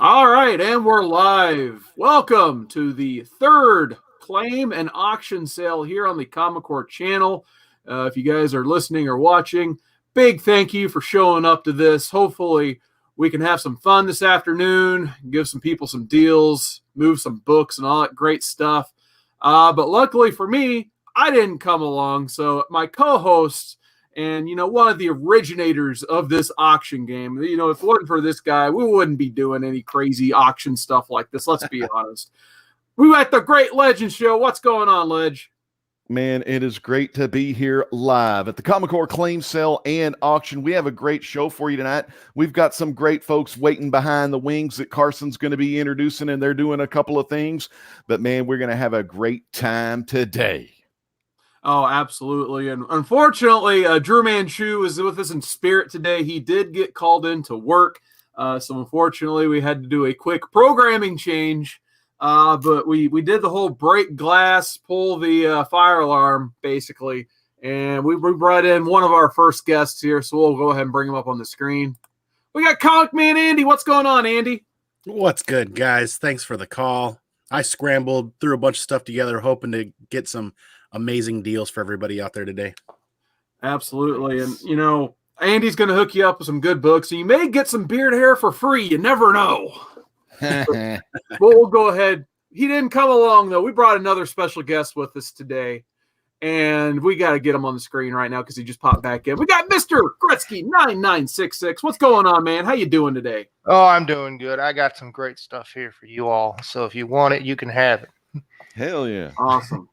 All right, and we're live. Welcome to the third claim and auction sale here on the Comic Core channel. If you guys are listening or watching, big thank you for showing up to this. Hopefully, we can have some fun this afternoon, give some people some deals, move some books and all that great stuff. But luckily for me, I didn't come along. So my co-hosts and, one of the originators of this auction game, if it wasn't for this guy, we wouldn't be doing any crazy auction stuff like this. Let's be honest. We were at the Great Legend Show. What's going on, Ledge? Man, it is great to be here live at the Comic Core claim sale and auction. We have a great show for you tonight. We've got some great folks waiting behind the wings that Carson's going to be introducing, and they're doing a couple of things. But, man, we're going to have a great time today. Oh, absolutely. And unfortunately, DruManchu is with us in spirit today. He did get called in to work. So unfortunately, we had to do a quick programming change. But we did the whole break glass, pull the fire alarm, basically. And we brought in one of our first guests here. So we'll go ahead and bring him up on the screen. We got Comic Man Andy. What's going on, Andy? What's good, guys? Thanks for the call. I scrambled through a bunch of stuff together, hoping to get some amazing deals for everybody out there today. Absolutely. And, Andy's going to hook you up with some good books. And you may get some beard hair for free. You never know. But we'll go ahead. He didn't come along, though. We brought another special guest with us today. And we got to get him on the screen right now because he just popped back in. We got Mr. Gretzky 9966. What's going on, man? How you doing today? Oh, I'm doing good. I got some great stuff here for you all. So if you want it, you can have it. Hell yeah. Awesome.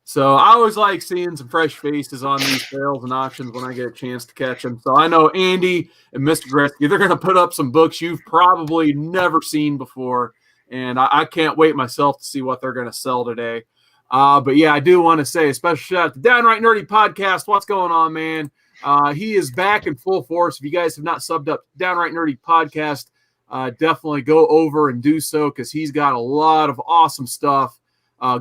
So I always like seeing some fresh faces on these sales and auctions when I get a chance to catch them. So I know Andy and Mr. Gretzky, they're going to put up some books you've probably never seen before. And I can't wait myself to see what they're going to sell today. But yeah, I do want to say a special shout out to Downright Nerdy Podcast. What's going on, man? He is back in full force. If you guys have not subbed up Downright Nerdy Podcast, definitely go over and do so because he's got a lot of awesome stuff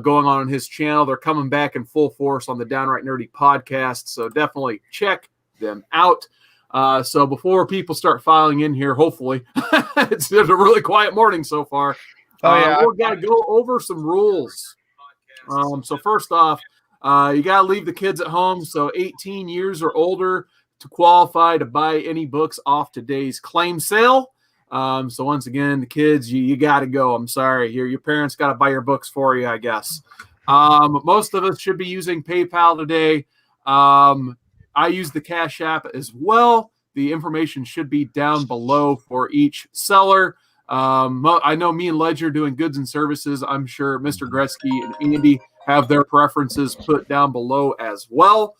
going on his channel. They're coming back in full force on the Downright Nerdy Podcast, so definitely check them out. So before people start filing in here, hopefully, it's a really quiet morning so far. We've got to go over some rules. So first off, you got to leave the kids at home, so 18 years or older to qualify to buy any books off today's claim sale. So once again, the kids, you got to go. I'm sorry. Your parents got to buy your books for you, I guess. Most of us should be using PayPal today. I use the Cash App as well. The information should be down below for each seller. I know me and Ledger doing goods and services. I'm sure Mr. Gretzky and Andy have their preferences put down below as well.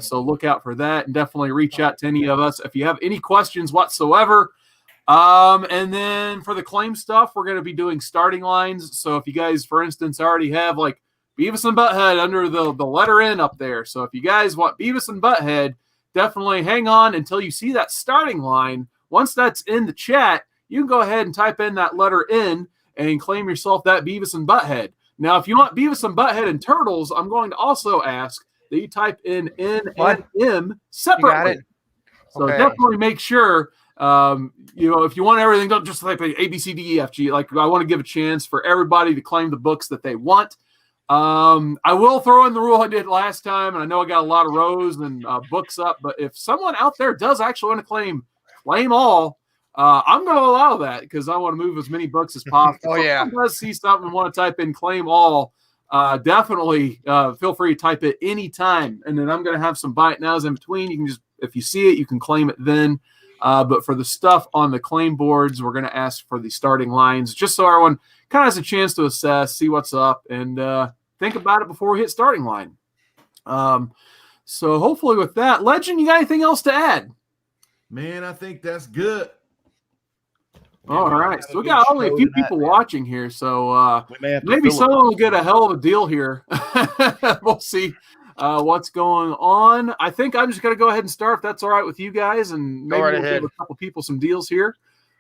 So look out for that and definitely reach out to any of us if you have any questions whatsoever. And then for the claim stuff, we're going to be doing starting lines. So if you guys, for instance, already have like Beavis and Butthead under the letter N up there. So if you guys want Beavis and Butthead, definitely hang on until you see that starting line. Once that's in the chat, you can go ahead and type in that letter N and claim yourself that Beavis and Butthead. Now, if you want Beavis and Butthead and Turtles, I'm going to also ask that you type in N and M separately. So definitely make sure, if you want everything, don't just type A, B, C, D, E, F, G. Like, I want to give a chance for everybody to claim the books that they want. I will throw in the rule I did last time, and I know I got a lot of rows and books up, but if someone out there does actually want to claim all, I'm going to allow that because I want to move as many books as possible. Oh, yeah. If someone does see something and want to type in claim all, definitely feel free to type it anytime. And then I'm going to have some buy it nows in between. You can just, if you see it, you can claim it then. But for the stuff on the claim boards, we're going to ask for the starting lines just so everyone kind of has a chance to assess, see what's up, and think about it before we hit starting line. So hopefully with that, Legend, you got anything else to add? Man, I think that's good. All right. So we got only a few people watching here, so maybe someone will get a hell of a deal here. We'll see what's going on. I think I'm just going to go ahead and start if that's all right with you guys, and maybe we'll give a couple people some deals here.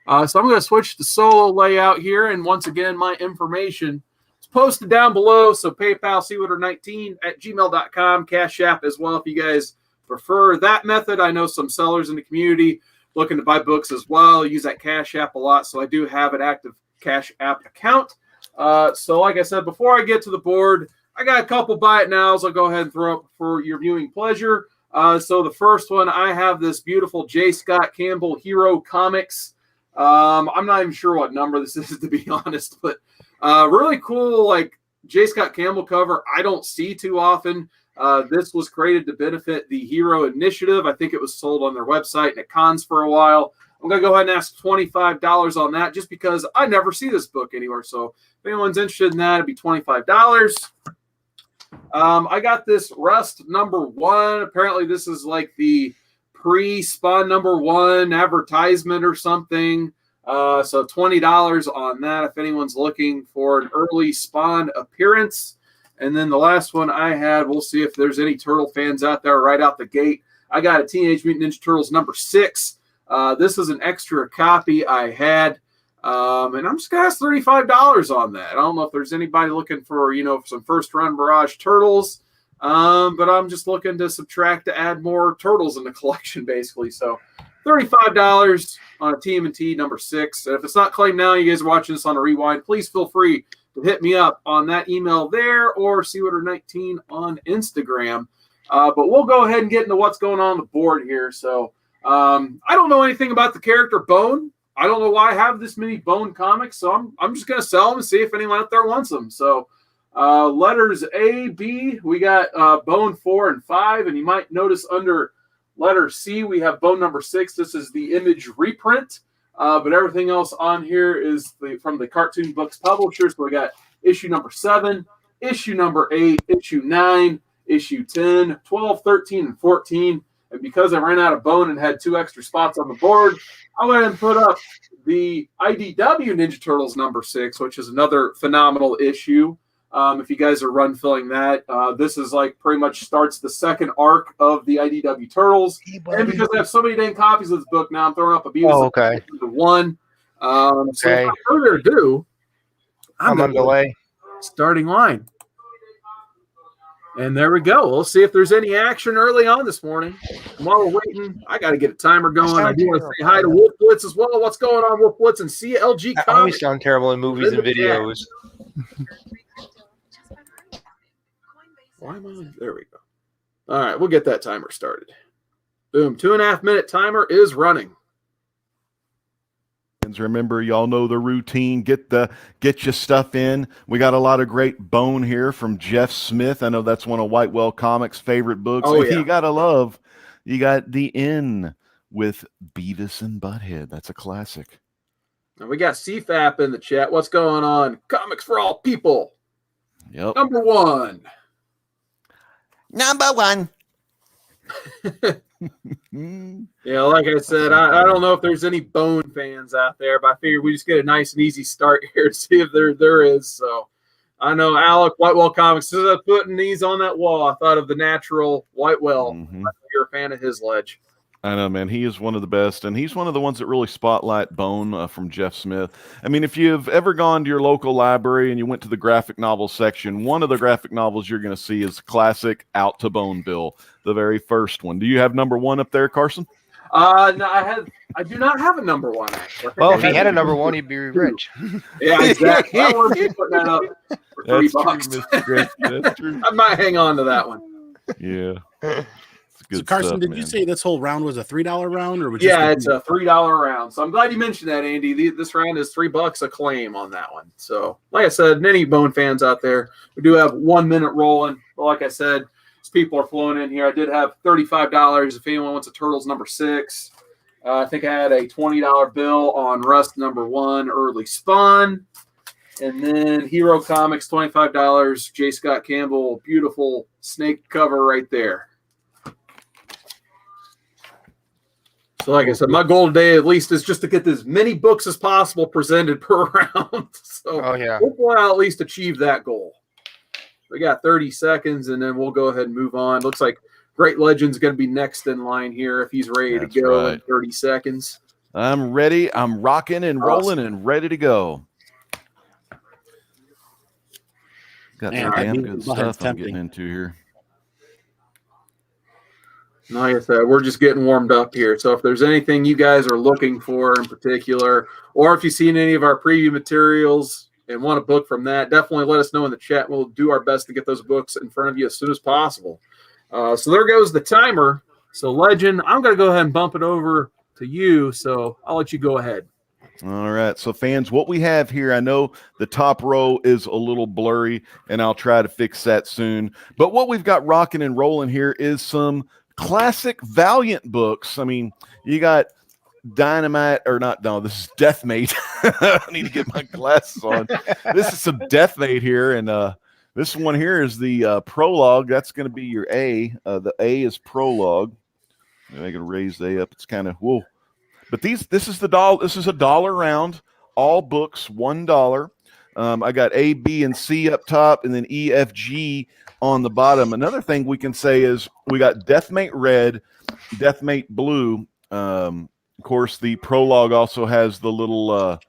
So I'm going to switch to solo layout here, and once again, my information is posted down below, so PayPal, seawater19@gmail.com, Cash App as well if you guys prefer that method. I know some sellers in the community looking to buy books as well, I use that Cash App a lot. So I do have an active Cash App account. So like I said, before I get to the board, I got a couple buy it nows. I'll go ahead and throw up for your viewing pleasure. So the first one, I have this beautiful J. Scott Campbell Hero Comics. I'm not even sure what number this is, to be honest, but really cool, like J. Scott Campbell cover. I don't see too often. This was created to benefit the Hero Initiative. I think it was sold on their website and at cons for a while. I'm going to go ahead and ask $25 on that just because I never see this book anywhere. So if anyone's interested in that, it'd be $25. I got this Rust #1. Apparently, this is like the pre-Spawn #1 advertisement or something. So $20 on that if anyone's looking for an early Spawn appearance. And then the last one I had, we'll see if there's any Turtle fans out there right out the gate. I got a Teenage Mutant Ninja Turtles #6. This is an extra copy I had. And I'm just going to ask $35 on that. I don't know if there's anybody looking for, some first-run Barrage Turtles. But I'm just looking to subtract to add more Turtles in the collection, basically. So $35 on a TMNT #6. And if it's not claimed now, you guys are watching this on a rewind, please feel free to hit me up on that email there or SeaWater19 on Instagram. But we'll go ahead and get into what's going on the board here. So I don't know anything about the character Bone. I don't know why I have this many Bone comics, so I'm just going to sell them and see if anyone out there wants them. So letters A, B, we got Bone 4 and 5, and you might notice under letter C, we have Bone #6. This is the Image reprint, but everything else on here is from the Cartoon Books publisher. So we got issue #7, issue #8, issue 9, issue 10, 12, 13, and 14. And because I ran out of Bone and had 2 extra spots on the board, I went and put up the IDW Ninja Turtles #6, which is another phenomenal issue. If you guys are run filling that, this is like pretty much starts the second arc of the IDW Turtles. And because I have so many dang copies of this book now, I'm throwing up a Beavis #1. So without further ado, I'm on delay. Starting line. And there we go. We'll see if there's any action early on this morning. And while we're waiting, I got to get a timer going. I do want to say hi to Wolf Blitz as well. What's going on, Wolf Blitz and CLG Comics? I always sound terrible in movies and videos. Why am I on? There we go. All right, we'll get that timer started. Boom. 2.5-minute timer is running. Remember, y'all know the routine. Get your stuff in. We got a lot of great Bone here from Jeff Smith. I know that's one of Whitewell Comics' favorite books. Oh, yeah. You gotta love. You got The Inn with Beavis and Butthead. That's a classic. And we got CFAP in the chat. What's going on? Comics for all people. Yep. #1. #1. Yeah, like I said, I don't know if there's any Bone fans out there, but I figured we just get a nice and easy start here to see if there is. So I know Alec, Whitewell Comics, as I was putting these on that wall, I thought of the natural Whitewell. Mm-hmm. You're a fan of his ledge. I know, man. He is one of the best, and he's one of the ones that really spotlight Bone from Jeff Smith. I mean, if you've ever gone to your local library and you went to the graphic novel section, one of the graphic novels you're going to see is classic Out to Bone Bill, the very first one. Do you have #1 up there, Carson? No, I do not have a #1 actually. Well, if he had a #1, he'd be rich. Yeah, exactly. I wouldn't be putting that up for $3. True, Mr. Griff. That's true. I might hang on to that one. Yeah. So Carson, stuff, did man. you say this whole round was a $3 round, or was it's a $3 round? So I'm glad you mentioned that, Andy. This round is $3 a claim on that one. So, like I said, any Bone fans out there, we do have 1 minute rolling. But like I said, as people are flowing in here, I did have $35 if anyone wants a Turtles #6. I think I had a $20 bill on Rust #1 early Spawn. And then Hero Comics, $25. J. Scott Campbell, beautiful snake cover right there. So like I said, my goal today at least is just to get as many books as possible presented per round. So hopefully I'll at least achieve that goal. We got 30 seconds, and then we'll go ahead and move on. Looks like Great Legend's going to be next in line here if he's ready to go in 30 seconds. I'm ready. I'm rocking and rolling and ready to go. Got some damn good stuff I'm getting into here. Like I said, we're just getting warmed up here. So if there's anything you guys are looking for in particular, or if you've seen any of our preview materials and want a book from that, definitely let us know in the chat. We'll do our best to get those books in front of you as soon as possible. So there goes the timer. So Legend, I'm going to go ahead and bump it over to you. So I'll let you go ahead. All right. So fans, what we have here, I know the top row is a little blurry and I'll try to fix that soon. But what we've got rocking and rolling here is some classic Valiant books. I mean, you got Dynamite or not. No, this is Deathmate. I need to get my glasses on. This is some Deathmate here. And this one here is the prologue. That's going to be your A. The A is prologue. I can raise the A up. It's kind of, whoa. But this is the $1. This is $1 round. All books $1. I got A, B, and C up top, and then E, F, G on the bottom. Another thing we can say is we got Deathmate Red, Deathmate Blue. Of course, the prologue also has the little,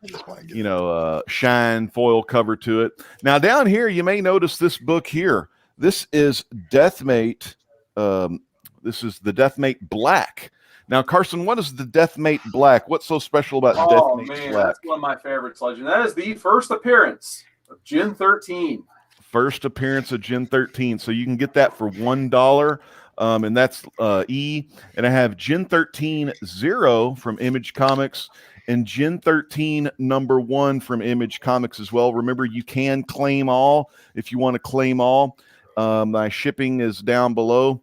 shine foil cover to it. Now down here, you may notice this book here. This is Deathmate. This is the Deathmate Black. Now, Carson, what is the Deathmate Black? What's so special about Deathmate Black? That's one of my favorites, Legend. That is the first appearance of Gen 13. First appearance of Gen 13. So you can get that for $1. And that's E. And I have Gen 13 0 from Image Comics and Gen 13 #1 from Image Comics as well. Remember, you can claim all if you want to claim all. My shipping is down below.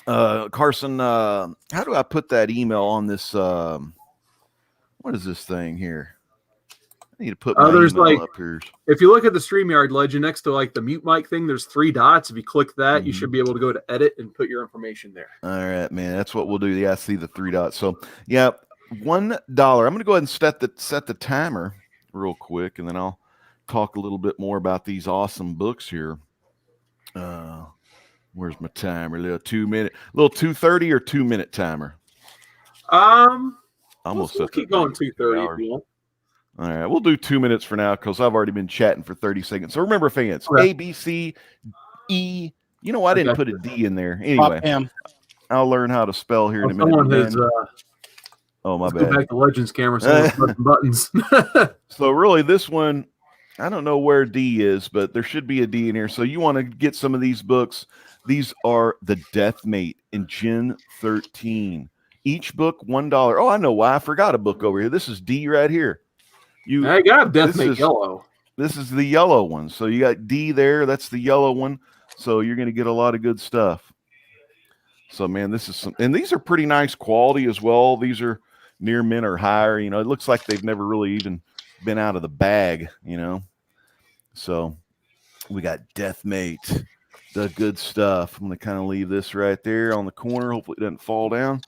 Carson, how do I put that email on this? What is this thing here? I need to put my email up here. If you look at the StreamYard Legend next to like the mute mic thing, there's 3 dots. If you click that, you should be able to go to edit and put your information there. All right, man. That's what we'll do. Yeah, I see the 3 dots. So yeah, $1. I'm going to go ahead and set the timer real quick, and then I'll talk a little bit more about these awesome books here. Where's my timer? A little 2-minute, little 2:30 or 2-minute timer. We'll keep going 2:30 if you want. All right, we'll do 2 minutes for now because I've already been chatting for 30 seconds. So remember, fans, A, B, C, E. You know, I didn't put a D in there. Anyway, I'll learn how to spell here in a minute. Oh, my bad. Go back to Legends camera so we'll buttons. So really, this one, I don't know where D is, but there should be a D in here. So you want to get some of these books. These are the Deathmate in Gen 13. Each book $1. Oh, I know why. I forgot a book over here. This is D right here. I got Deathmate yellow. This is the yellow one. So you got D there. That's the yellow one. So you're going to get a lot of good stuff. So, man, this is and these are pretty nice quality as well. These are near mint or higher. You know, it looks like they've never really even been out of the bag, you know. So we got Deathmate. The good stuff. I'm going to kind of leave this right there on the corner. Hopefully it doesn't fall down.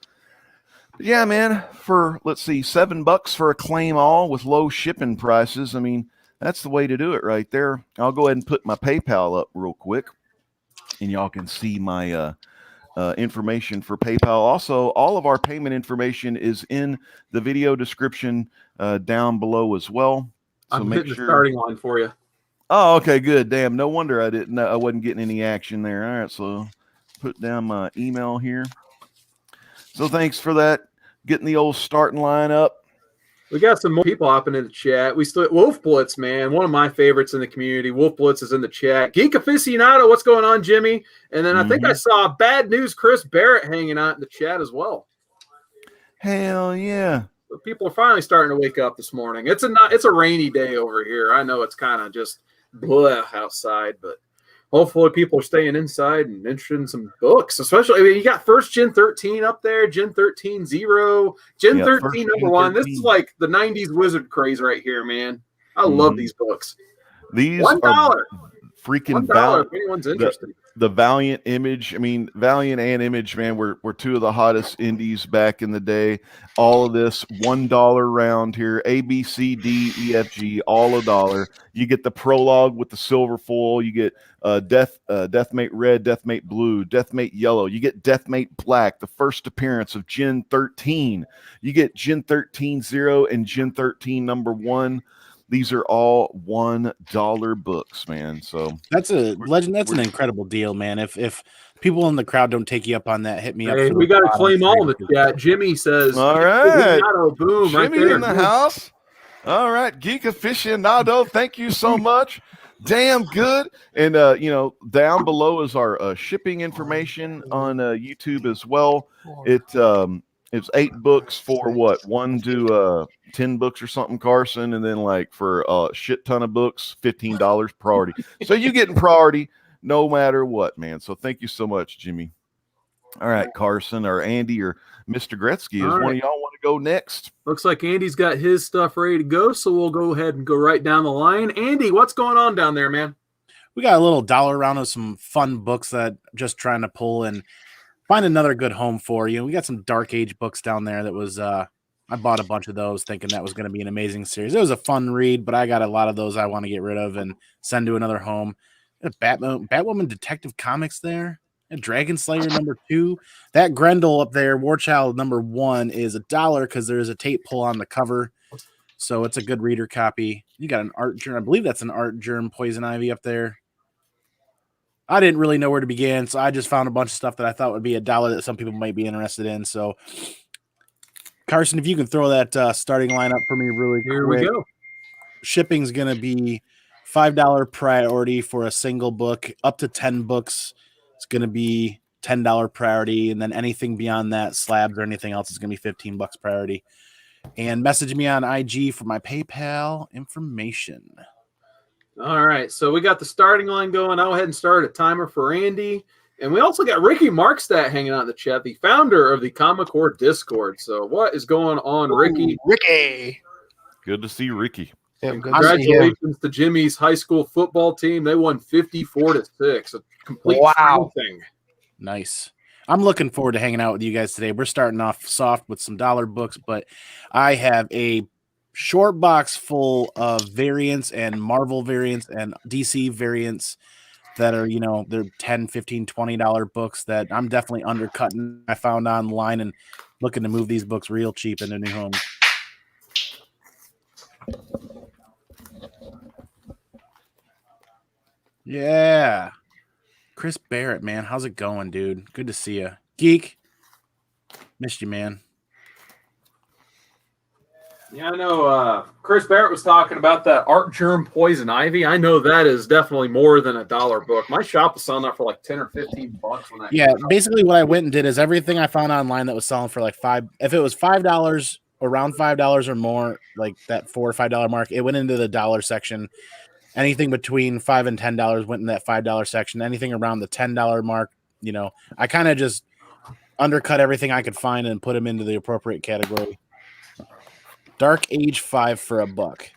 But yeah, man, for, let's see, $7 for a claim all with low shipping prices. I mean, that's the way to do it right there. I'll go ahead and put my PayPal up real quick, and y'all can see my information for PayPal. Also, all of our payment information is in the video description down below as well. So I'm hitting the starting line for you. Oh, okay, good. Damn, no wonder I wasn't getting any action there. All right, so put down my email here. So thanks for that. Getting the old starting line up. We got some more people hopping in the chat. We still Wolf Blitz, man, one of my favorites in the community. Wolf Blitz is in the chat. Geek Aficionado, what's going on, Jimmy? And then I think I saw Bad News Chris Barrett hanging out in the chat as well. Hell yeah. People are finally starting to wake up this morning. It's a rainy day over here. I know it's kind of just blah outside, but hopefully people are staying inside and interested in some books. Especially, I mean, you got first Gen 13 up there, Gen 13 0, Gen 13 #1. This is like the 90s wizard craze right here, man. I love these books. These $1. are freaking $1 if anyone's interested. The Valiant Image, I mean, Valiant and Image, man, were 2 of the hottest indies back in the day. All of this $1 round here, A, B, C, D, E, F, G, all $1. You get the prologue with the silver foil. You get Deathmate Red, Deathmate Blue, Deathmate Yellow. You get Deathmate Black, the first appearance of Gen 13. You get Gen 13 0 and Gen 13 #1. These are all $1 books, man. So That's a legend. That's an incredible deal, man. If people in the crowd don't take you up on that, hit me up. Hey, for we the got to bottom claim all in three. the chat. Jimmy says, all "Geek right, aficionado," boom, right Jimmy there. in the house. All right, Geek Aficionado, thank you so much. Damn good. And down below is our shipping information on YouTube as well. It's 8 books for what? 1 to 10 books or something, Carson, and then like for a shit ton of books, $15 priority. So you getting priority no matter what, man. So thank you so much, Jimmy. All right, Carson or Andy or Mr. Gretzky, is one of y'all want to go next? Looks like Andy's got his stuff ready to go, so we'll go ahead and go right down the line. Andy, what's going on down there, man? We got a little dollar round of some fun books that just trying to pull and find another good home for you. We got some Dark Age books down there that was I bought a bunch of those thinking that was going to be an amazing series. It was a fun read, but I got a lot of those I want to get rid of and send to another home. Batwoman Detective Comics there. And Dragon Slayer #2. That Grendel up there, War Child #1 is $1 because there's a tape pull on the cover. So it's a good reader copy. You got an art germ. I believe that's an art germ Poison Ivy up there. I didn't really know where to begin, so I just found a bunch of stuff that I thought would be $1 that some people might be interested in. So, Carson, if you can throw that starting line up for me really quick. Here we go. Shipping's going to be $5 priority for a single book. Up to 10 books, it's going to be $10 priority. And then anything beyond that, Slabs or anything else, is going to be $15 priority. And message me on IG for my PayPal information. All right, so we got the starting line going. I'll go ahead and start a timer for Andy. And we also got Ricky Markstadt hanging out in the chat, the founder of the Comic Core Discord. So what is going on, Ricky? Ricky. Good to see Ricky. Yeah, And good to see him. congratulations to Jimmy's high school football team. They won 54-6. A complete thing. Nice. I'm looking forward to hanging out with you guys today. We're starting off soft with some dollar books, but I have a short box full of variants and Marvel variants and DC variants that are, they're $10, $15, $20 books that I'm definitely undercutting. I found online and looking to move these books real cheap into new homes. Yeah. Chris Barrett, man. How's it going, dude? Good to see you. Geek. Missed you, man. Yeah, I know Chris Barrett was talking about that Art Germ Poison Ivy. I know that is definitely more than $1 book. My shop was selling that for like 10 or 15 bucks when basically what I went and did is everything I found online that was selling for like $5, if it was $5, around $5 or more, like that $4 or $5 mark, it went into the dollar section. Anything between $5 and $10 went in that $5 section. Anything around the $10 mark, I kind of just undercut everything I could find and put them into the appropriate category. Dark Age 5 for $1.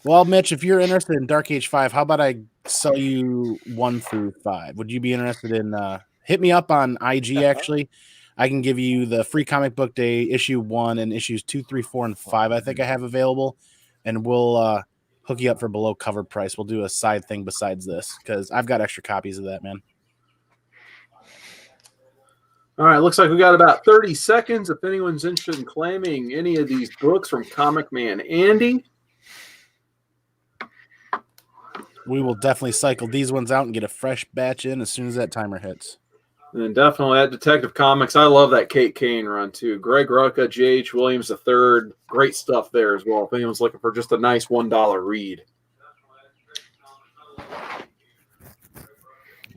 Well, Mitch, if you're interested in Dark Age 5, how about I sell you 1 through 5? Would you be interested in hit me up on IG, actually. I can give you the free comic book day issue 1 and issues 2, 3, 4, and 5 I think I have available. And we'll hook you up for below cover price. We'll do a side thing besides this because I've got extra copies of that, man. All right, looks like we got about 30 seconds if anyone's interested in claiming any of these books from Comic Man Andy. We will definitely cycle these ones out and get a fresh batch in as soon as that timer hits. And then definitely at Detective Comics, I love that Kate Kane run too. Greg Rucka, J.H. Williams III, great stuff there as well. If anyone's looking for just a nice $1 read.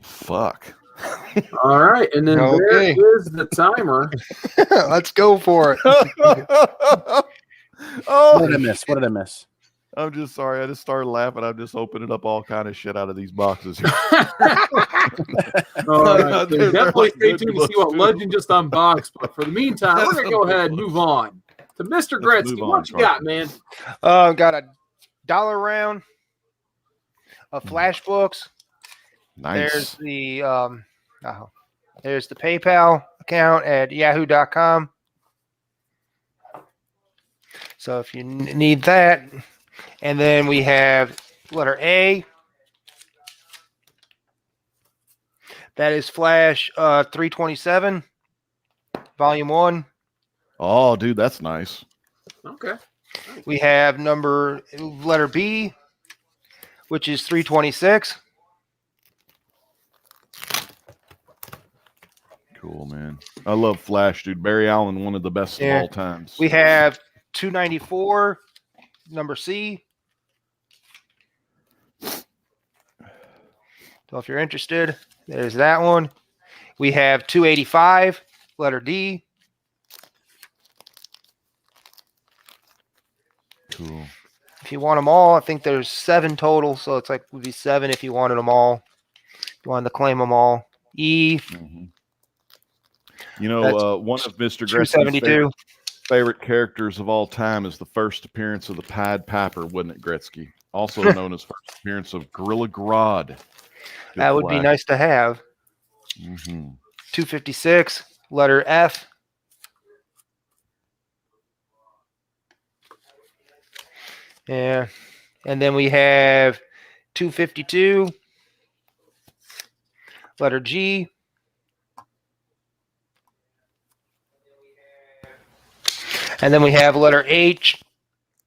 Fuck. All right, and then there is the timer. Let's go for it. What did I miss? I'm just sorry. I just started laughing. I'm just opening up all kind of shit out of these boxes here. All right, so definitely stay tuned to see what Legend just unboxed. But for the meantime, we're going to go ahead and move on to Mr. Gretzky. What you got, man? Got $1 round of flash books. Nice. There's the PayPal account at yahoo.com. So if you need that. And then we have letter A. That is Flash 327, Volume 1. Oh, dude, that's nice. Okay. We have letter B, which is 326. Cool, man. I love Flash, dude. Barry Allen, one of the best of all times. We have 294, number C. So if you're interested, there's that one. We have 285, letter D. Cool. If you want them all, I think there's 7 total, so it's like would be 7 if you wanted them all. If you wanted to claim them all. E. Mm-hmm. You know, one of Mr. Gretzky's 272. favorite characters of all time is the first appearance of the Pied Piper, wasn't it, Gretzky? Also known as first appearance of Gorilla Grodd. That would be nice to have. Mm-hmm. 256, letter F. Yeah. And then we have 252, letter G. And then we have letter H,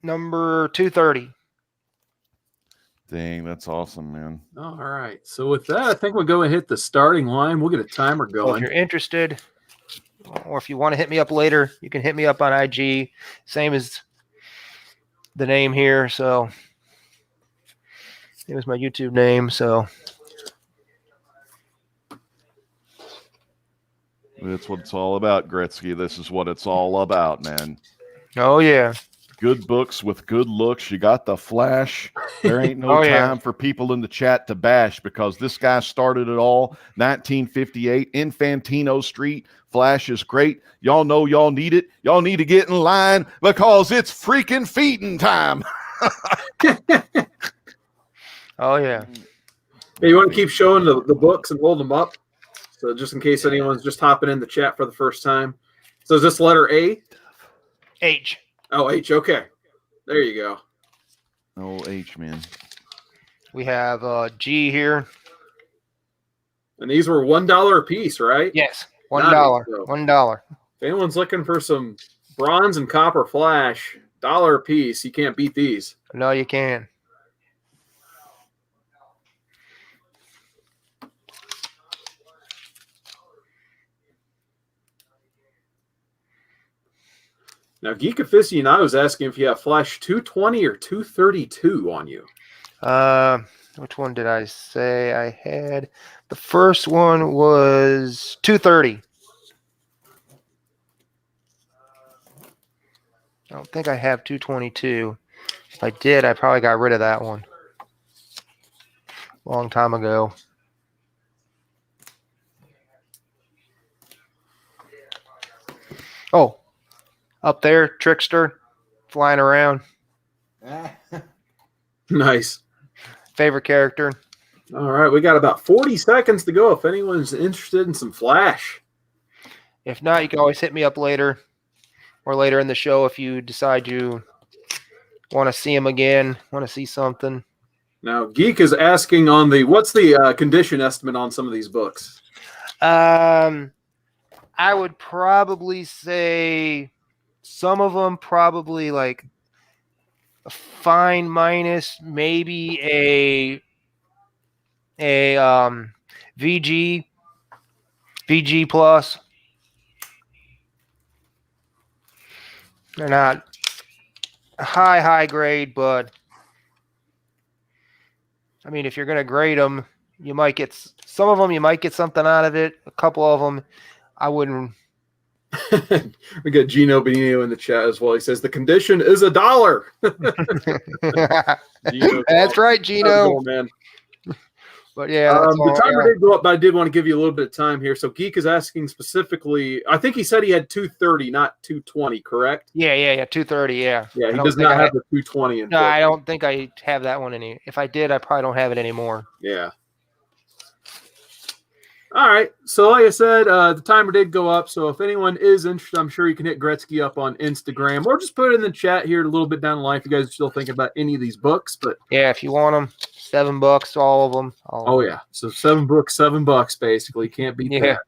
number 230. Dang, that's awesome, man. All right. So with that, I think we'll go and hit the starting line. We'll get a timer So going. if you're interested, or if you want to hit me up later, you can hit me up on IG. Same as the name here. So it was my YouTube name. So That's what it's all about, Gretzky. This is what it's all about, man. oh yeah. Good books with good looks. You got the Flash. There ain't no Oh, yeah. time for people in the chat to bash because this guy started it all. 1958, Infantino Street. Flash is great. Y'all know y'all need it. Y'all need to get in line because it's freaking feeding time. Oh yeah. Hey, you want to keep showing the books and hold them up? So just in case anyone's just hopping in the chat for the first time. So is this letter A? H. Oh, H. Okay. There you go. Oh, H, man. We have G here. And these were $1 a piece, right? Yes. Nice. $1. So $1. if anyone's looking for some bronze and copper Flash, $1 a piece, you can't beat these. No, you can. Now, Geek Aficionado is asking if you have Flash 220 or 232 on you. Which one did I say I had? The first one was 230. I don't think I have 222. If I did, I probably got rid of that one a long time ago. Oh, up there, Trickster, flying around. Nice. Favorite character. All right, we got about 40 seconds to go if anyone's interested in some Flash. If not, you can always hit me up later or later in the show if you decide you want to see him again, want to see something. Now, Geek is asking on what's the condition estimate on some of these books? I would probably say some of them probably like a fine minus, maybe a VG plus. They're not high grade, but I mean, if you're going to grade them, you might get some of them. You might get something out of it. A couple of them, I wouldn't. We got Gino Benino in the chat as well. He says the condition is $1. Gino, That's right, Gino. cool, man. But yeah, the timer did go up, but I did want to give you a little bit of time here. So Geek is asking specifically. I think he said he had 230, not 220. Correct? Yeah, 230. Yeah. Yeah, he does not have the 220. No, I don't think I have that one any. If I did, I probably don't have it anymore. Yeah. All right. So like I said, the timer did go up. So if anyone is interested, I'm sure you can hit Gretzky up on Instagram or just put it in the chat here a little bit down the line if you guys are still thinking about any of these books. But yeah, if you want them, $7, all of them. Oh yeah. So 7 books, $7 basically. Can't beat Yeah. that.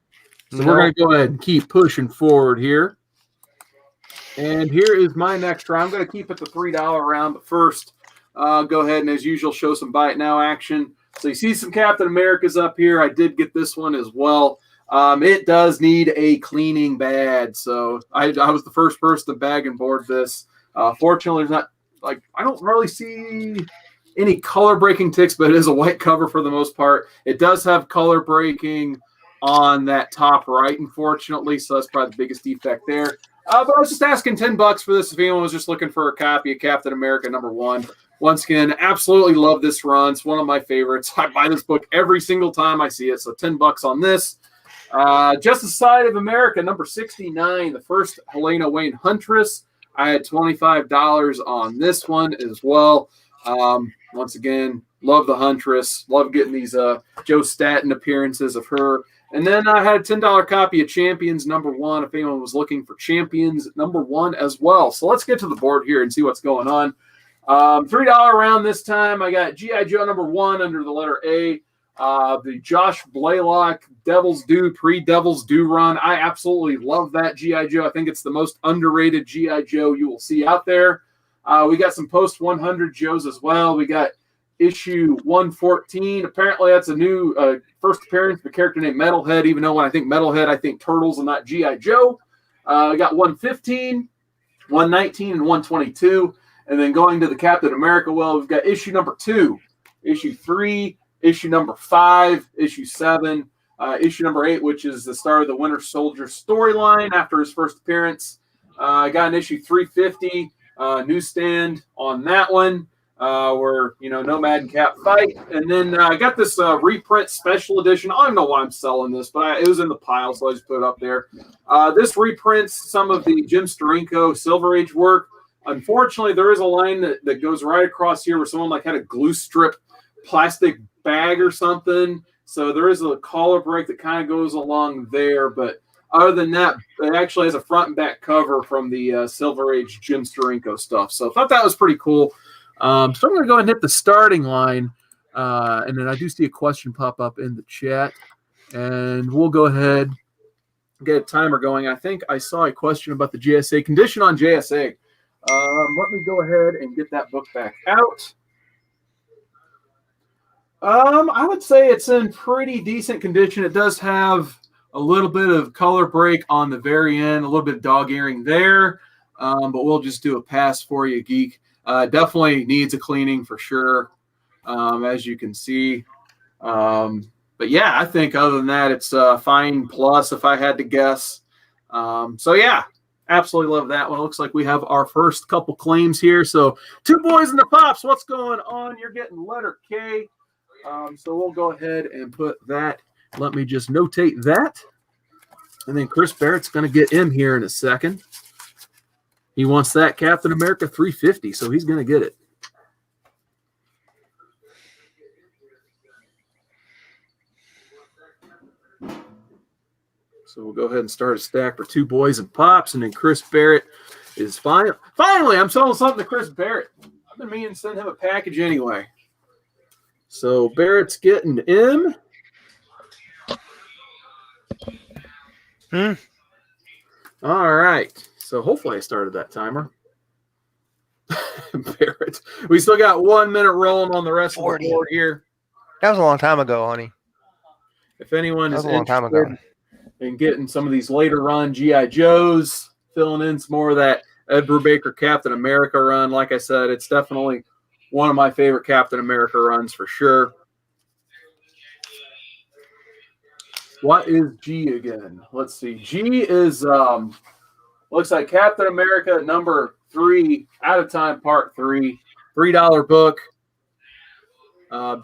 So we're gonna go ahead and keep pushing forward here. And here is my next round. I'm going to keep it the $3 round, but first, go ahead and, as usual, show some Buy It Now action. So you see some Captain Americas up here. I did get this one as well. It does need a cleaning bad. So I was the first person to bag and board this. Fortunately, there's not, like, I don't really see any color breaking ticks, but it is a white cover for the most part. It does have color breaking on that top right, unfortunately. So that's probably the biggest defect there. But I was just asking $10 for this if anyone was just looking for a copy of Captain America #1. Once again, absolutely love this run. It's one of my favorites. I buy this book every single time I see it. So $10 on this. Justice Society of America #69, the first Helena Wayne Huntress. I had $25 on this one as well. Once again, love the Huntress. Love getting these Joe Staten appearances of her. And then I had a $10 copy of Champions #1 if anyone was looking for Champions #1 as well. So let's get to the board here and see what's going on. $3 round this time. I got G.I. Joe #1 under the letter A. The Josh Blaylock Devil's Due, pre-Devil's Due run. I absolutely love that G.I. Joe. I think it's the most underrated G.I. Joe you will see out there. We got some post-100 Joes as well. We got issue 114. Apparently, that's a new first appearance of a character named Metalhead, even though when I think Metalhead, I think Turtles and not G.I. Joe. We got 115, 119, and 122. And then going to the Captain America, well, we've got issue #2, issue 3, issue #5, issue 7, issue #8, which is the start of the Winter Soldier storyline after his first appearance. I got an issue 350 newsstand on that one, where Nomad and Cap fight, and then I got this reprint special edition. I don't know why I'm selling this, but it was in the pile, so I just put it up there. This reprints some of the Jim Steranko Silver Age work. Unfortunately, there is a line that goes right across here where someone had a glue strip plastic bag or something. So there is a collar break that kind of goes along there. But other than that, it actually has a front and back cover from the Silver Age Jim Steranko stuff. So I thought that was pretty cool. So I'm going to go ahead and hit the starting line. And then I do see a question pop up in the chat. And we'll go ahead and get a timer going. I think I saw a question about the JSA condition on JSA. Let me go ahead and get that book back out. I would say it's in pretty decent condition. It does have a little bit of color break on the very end, a little bit of dog earring there, but we'll just do a pass for you, Geek. Definitely needs a cleaning for sure, as you can see. But yeah, I think other than that, it's fine plus if I had to guess. So yeah. Absolutely love that one. It looks like we have our first couple claims here. So, Two Boys in the Pops, what's going on? You're getting letter K. So we'll go ahead and put that. Let me just notate that. And then Chris Barrett's going to get M here in a second. He wants that Captain America 350, so he's going to get it. So we'll go ahead and start a stack for Two Boys and Pops, and then Chris Barrett is finally, I'm selling something to Chris Barrett. I've been meaning to send him a package anyway. So Barrett's getting M. All right. So hopefully I started that timer. Barrett. We still got 1 minute rolling on the rest of the board here. That was a long time ago, honey. If anyone is interested in getting some of these later run G.I. Joes, filling in some more of that Ed Brubaker Captain America run, like I said, it's definitely one of my favorite Captain America runs for sure. What is G again? Let's see. G is looks like Captain America #3, Out of Time Part 3, $3 book.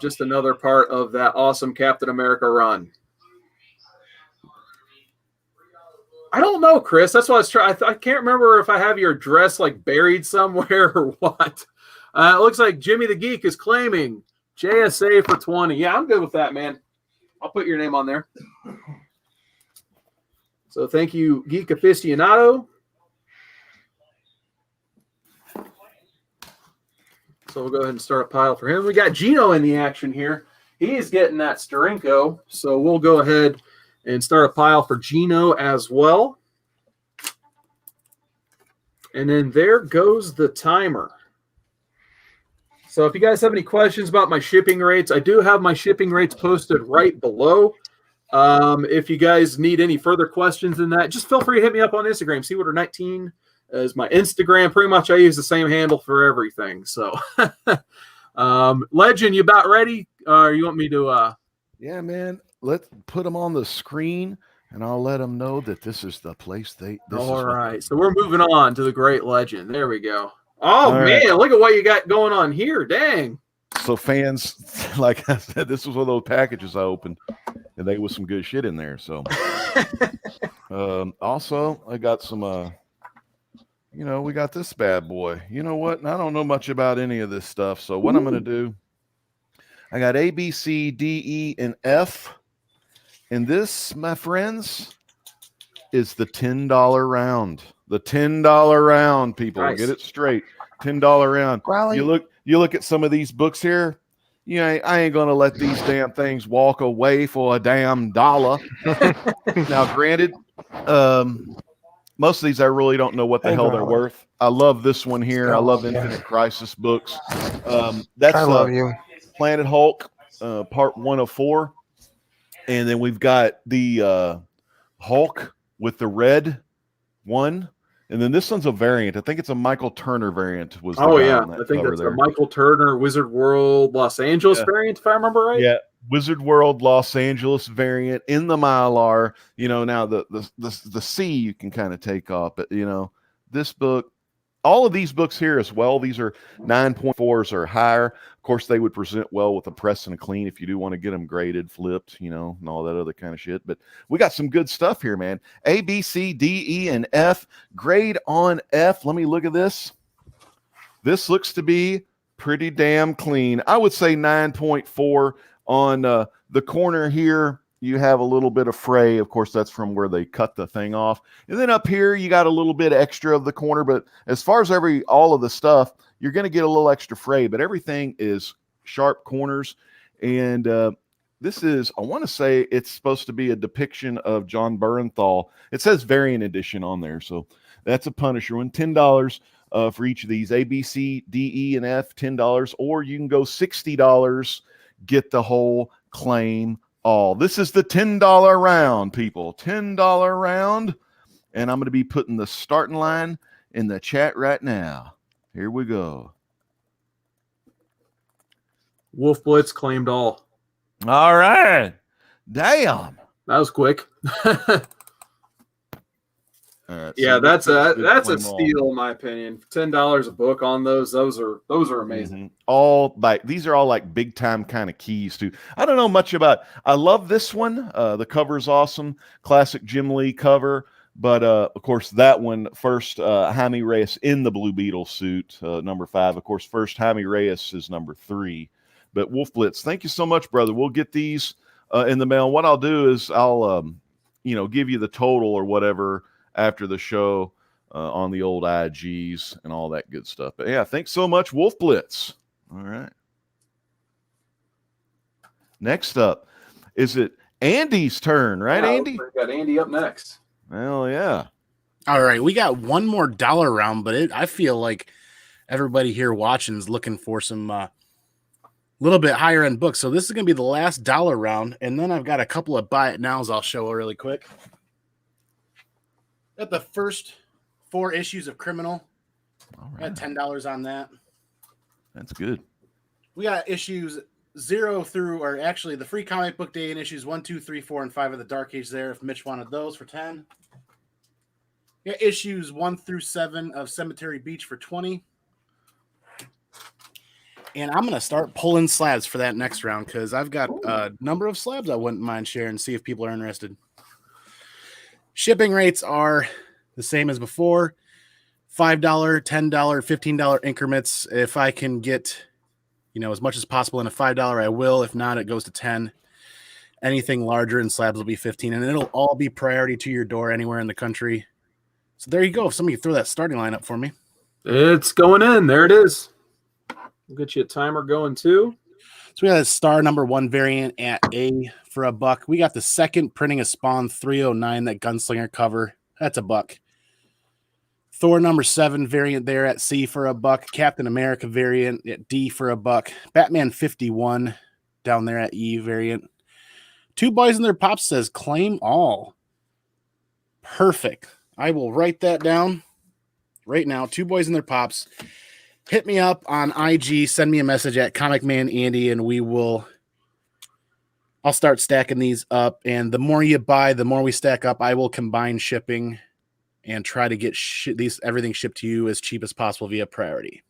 Just another part of that awesome Captain America run. I don't know, Chris. That's what I was trying. I can't remember if I have your address buried somewhere or what. It looks like Jimmy the Geek is claiming JSA for 20. Yeah, I'm good with that, man. I'll put your name on there. So thank you, Geek Aficionado. So we'll go ahead and start a pile for him. We got Gino in the action here. He's getting that Steranko. So we'll go ahead and start a pile for Gino as well. And then there goes the timer. So if you guys have any questions about my shipping rates, I do have my shipping rates posted right below. If you guys need any further questions in that, just feel free to hit me up on Instagram. Seawater19 is my Instagram. Pretty much I use the same handle for everything. So, Legend, you about ready? Or you want me to... Yeah, man. Let's put them on the screen, and I'll let them know that this is the place All right. So we're moving on to the great Legend. There we go. Oh, All man. right. Look at what you got going on here. Dang. So fans, like I said, this was one of those packages I opened, and they was some good shit in there. So, also I got some, we got this bad boy. You know what? And I don't know much about any of this stuff. So what I'm going to do, I got A, B, C, D, E, and F. And this, my friends, is the $10 round. The $10 round, people. Nice. Get it straight. $10 round. Riley. You look at some of these books here. I ain't gonna let these damn things walk away for a damn dollar. Now, granted, most of these I really don't know what the hell they're worth. I love this one here. I love Infinite Crisis books. That's I love you. Planet Hulk, part 1 of 4. And then we've got the Hulk with the red one. And then this one's a variant. I think it's a Michael Turner variant. Oh, yeah. I think that's the Michael Turner Wizard World Los Angeles variant, if I remember right. Yeah. Wizard World Los Angeles variant in the Mylar. Now the C you can kind of take off. But, this book, all of these books here as well, these are 9.4s or higher. Of course, they would present well with a press and a clean if you do want to get them graded, flipped, and all that other kind of shit. But we got some good stuff here, man. A, B, C, D, E, and F. Grade on F. Let me look at this. This looks to be pretty damn clean. I would say 9.4 on the corner here. You have a little bit of fray. Of course, that's from where they cut the thing off. And then up here, you got a little bit extra of the corner. But as far as all of the stuff, you're going to get a little extra fray. But everything is sharp corners. And this is, I want to say it's supposed to be a depiction of John Bernthal. It says variant edition on there. So that's a Punisher one. $10 for each of these. A, B, C, D, E, and F, $10. Or you can go $60, get the whole claim all. This is the $10 round, people. $10 round. And I'm going to be putting the starting line in the chat right now. Here we go. Wolf Blitz claimed all. All right. Damn. That was quick. All right, yeah, so that's a claim steal all. in my opinion. $10 a book on those. Those are amazing. Mm-hmm. These are all like big time kind of keys too. I don't know much about. I love this one. The cover is awesome. Classic Jim Lee cover. But of course, that one first, Jaime Reyes in the Blue Beetle suit, number 5. Of course, first Jaime Reyes is number 3. But Wolf Blitz, thank you so much, brother. We'll get these in the mail. What I'll do is I'll give you the total or whatever after the show on the old IGs and all that good stuff. But yeah, thanks so much, Wolf Blitz. All right. Next up, is it Andy's turn, right, Yeah, Andy? we got Andy up next. Hell yeah. All right, we got one more dollar round, but I feel like everybody here watching is looking for some little bit higher end books. So this is going to be the last dollar round, and then I've got a couple of buy it nows I'll show really quick. Got the first 4 issues of Criminal. All right. Got $10 on that. That's good. We got issues 0 through, or actually the free comic book day in issues 1, 2, 3, 4, and 5 of the Dark Age there. If Mitch wanted those for 10. We got issues 1 through 7 of Cemetery Beach for 20. And I'm going to start pulling slabs for that next round because I've got a number of slabs I wouldn't mind sharing and see if people are interested. Shipping rates are the same as before. $5, $10, $15 increments. If I can get, as much as possible in a $5, I will. If not, it goes to 10. Anything larger in slabs will be 15, and it'll all be priority to your door anywhere in the country. So there you go. If somebody throw that starting line up for me. It's going in. There it is. We'll get you a timer going too. So we got a star number 1 variant at A for $1. We got the second printing of Spawn 309, that gunslinger cover. That's $1. Thor number 7 variant there at C for $1. Captain America variant at D for $1. Batman 51 down there at E variant. Two Boys and Their Pops says claim all. Perfect. I will write that down right now. Two Boys and Their Pops. Hit me up on IG. Send me a message at Comic Man Andy, and I'll start stacking these up. And the more you buy, the more we stack up. I will combine shipping and try to get everything shipped to you as cheap as possible via priority.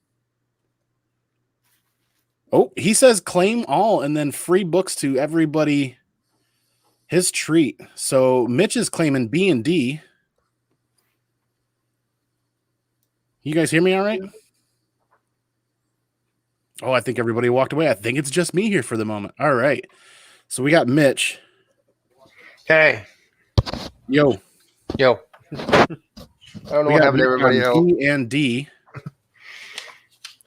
Oh, he says claim all and then free books to everybody. His treat. So Mitch is claiming B and D. You guys hear me all right? Oh, I think everybody walked away. I think it's just me here for the moment. All right. So we got Mitch. Hey. Yo. I don't know what happened to everybody else. B and D.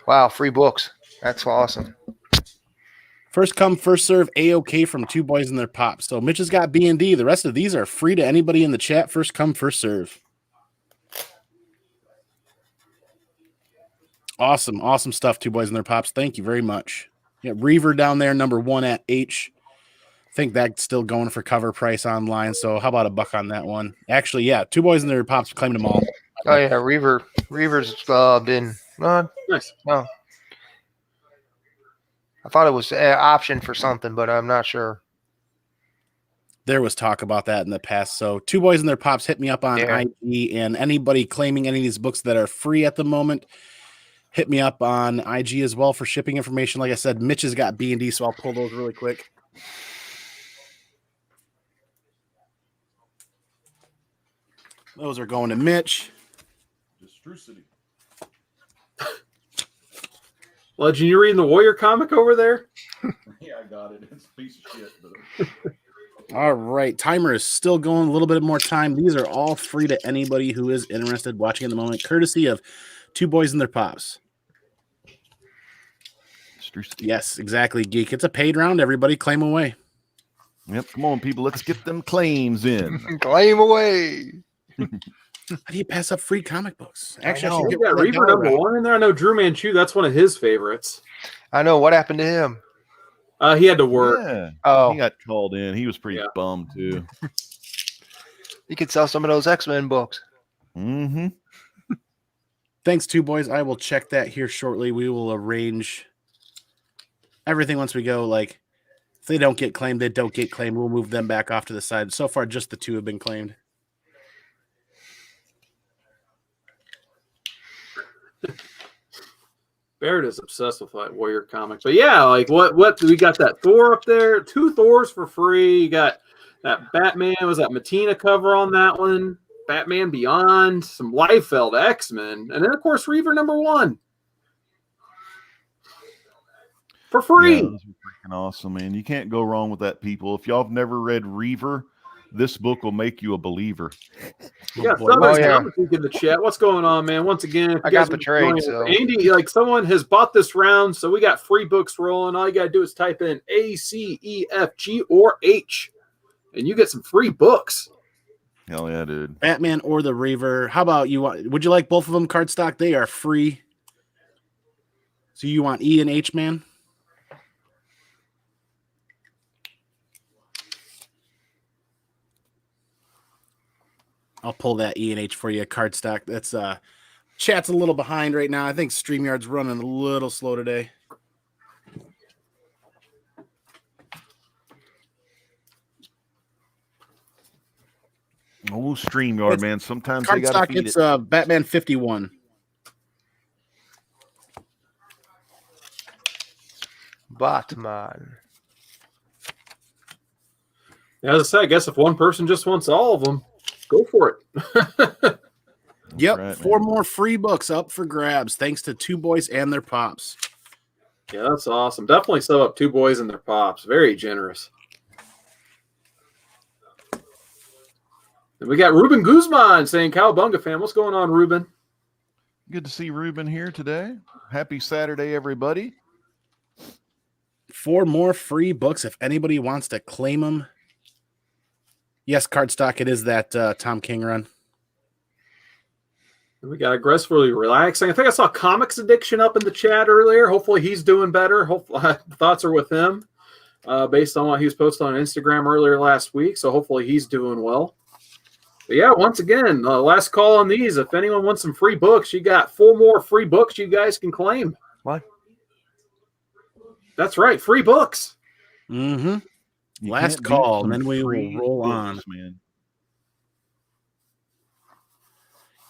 Wow, free books. That's awesome. First come, first serve, A-OK from Two Boys and Their Pops. So Mitch has got B and D. The rest of these are free to anybody in the chat. First come, first serve. Awesome. Awesome stuff, Two Boys and Their Pops. Thank you very much. Yeah, Reaver down there, number 1 at H. I think that's still going for cover price online. So how about $1 on that one? Actually, yeah, Two Boys and Their Pops claimed them all. Oh, yeah, Reaver's been Nice. No. I thought it was an option for something, but I'm not sure. There was talk about that in the past. So Two Boys and Their Pops, hit me up on IG, and anybody claiming any of these books that are free at the moment, hit me up on IG as well for shipping information. Like I said, Mitch has got B and D, so I'll pull those really quick. Those are going to Mitch. Legend, you reading the Warrior comic over there? Yeah, I got it. It's a piece of shit. But... All right. Timer is still going. A little bit more time. These are all free to anybody who is interested watching at the moment, courtesy of Two Boys and Their Pops. Yes, exactly, Geek. It's a paid round. Everybody claim away. Yep. Come on, people. Let's get them claims in. Claim away. How do you pass up free comic books? Actually, I You should got get Reaver number 1 in there. I know DruManchu. That's one of his favorites. I know. What happened to him? He had to work. Yeah. Oh. He got called in. He was pretty bummed, too. You could sell some of those X-Men books. Mm-hmm. Thanks, Two Boys. I will check that here shortly. We will arrange everything once we go. Like, if they don't get claimed, they don't get claimed. We'll move them back off to the side. So far, just the 2 have been claimed. Barrett is obsessed with like Warrior comics. But yeah, like what we got that Thor up there, 2 Thors for free. You got that Batman, was that Matina cover on that one? Batman Beyond, some Liefeld X-Men, and then of course Reaver number 1. For free. Yeah, those are freaking awesome, man. You can't go wrong with that, people. If y'all have never read Reaver, this book will make you a believer. Yeah, somebody's in the chat. What's going on, man? Once again, I got the trade. So. Andy, like someone has bought this round, so we got free books rolling. All you gotta do is type in A, C, E, F, G, or H, and you get some free books. Hell yeah, dude. Batman or the Reaver. How about you? Would you like both of them cardstock? They are free. So you want E and H, man? I'll pull that E and H for you, cardstock. That's chat's a little behind right now. I think StreamYard's running a little slow today. Oh, StreamYard, man. Sometimes they got to feed it's it. Batman 51. Batman. As I said, I guess if one person just wants all of them, go for it. Yep, right, 4 man. more free books up for grabs, thanks to Two Boys and Their Pops. Yeah, that's awesome. Definitely sub up Two Boys and Their Pops. Very generous. And we got Ruben Guzman saying, Cowabunga fan. What's going on, Ruben? Good to see Ruben here today. Happy Saturday, everybody. 4 more free books if anybody wants to claim them. Yes, cardstock, it is that Tom King run. We got aggressively relaxing. I think I saw Comics Addiction up in the chat earlier. Hopefully he's doing better. Hopefully thoughts are with him based on what he was posting on Instagram earlier last week. So hopefully he's doing well. But yeah, once again, last call on these. If anyone wants some free books, you got 4 more free books you guys can claim. What? That's right, free books. Mm-hmm. You Last can't beat call, some and then we will free roll books, on. man.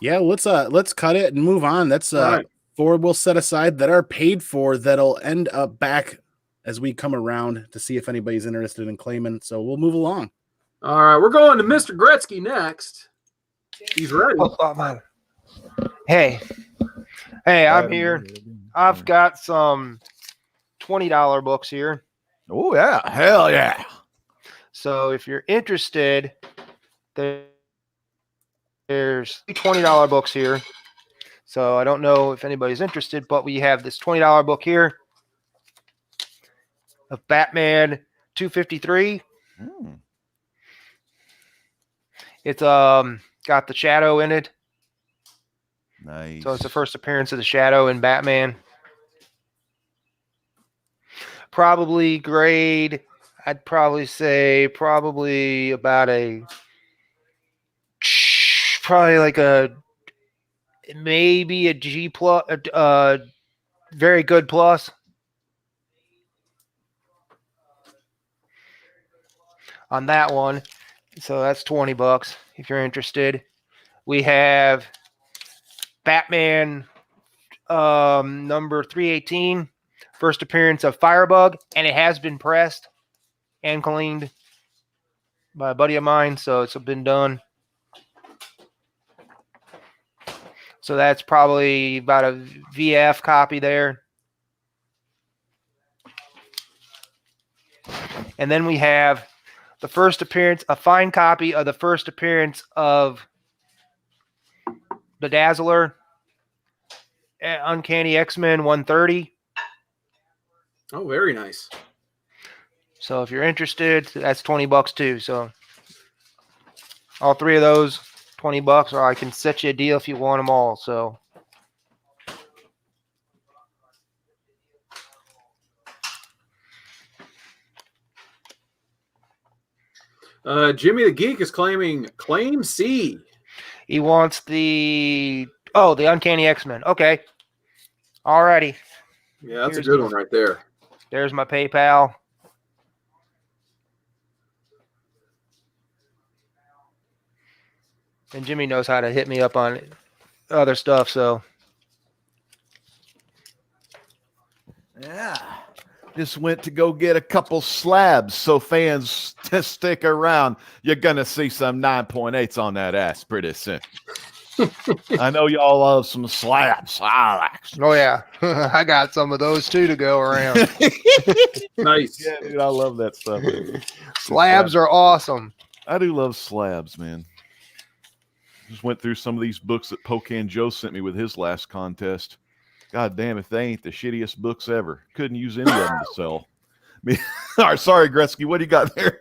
Yeah, let's cut it and move on. That's Right. 4 we'll set aside that are paid for that'll end up back as we come around to see if anybody's interested in claiming. So we'll move along. All right, we're going to Mr. Gretzky next. He's ready. Hey, I'm here. I've got some $20 books here. Oh yeah, hell yeah! So if you're interested, there's $20 books here. So I don't know if anybody's interested, but we have this $20 book here of Batman 253. It's got the Shadow in it. Nice. So it's the first appearance of the Shadow in Batman. Probably grade, I'd probably say probably about probably like maybe a G plus, very good plus. On that one. So that's $20 if you're interested. We have Batman number 318, first appearance of Firebug, and it has been pressed and cleaned by a buddy of mine, so it's been done. So that's probably about a VF copy there. And then we have the first appearance, a fine copy of the first appearance of the Dazzler, Uncanny X-Men 130. Oh, very nice. So if you're interested, that's $20 too. So all 3 of those, $20, or I can set you a deal if you want them all. So Jimmy the Geek is claiming Claim C. he wants the Uncanny X-Men. Okay. Alrighty. Yeah, that's a good one right there. There's my PayPal. And Jimmy knows how to hit me up on other stuff, so. Yeah. Just went to go get a couple slabs, so fans stick around. You're gonna see some 9.8s on that ass pretty soon. I know y'all love some slabs. Oh yeah, I got some of those too to go around. Nice. Yeah, dude, I love that stuff. Man. Slabs are awesome. I do love slabs, man. Just went through some of these books that Pocan Joe sent me with his last contest. God damn, if they ain't the shittiest books ever. Couldn't use any of them to sell. All right, sorry, Gretzky. What do you got there?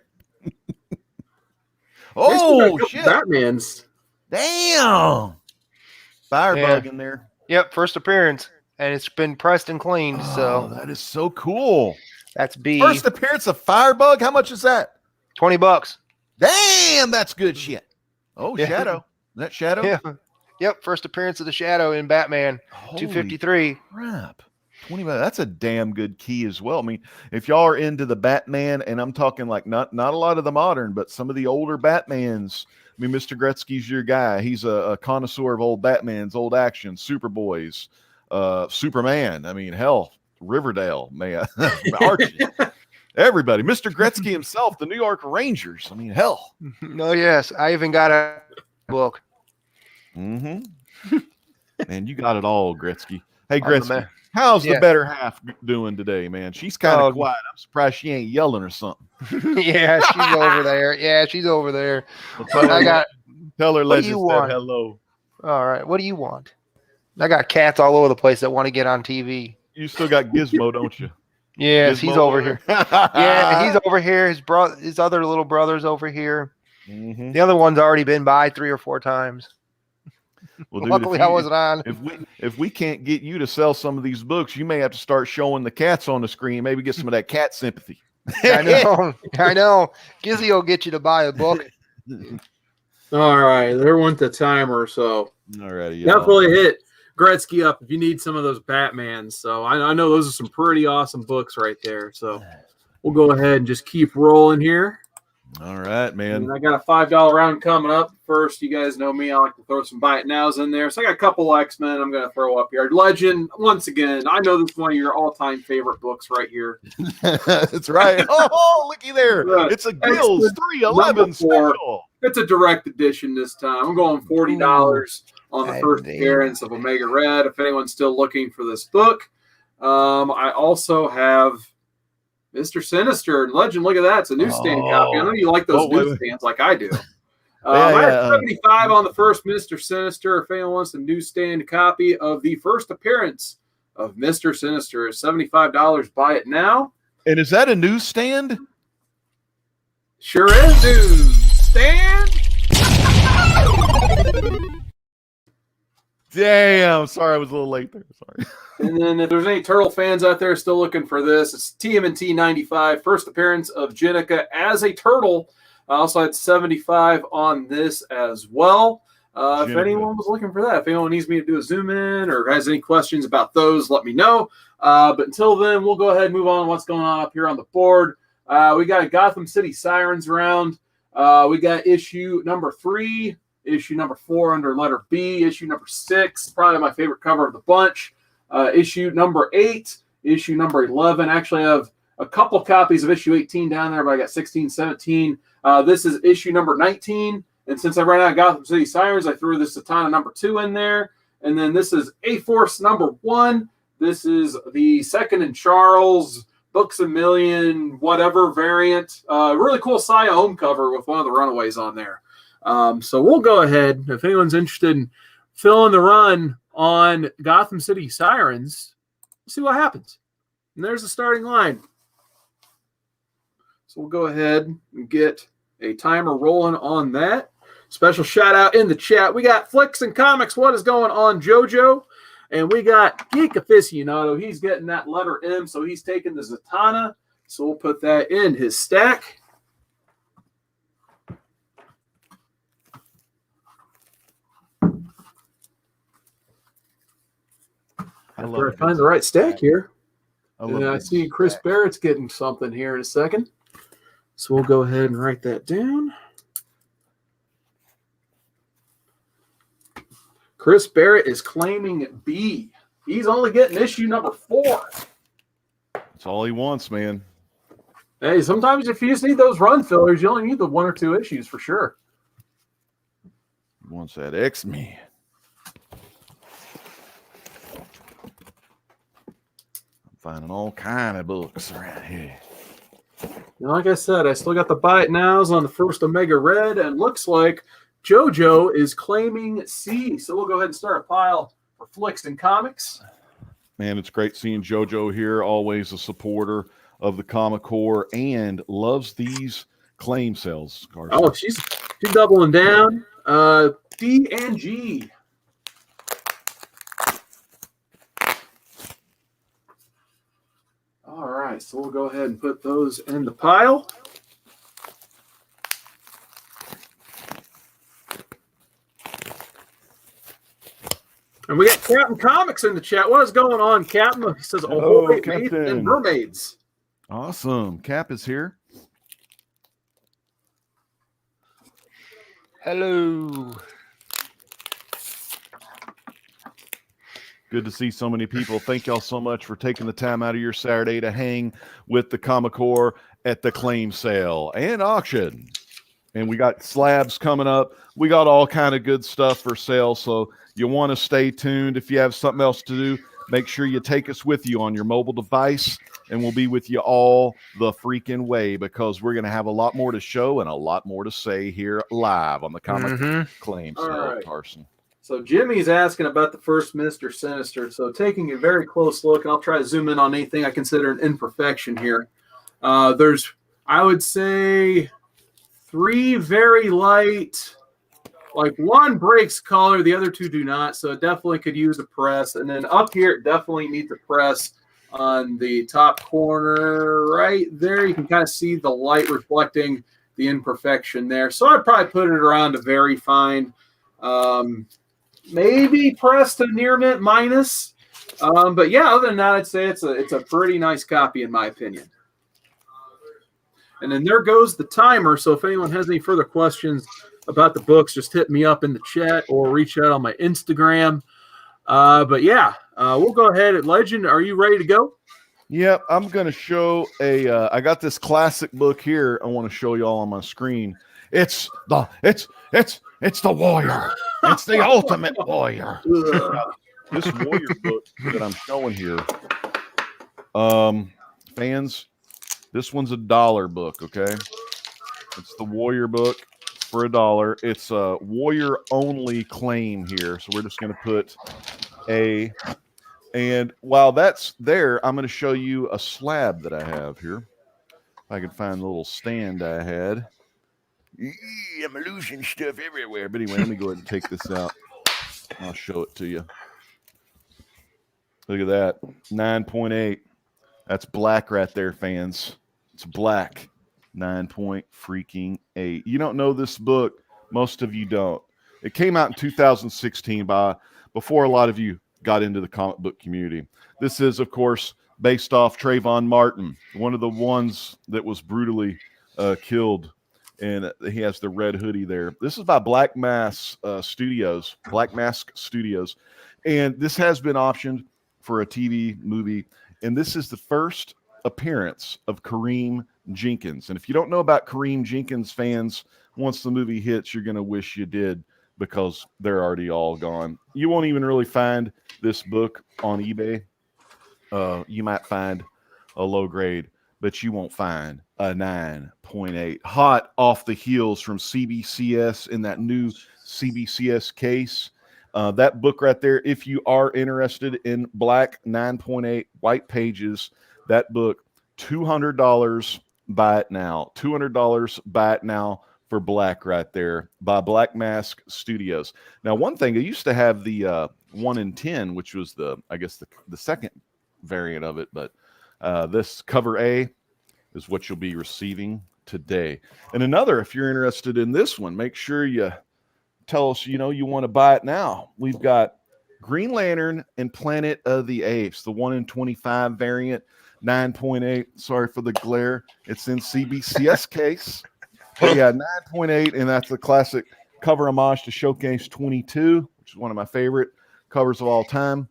Oh, shit. Batman's. Damn. Firebug in there. Yep, first appearance. And it's been pressed and cleaned, so. That is so cool. That's B. First appearance of Firebug. How much is that? $20. Damn, that's good shit. Oh, Yeah. Shadow. Is that Shadow? Yeah. Yep, first appearance of the Shadow in Batman 253. Crap. 20 minutes. That's a damn good key as well. I mean, if y'all are into the Batman, and I'm talking like not a lot of the modern, but some of the older Batmans. I mean, Mr. Gretzky's your guy. He's a connoisseur of old Batmans, old action, Superboys, Superman. I mean, hell, Riverdale, man, Archie, everybody. Mr. Gretzky himself, the New York Rangers. I mean, hell. Oh, yes. I even got a book. Mm-hmm. Man, you got it all, Gretzky. Hey, I'm the Gretzky, man. how's Yeah. the better half doing today, man? She's kind of Oh. quiet. I'm surprised she ain't yelling or something. Yeah, she's over there. Yeah, she's over there. Tell But I her, got. tell her What do Legend you said want? hello. All right. What do you want? I got cats all over the place that want to get on TV. You still got Gizmo, don't you? Yes, Gizmo he's over here. Yeah, he's over here. His other little brother's over here. Mhm. The other one's already been by 3 or 4 times. Well, dude, Luckily, I wasn't on. If we can't get you to sell some of these books, you may have to start showing the cats on the screen. Maybe get some of that cat sympathy. I know. I know. Gizzy will get you to buy a book. All right, there went the timer. So Alrighty, definitely hit Gretzky up if you need some of those Batmans. So I know those are some pretty awesome books right there. So we'll go ahead and just keep rolling here. All right, man. And I got a $5 round coming up. First, you guys know me. I like to throw some Buy It Nows in there. So I got a couple X-Men I'm going to throw up here. Legend, once again, I know this is one of your all-time favorite books right here. That's right. Oh, looky there. It's a Gills 311 special. It's a direct edition this time. I'm going $40 on the first appearance of Omega Red, if anyone's still looking for this book. I also have Mr. Sinister and Legend. Look at that. It's a newsstand copy. I know you like those newsstands like I do. I have 75 on the first Mr. Sinister. If anyone wants a newsstand copy of the first appearance of Mr. Sinister, it's $75. Buy it now. And is that a newsstand? Sure is. Newsstand. Damn. Sorry, I was a little late there. Sorry. And then if there's any Turtle fans out there still looking for this, it's TMNT 95, first appearance of Jenica as a turtle. I also had 75 on this as well. If anyone was looking for that, if anyone needs me to do a zoom in or has any questions about those, let me know. But until then, we'll go ahead and move on to what's going on up here on the board. We got a Gotham City Sirens round. We got issue number 3, issue number 4 under letter B, issue number 6, probably my favorite cover of the bunch. Issue number 8, issue number 11. Actually, I have a couple copies of issue 18 down there, but I got 16, 17. This is issue number 19. And since I ran out of Gotham City Sirens, I threw this Satana number 2 in there. And then this is A-Force number 1. This is the Second and Charles Books a Million whatever variant. Really cool Saya home cover with one of the Runaways on there. So we'll go ahead. If anyone's interested in filling the run on Gotham City Sirens, we'll see what happens. And there's the starting line. So we'll go ahead and get a timer rolling on that. Special shout out in the chat. We got Flicks and Comics. What is going on, JoJo? And we got Geek Aficionado. He's getting that letter M, so he's taking the Zatanna. So we'll put that in his stack. After I find the right stack here. I see Chris Barrett's getting something here in a second. So we'll go ahead and write that down. Chris Barrett is claiming B. He's only getting issue number 4. That's all he wants, man. Hey, sometimes if you just need those run fillers, you only need the 1 or 2 issues for sure. He wants that X-Men. Finding all kind of books around here. And like I said, I still got the Buy It Nows on the first Omega Red, and looks like JoJo is claiming C. So we'll go ahead and start a pile for Flicks and Comics. Man, it's great seeing JoJo here, always a supporter of the Comic Corps and loves these claim sales. Carson. Oh, she's doubling down. D and G. All right, so we'll go ahead and put those in the pile. And we got Captain Comics in the chat. What is going on, Captain? He says, "Oh, Captain and mermaids." Awesome. Cap is here. Hello. Good to see so many people. Thank y'all so much for taking the time out of your Saturday to hang with the Comic Corps at the claim sale and auction. And we got slabs coming up. We got all kind of good stuff for sale. So you want to stay tuned. If you have something else to do, make sure you take us with you on your mobile device, and we'll be with you all the freaking way, because we're going to have a lot more to show and a lot more to say here live on the Comic Claim Sale, right. Carson. So Jimmy's asking about the first Mr. Sinister. So taking a very close look, and I'll try to zoom in on anything I consider an imperfection here. There's, I would say, 3 very light like one breaks color, the other two do not. So it definitely could use a press. And then up here, it definitely needs a press on the top corner right there. You can kind of see the light reflecting the imperfection there. So I'd probably put it around a very fine, maybe pressed to near mint minus. But yeah, other than that, I'd say it's a pretty nice copy in my opinion. And then there goes the timer. So if anyone has any further questions about the books, just hit me up in the chat or reach out on my Instagram. But yeah, we'll go ahead. Legend, are you ready to go? Yep, I'm going to show I got this classic book here I want to show you all on my screen. It's the Warrior. It's the ultimate Warrior. This Warrior book that I'm showing here, fans, this one's $1 book, okay? It's the Warrior book for $1. It's a Warrior only claim here, so we're just going to put A. And while that's there, I'm going to show you a slab that I have here. If I can find the little stand I had. I'm losing stuff everywhere. But anyway, let me go ahead and take this out. I'll show it to you. Look at that. 9.8. That's black right there, fans. It's black. 9.8. You don't know this book. Most of you don't. It came out in 2016 before a lot of you got into the comic book community. This is, of course, based off Trayvon Martin, one of the ones that was brutally killed, and he has the red hoodie there. This is by Black Mask Studios, and this has been optioned for a TV movie, and this is the first appearance of Kareem Jenkins. And if you don't know about Kareem Jenkins, fans, once the movie hits, you're going to wish you did, because they're already all gone. You won't even really find this book on eBay. You might find a low grade, but you won't find a 9.8. Hot off the heels from CBCS in that new CBCS case. That book right there, if you are interested in black 9.8 white pages, that book, $200, buy it now. $200, buy it now. For black right there by Black Mask Studios. Now, one thing, I used to have the 1 in 10, which was the second variant of it, but this cover A is what you'll be receiving today. And another, if you're interested in this one, make sure you tell us, you want to buy it now. We've got Green Lantern and Planet of the Apes, the 1 in 25 variant, 9.8. Sorry for the glare. It's in CBCS case. But yeah, 9.8, and that's the classic cover homage to Showcase 22, which is one of my favorite covers of all time.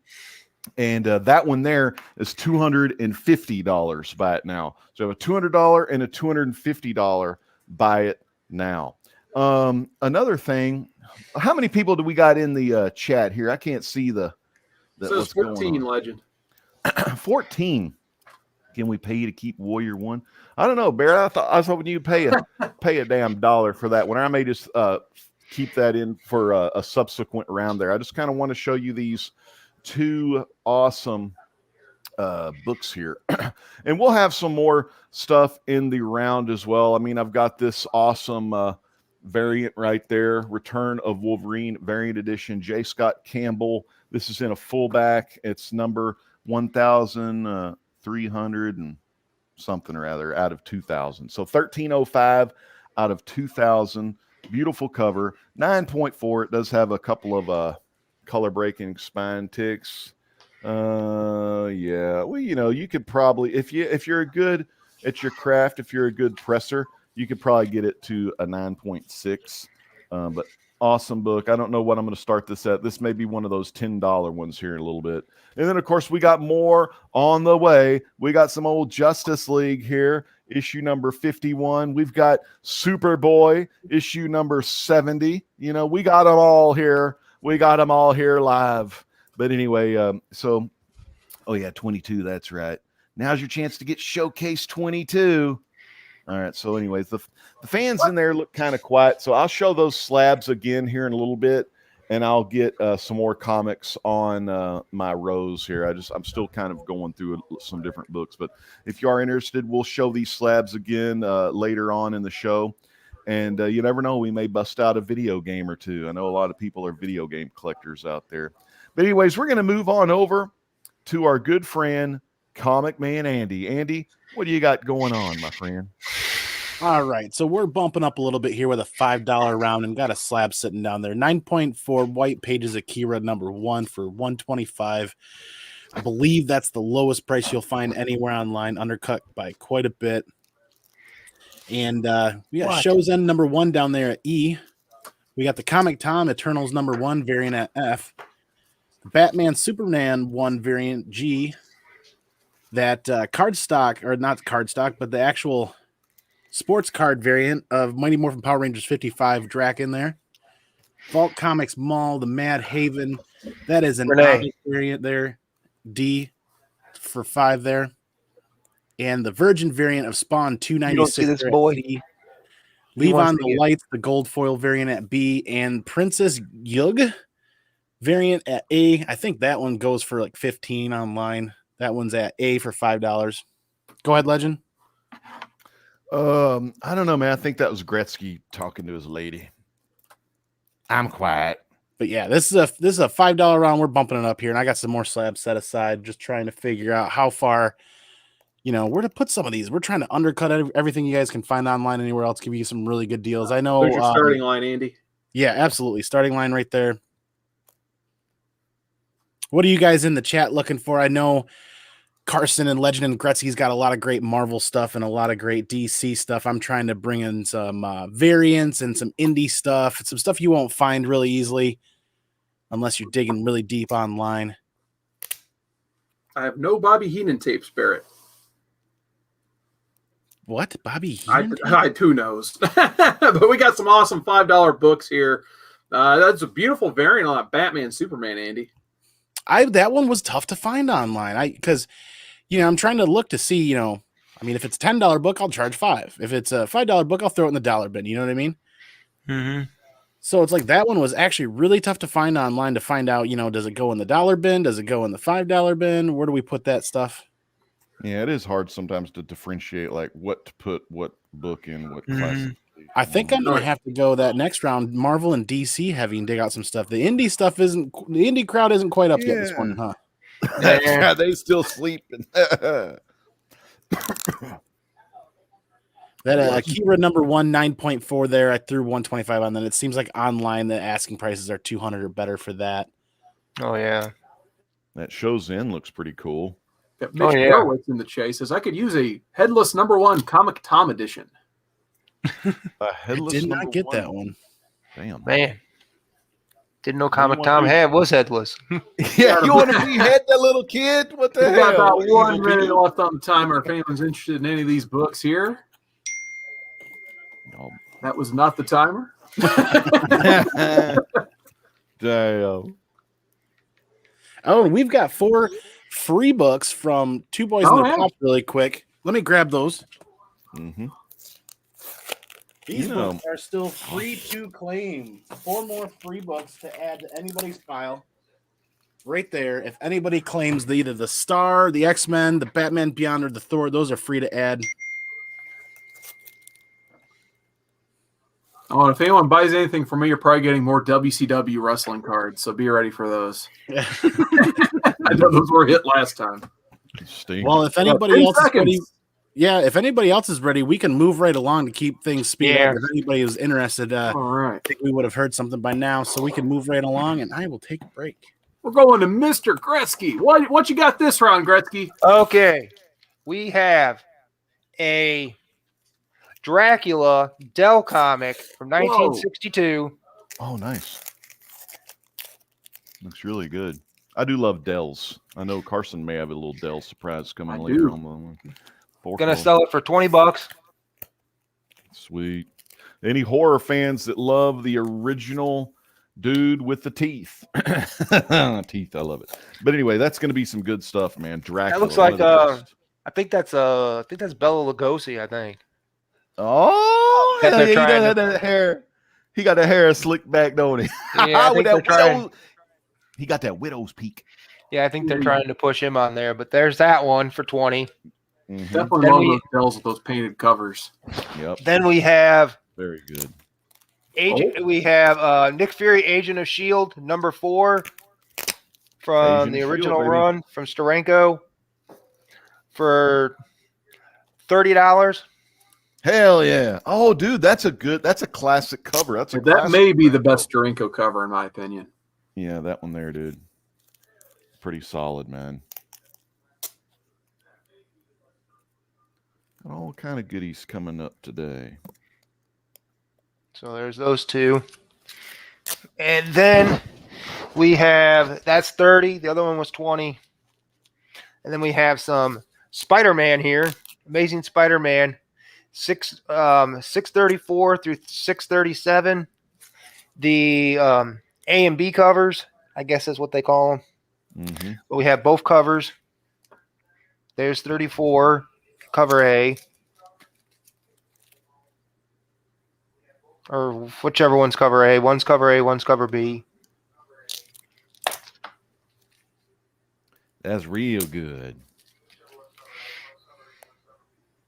And that one there is $250. Buy it now. So you have a $200 and a $250. Buy it now. Another thing, how many people do we got in the chat here? I can't see the it says 14, Legend. 14. Can we pay you to keep Warrior 1? I don't know, Bear. I was hoping you'd pay a damn $1 for that one. I may just keep that in for a subsequent round there. I just kind of want to show you these two awesome books here. And we'll have some more stuff in the round as well. I mean, I've got this awesome variant right there, Return of Wolverine variant edition, J. Scott Campbell. This is in a fullback. It's number 1,300 and something or other out of 2,000. So 1,305 out of 2,000. Beautiful cover. 9.4. It does have a couple of color breaking spine ticks. Yeah. Well, you could probably, if you're good at your craft, if you're a good presser, you could probably get it to a 9.6. But awesome book. I don't know what I'm going to start this at. This may be one of those $10 ones here in a little bit. And then, of course, we got more on the way. We got some old Justice League here, issue number 51. We've got Superboy, issue number 70. We got them all here. We got them all here live. But anyway, 22, that's right. Now's your chance to get Showcase 22. All right, so anyways, the fans in there look kind of quiet, so I'll show those slabs again here in a little bit, and I'll get some more comics on my rows here. I'm still kind of going through some different books, but if you are interested, we'll show these slabs again later on in the show. And you never know, we may bust out a video game or two. I know a lot of people are video game collectors out there. But anyways, we're going to move on over to our good friend, Comic Man Andy. Andy, what do you got going on, my friend? All right, so we're bumping up a little bit here with a $5 round and got a slab sitting down there. 9.4 White Pages Akira #1 for $125. I believe that's the lowest price you'll find anywhere online, undercut by quite a bit. And we got Show's End #1 down there at E. We got the Comic Tom Eternals #1 variant at F. The Batman Superman 1 variant G. That cardstock, or not cardstock, but the actual sports card variant of Mighty Morphin Power Rangers 55 Drac in there. Vault Comics Mall, the Mad Haven. That is an obvious variant there. D for 5 there. And the Virgin variant of Spawn 296. This boy. Leave on the Lights, the gold foil variant at B, and Princess Yug variant at A. I think that one goes for like 15 online. That one's at A for $5. Go ahead, Legend. I don't know, man. I think that was Gretzky talking to his lady. I'm quiet. But yeah, this is a $5 round. We're bumping it up here, and I got some more slabs set aside, just trying to figure out how far, where to put some of these. We're trying to undercut everything you guys can find online anywhere else, give you some really good deals. I know. There's your starting line, Andy. Yeah, absolutely. Starting line right there. What are you guys in the chat looking for? I know Carson and Legend and Gretzky's got a lot of great Marvel stuff and a lot of great DC stuff. I'm trying to bring in some variants and some indie stuff, some stuff you won't find really easily unless you're digging really deep online. I have no Bobby Heenan tapes, Barrett. What? Bobby Heenan? Who knows? But we got some awesome $5 books here. That's a beautiful variant on that Batman Superman, Andy. That one was tough to find online. Because I'm trying to look to see, if it's a $10 book, I'll charge $5. If it's a $5 book, I'll throw it in the dollar bin. You know what I mean? Mm-hmm. So it's like that one was actually really tough to find online to find out, does it go in the dollar bin? Does it go in the $5 bin? Where do we put that stuff? Yeah, it is hard sometimes to differentiate like what to put what book in what class. I think I'm going to have to go that next round, Marvel and DC heavy, and dig out some stuff. The indie stuff the indie crowd isn't quite up yet this morning, huh? Yeah, they still sleeping. That Akira #1 9.4 there. I threw 125 on that. It seems like online the asking prices are 200 or better for that. Oh yeah, that Show's End looks pretty cool. Got Mitch Garowitz in the chase. Says I could use a headless #1 Comic Tom edition. I did not get that one. Damn, man. Didn't know Comic Tom was headless. Yeah, you want to be that little kid? What the hell? We got about 1 minute left on the timer. If anyone's interested in any of these books here. Oh. That was not the timer. Damn. Oh, we've got 4 free books from Two Boys in the Top really quick. Let me grab those. Mm-hmm. These books are still free to claim. 4 more free books to add to anybody's pile. Right there. If anybody claims either the Star, the X-Men, the Batman Beyond, or the Thor, those are free to add. Oh, if anyone buys anything from me, you're probably getting more WCW wrestling cards, so be ready for those. I know those were hit last time. Well, if anybody else is ready, if anybody else is ready, we can move right along to keep things speed up. If anybody was interested, all right. I think we would have heard something by now, so we can move right along, and I will take a break. We're going to Mr. Gretzky. What you got this round, Gretzky? Okay, we have a Dracula Dell comic from 1962. Oh, nice. Looks really good. I do love Dells. I know Carson may have a little Dell surprise coming later on. Gonna sell it for $20. Sweet. Any horror fans that love the original dude with the teeth? Teeth, I love it. But anyway, that's gonna be some good stuff, man. Dracula. That looks like I think that's Bela Lugosi, I think. Oh, yeah, he got that hair. He got the hair slicked back, don't he? Yeah, he got that widow's peak. Yeah, I think they're trying to push him on there, but there's that one for 20. Mm-hmm. Definitely love those bells with those painted covers. Yep. Then we have Very good. We have Nick Fury, Agent of S.H.I.E.L.D., number 4 from Agent the of original S.H.I.E.L.D., baby. run from Steranko for $30. Hell yeah. Oh, dude, that's a classic cover. That may be the best Steranko cover, in my opinion. Yeah, that one there, dude. Pretty solid, man. All kind of goodies coming up today. So there's those two. And then we have, that's 30. The other one was 20. And then we have some Spider-Man here. Amazing Spider-Man. 634 through 637. The A and B covers, I guess is what they call them. Mm-hmm. But we have both covers. There's 34, cover A. Or whichever one's cover A. One's cover A, one's cover B. That's real good.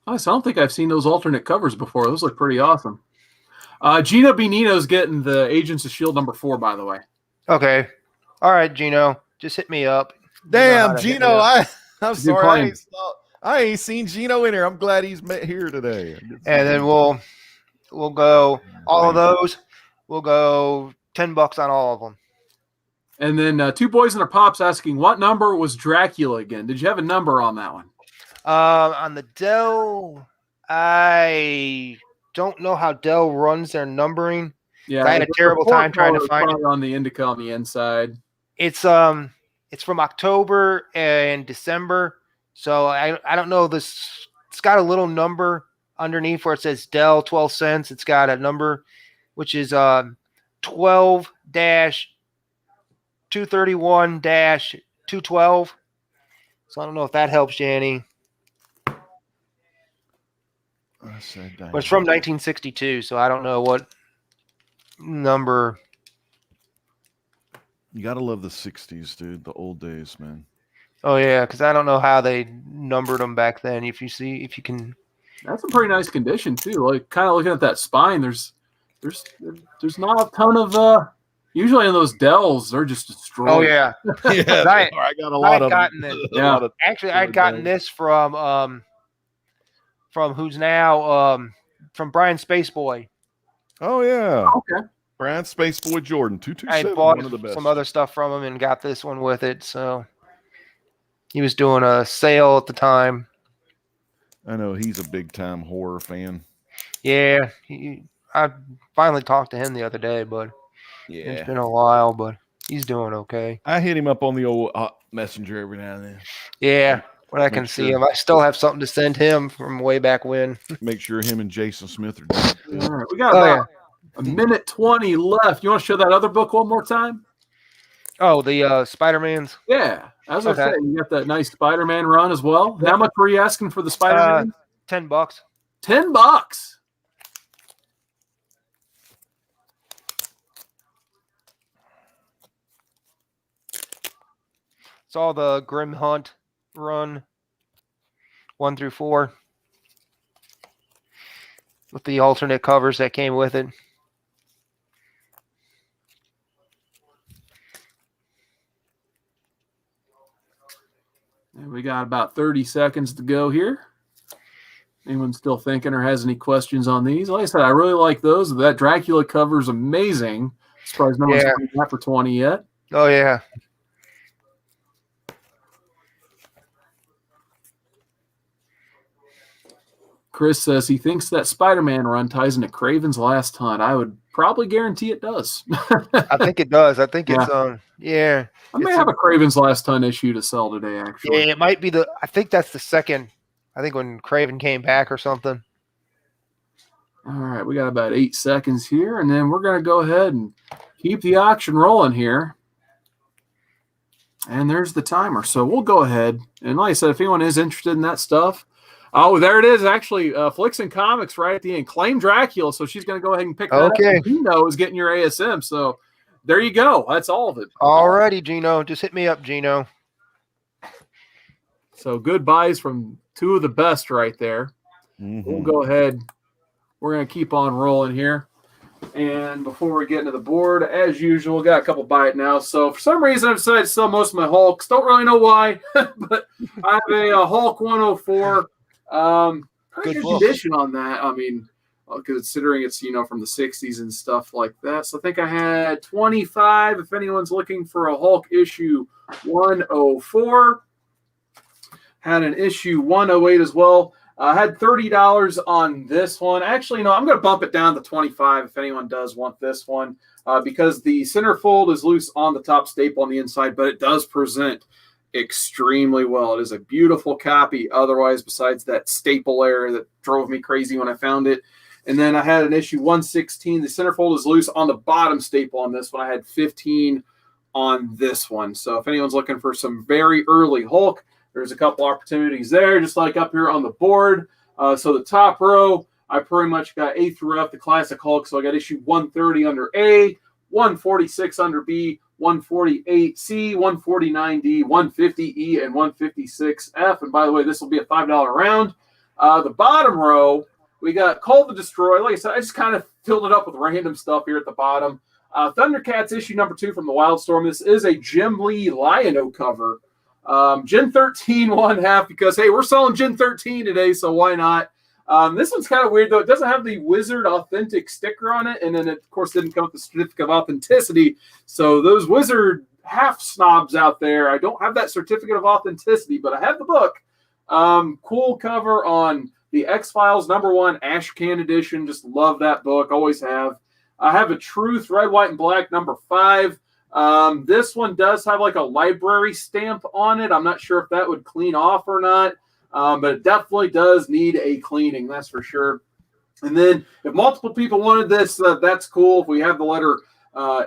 I don't think I've seen those alternate covers before. Those look pretty awesome. Gino Benito's getting the Agents of S.H.I.E.L.D. number 4, by the way. Okay. All right, Gino. Just hit me up. Damn, Gino. I'm Good sorry. claim. I ain't seen Gino in here. I'm glad he's here today. And then we'll go all of those. We'll go $10 on all of them. And then Two Boys and a Pop's asking, what number was Dracula again? Did you have a number on that one? On the Dell, I don't know how Dell runs their numbering. Yeah, I had a terrible time trying to find it. On the indica on the inside. It's from October and December, so I don't know this. It's got a little number underneath where it says Dell 12 cents. It's got a number which is 12-231-212. So I don't know if that helps you any. But it's from 1962, so I don't know what number. You gotta love the 60s, dude. The old days, man. Oh yeah, because I don't know how they numbered them back then. If you can. That's a pretty nice condition too. Like kind of looking at that spine, there's not a ton of usually in those Dells, they're just destroyed. Oh yeah. Yeah, I got a lot of this. Yeah. Actually, I'd gotten this from who's now from Brian Spaceboy. Oh yeah. Okay. Brian Spaceboy Jordan 227. I bought one of the best. some other stuff from him and got this one with it. So he was doing a sale at the time. I know he's a big time horror fan. Yeah, I finally talked to him the other day, but it's been a while, but he's doing okay. I hit him up on the old messenger every now and then. Yeah, when I can see him. I still have something to send him from way back when. Make sure him and Jason Smith are doing good. All right, we got about a minute 20 left. You want to show that other book one more time? Oh, the Spider-Man's? Yeah. As I said, you got that nice Spider-Man run as well. How much were you asking for the Spider-Man? $10. $10. It's all the Grim Hunt run 1 through 4 with the alternate covers that came with it. And we got about 30 seconds to go here. Anyone still thinking or has any questions on these? Like I said, I really like those. That Dracula cover is amazing. Surprised no one's done that for 20 yet. Oh, yeah. Chris says he thinks that Spider-Man run ties into Craven's Last Hunt. I would probably guarantee it does. I think it does. I think it's I may have a Craven's Last Hunt issue to sell today, actually. Yeah, it might be I think that's the second. I think when Craven came back or something. All right, we got about 8 seconds here, and then we're going to go ahead and keep the auction rolling here. And there's the timer. So we'll go ahead. And like I said, if anyone is interested in that stuff, oh, there it is. Actually, Flicks and Comics right at the end. Claim Dracula. So she's going to go ahead and pick that up. Gino is getting your ASM. So there you go. That's all of it. All righty, Gino. Just hit me up, Gino. So good buys from two of the best right there. Mm-hmm. We'll go ahead we're going to keep on rolling here. And before we get into the board, as usual, got a couple buy it now. So for some reason, I've decided to sell most of my Hulks. Don't really know why, but I have a Hulk 104. Pretty good condition on that. I mean, considering it's, from the 60s and stuff like that. So I think I had 25. If anyone's looking for a Hulk issue 104, had an issue 108 as well. I had $30 on this one. Actually, no, I'm going to bump it down to 25 if anyone does want this one, because the centerfold is loose on the top, staple on the inside, but it does present extremely well. It is a beautiful copy. Otherwise, besides that staple error that drove me crazy when I found it. And then I had an issue 116. The centerfold is loose on the bottom staple on this one. I had 15 on this one. So if anyone's looking for some very early Hulk, there's a couple opportunities there, just like up here on the board. So the top row, I pretty much got A through F, the classic Hulk. So I got issue 130 under A, 146 under B, 148 C, 149 D, 150 E, and 156 F. And by the way, this will be a $5 round. The bottom row, we got Call the Destroy. Like I said, I just kind of filled it up with random stuff here at the bottom. Thundercats issue number 2 from the Wildstorm. This is a Jim Lee Lion-O cover. Gen 13 1/2 because, hey, we're selling Gen 13 today, so why not? This one's kind of weird, though. It doesn't have the Wizard Authentic sticker on it, and then it, of course, didn't come with the certificate of authenticity. So those Wizard half snobs out there, I don't have that certificate of authenticity, but I have the book. Cool cover on the X-Files #1 Ash Can edition. Just love that book. Always have. I have a Truth Red, White, and Black #5. This one does have like a library stamp on it. I'm not sure if that would clean off or not, but it definitely does need a cleaning, that's for sure. And then if multiple people wanted this, that's cool. If we have the letter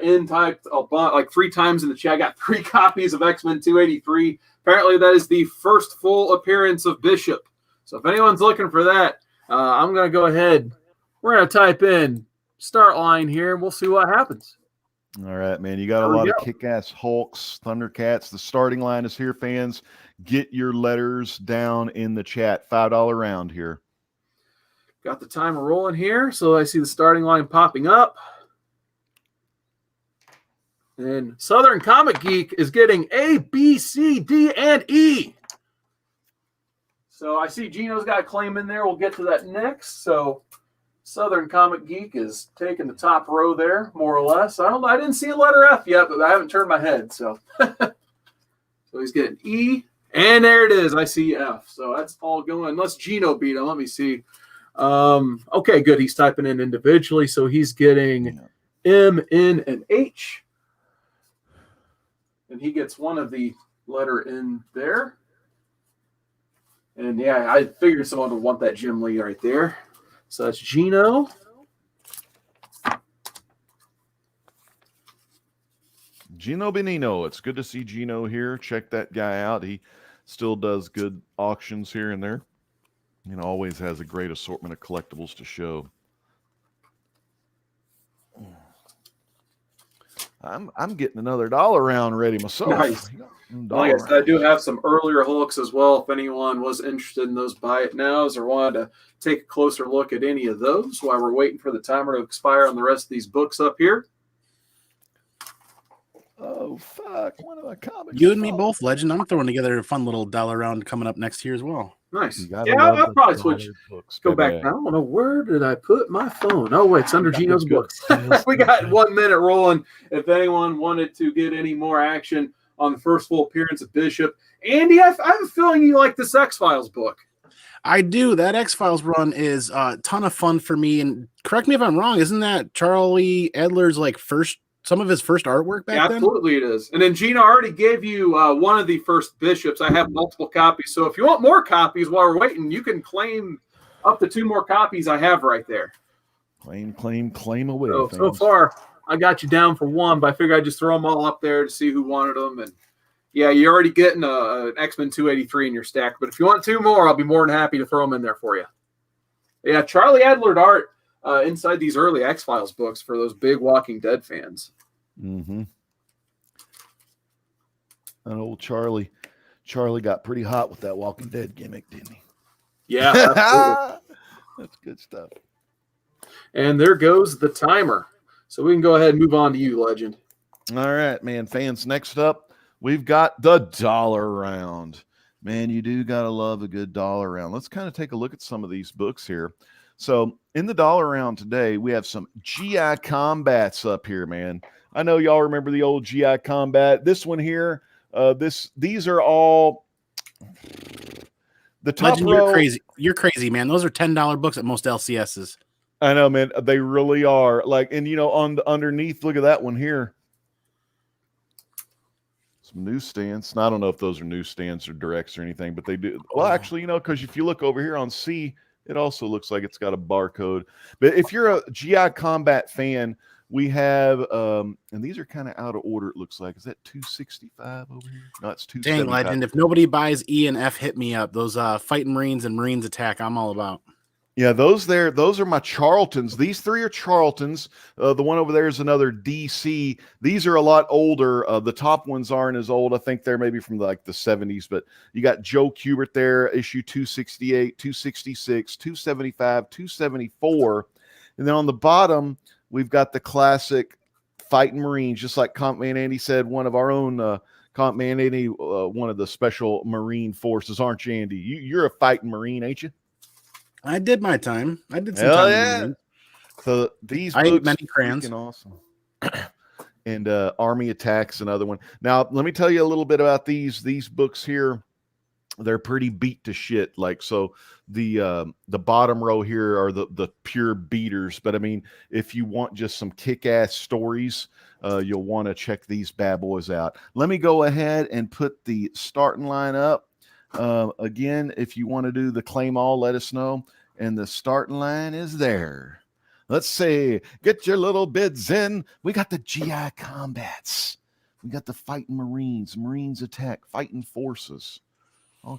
N typed like 3 times in the chat, I got 3 copies of X-Men 283. Apparently that is the first full appearance of Bishop. So if anyone's looking for that, I'm going to go ahead. We're going to type in start line here, and we'll see what happens. All right, man. You got a lot of kick-ass Hulks, Thundercats. The starting line is here, fans. Get your letters down in the chat. $5 round here. Got the timer rolling here, so I see the starting line popping up. And Southern Comic Geek is getting A, B, C, D, and E. So I see Gino's got a claim in there. We'll get to that next. So Southern Comic Geek is taking the top row there, more or less. I didn't see a letter F yet, but I haven't turned my head. So, so he's getting E, and there it is. I see F. So that's all going. Unless Gino beat him. Let me see. Okay, good. He's typing in individually, so he's getting M, N, and H, and he gets one of the letter N there. And yeah, I figured someone would want that Jim Lee right there. So that's Gino. Gino Benino. It's good to see Gino here. Check that guy out. He still does good auctions here and there. Always has a great assortment of collectibles to show. I'm getting another $1 round ready myself. Nice. Like I said, I do have some earlier Hulks as well. If anyone was interested in those buy it nows or wanted to take a closer look at any of those while we're waiting for the timer to expire on the rest of these books up here. Oh, fuck. One of my comics. You and me both, Legend. I'm throwing together a fun little $1 round coming up next year as well. Nice. Yeah, I'll probably switch. Go back now. I don't know. Where did I put my phone? Oh, wait, it's under Gino's books. We got 1 minute rolling. If anyone wanted to get any more action on the first full appearance of Bishop. Andy, I have a feeling you like this X-Files book. I do. That X-Files run is a ton of fun for me. And correct me if I'm wrong, isn't that Charlie Adler's some of his first artwork back then? Absolutely it is. And then Gina already gave you one of the first Bishops. I have multiple copies. So if you want more copies while we're waiting, you can claim up to 2 more copies I have right there. Claim away. So far, I got you down for 1, but I figured I'd just throw them all up there to see who wanted them. And yeah, you're already getting an X-Men 283 in your stack. But if you want 2 more, I'll be more than happy to throw them in there for you. Yeah, Charlie Adler art inside these early X-Files books for those big Walking Dead fans. Mm-hmm. And old Charlie got pretty hot with that Walking Dead gimmick, didn't he? Yeah, absolutely. That's good stuff. And there goes the timer. So we can go ahead and move on to you, Legend. All right, man. Fans, next up, we've got the dollar round. Man, you do got to love a good dollar round. Let's kind of take a look at some of these books here. So in the dollar round today, we have some GI Combats up here, man. I know y'all remember the old GI Combat. This one here, these are all the top Legend, row. You're crazy, man. Those are $10 books at most LCSs. I know, man. They really are. Like, and you know, on the underneath, look at that one here. Some newsstands. Now, I don't know if those are newsstands or directs or anything, but they do. Well, actually, you know, because if you look over here on C, it also looks like it's got a barcode. But if you're a GI Combat fan, we have, and these are kind of out of order, it looks like. Is that 265 over here? No, it's 275. Dang, Legend. If nobody buys E and F, hit me up. Those Fighting Marines and Marines Attack, I'm all about. Yeah, those are my Charltons. These three are Charltons. The one over there is another DC. These are a lot older. The top ones aren't as old. I think they're maybe from like the 70s, but you got Joe Kubert there, issue 268, 266, 275, 274. And then on the bottom, we've got the classic Fighting Marines, just like Comp Man Andy said, one of our own Comp Man Andy, one of the special Marine forces, aren't you, Andy? You're a Fighting Marine, ain't you? I did my time. I did some Hell time. yeah. So these I books ate many crayons. freaking awesome. And Army Attacks, another one. Now, let me tell you a little bit about these books here. They're pretty beat to shit. Like, so the bottom row here are the pure beaters. But I mean, if you want just some kick-ass stories, you'll want to check these bad boys out. Let me go ahead and put the starting line up. Again, if you want to do the claim all, let us know. And the starting line is there. Let's see. Get your little bids in. We got the GI Combats. We got the Fighting Marines, Marines Attack, Fighting Forces.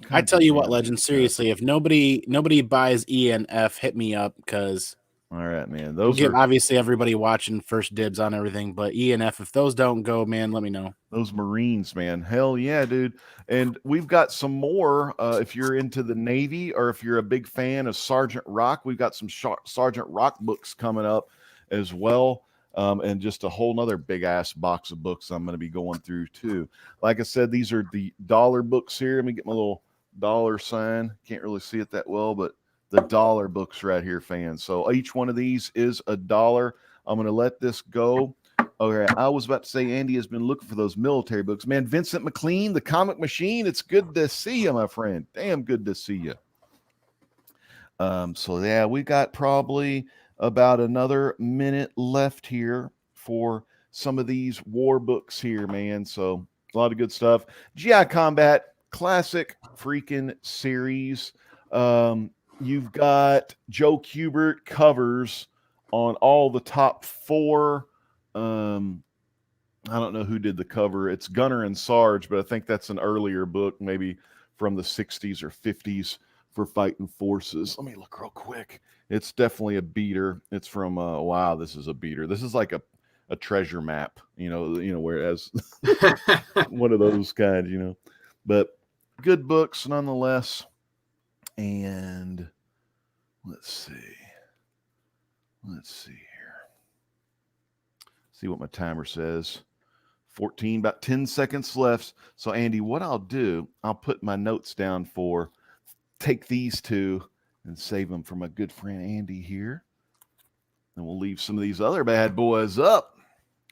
I tell you what, Legend, seriously, if nobody buys E and F, hit me up, because all right, man. we'll give obviously everybody watching first dibs on everything, but E and F, if those don't go, man, let me know. Those Marines, man. Hell yeah, dude. And we've got some more. If you're into the Navy or if you're a big fan of Sergeant Rock, we've got some Sergeant Rock books coming up as well. And just a whole nother big ass box of books I'm going to be going through too. Like I said, these are the dollar books here. Let me get my little dollar sign. Can't really see it that well, but the dollar books right here, fans. So each one of these is $1. I'm going to let this go. Okay, I was about to say Andy has been looking for those military books. Man, Vincent McLean, the Comic Machine, it's good to see you, my friend. Damn good to see you. So yeah, we got probably about another minute left here for some of these war books here, man. So a lot of good stuff. GI Combat, classic freaking series. You've got Joe Kubert covers on all the top four. I don't know who did the cover. It's Gunner and Sarge, but I think that's an earlier book, maybe from the 60s or 50s for Fighting Forces. Let me look real quick. It's definitely a beater. It's from wow, this is a beater. This is like a treasure map, you know, whereas one of those kinds, you know. But good books nonetheless. And let's see here. See what my timer says. 14, about 10 seconds left. So Andy, what I'll do, I'll put my notes down for take these two and save them for my good friend Andy here. And we'll leave some of these other bad boys up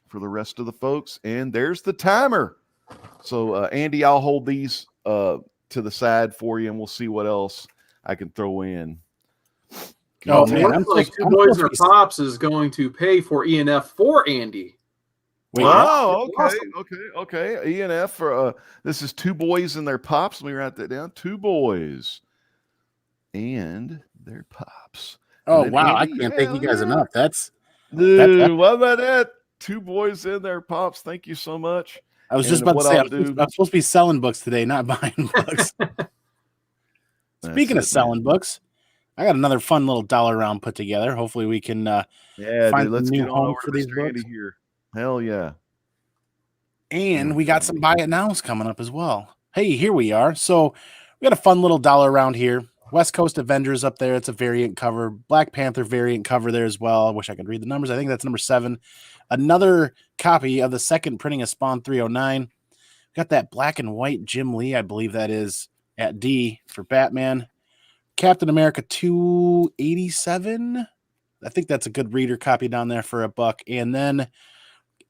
for the rest of the folks. And there's the timer. So Andy, I'll hold these to the side for you, and we'll see what else I can throw in. Oh, man, man, looks like Two Boys or Pops is going to pay for ENF for Andy. Wait, oh, okay, awesome. okay. ENF for this is Two Boys and Their Pops. Let me write that down. Two Boys and Their Pops. Oh wow, Andy, I can't thank you guys enough. Dude, what about that? Two Boys and Their Pops. Thank you so much. I was just about to say I'm supposed to be selling books today, not buying books. Speaking of selling books, I got another fun little dollar round put together. Hopefully we can find let's a new get on home over for to these Mr. books. Andy here. Hell yeah. And we got some buy it nows coming up as well. Hey, here we are. So we got a fun little dollar round here. West Coast Avengers up there. It's a variant cover. Black Panther variant cover there as well. I wish I could read the numbers. I think that's number 7. Another copy of the second printing of Spawn 309. Got that black and white Jim Lee, I believe that is, at D for Batman. Captain America 287. I think that's a good reader copy down there for $1. And then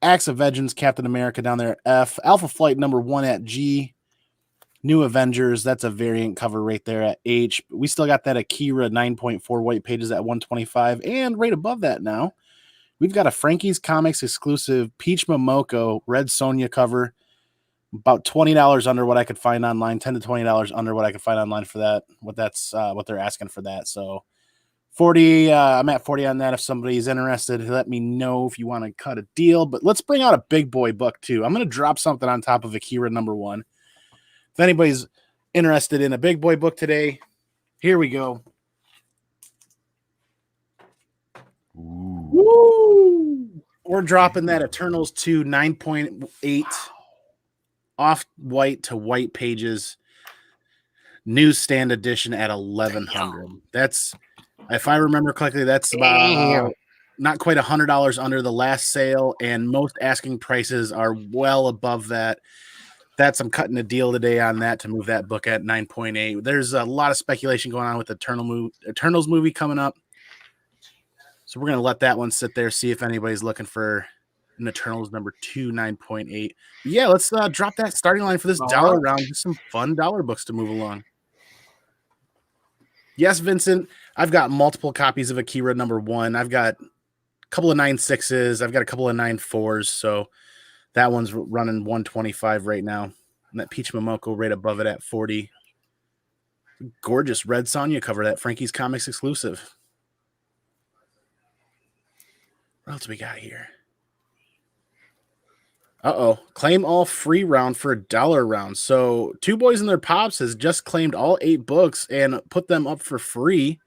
Acts of Vengeance, Captain America down there at F. Alpha Flight number 1 at G. New Avengers, that's a variant cover right there at H. We still got that Akira 9.4 white pages at 125. And right above that now, we've got a Frankie's Comics exclusive Peach Momoko Red Sonja cover. About $20 under what I could find online, $10 to $20 under what I could find online for that. What they're asking for that. So 40, I'm at 40 on that. If somebody's interested, let me know if you want to cut a deal. But let's bring out a big boy book too. I'm going to drop something on top of Akira number 1. If anybody's interested in a big boy book today, here we go. Woo! We're dropping that Eternals 2 9.8 off-white to white pages newsstand edition at 1,100. That's, if I remember correctly, that's about not quite $100 under the last sale, and most asking prices are well above that. I'm cutting a deal today on that to move that book at 9.8. There's a lot of speculation going on with the Eternals movie coming up, so we're gonna let that one sit there, see if anybody's looking for an Eternals number 2 9.8. Yeah, let's drop that starting line for this dollar round. Just some fun dollar books to move along. Yes, Vincent, I've got multiple copies of Akira number 1. I've got a couple of 9.6s. I've got a couple of 9.4s. So that one's running 125 right now. And that Peach Momoko right above it at 40. Gorgeous Red Sonja cover, that Frankie's Comics exclusive. What else we got here? Claim all free round for $1 round. So Two Boys and Their Pops has just claimed all 8 books and put them up for free,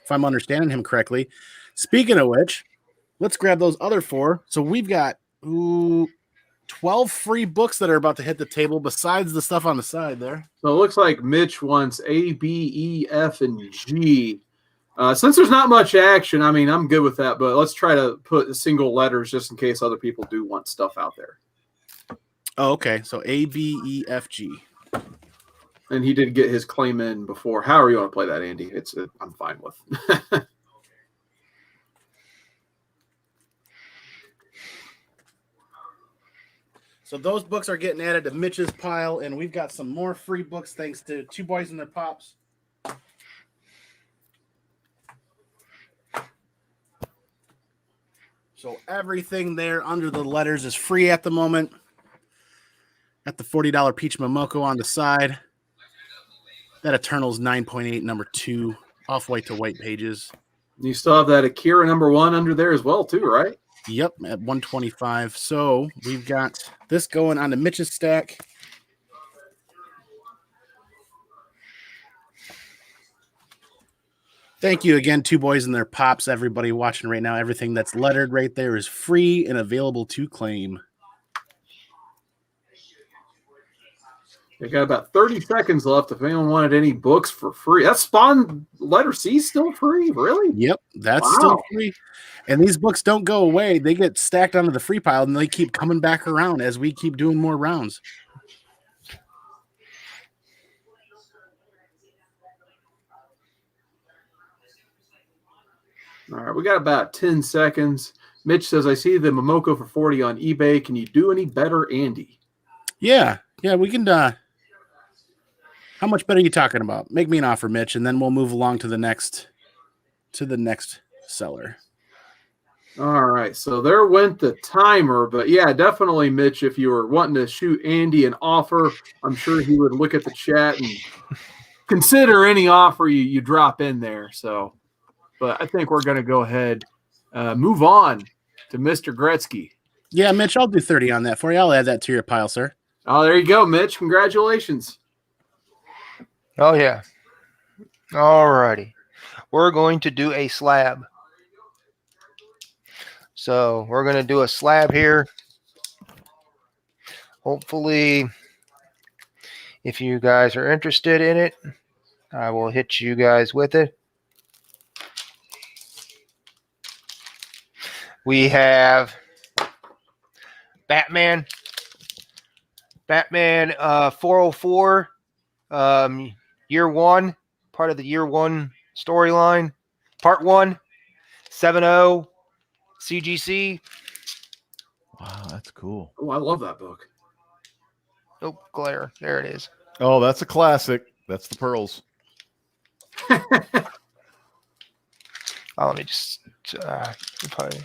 if I'm understanding him correctly. Speaking of which, let's grab those other 4. So we've got 12 free books that are about to hit the table besides the stuff on the side there. So it looks like Mitch wants A, B, E, F, and G. Since there's not much action, I mean, I'm good with that, but let's try to put single letters just in case other people do want stuff out there. Oh, okay. So A, B, E, F, G. And he did get his claim in before. However you want to play that, Andy. I'm fine with. So those books are getting added to Mitch's pile, and we've got some more free books thanks to Two Boys and Their Pops. So everything there under the letters is free at the moment. Got the $40 Peach Momoko on the side. That Eternals 9.8 number 2 off-white to white pages. You still have that Akira number 1 under there as well, too, right? Yep, at 125. So we've got this going on to Mitch's stack. Thank you again, Two Boys and Their Pops. Everybody watching right now, everything that's lettered right there is free and available to claim. They got about 30 seconds left if anyone wanted any books for free. That Spawn letter C still free, really? Yep, that's still free. And these books don't go away. They get stacked onto the free pile, and they keep coming back around as we keep doing more rounds. All right, we got about 10 seconds. Mitch says, I see the Momoko for 40 on eBay. Can you do any better, Andy? Yeah, we can. How much better are you talking about? Make me an offer, Mitch, and then we'll move along to the next seller. All right, so there went the timer, but yeah, definitely, Mitch, if you were wanting to shoot Andy an offer, I'm sure he would look at the chat and consider any offer you drop in there. So, but I think we're going to go ahead, move on to Mr. Gretzky. Yeah, Mitch, I'll do 30 on that for you. I'll add that to your pile, sir. Oh, there you go, Mitch. Congratulations. Oh, yeah. All righty. We're going to do a slab. So we're going to do a slab here. Hopefully, if you guys are interested in it, I will hit you guys with it. We have Batman 404, year one, part of the year one storyline, part 1, 7-0, CGC. Wow, that's cool. Oh, I love that book. Oh, glare. There it is. Oh, that's a classic. That's the pearls. Oh, let me just probably,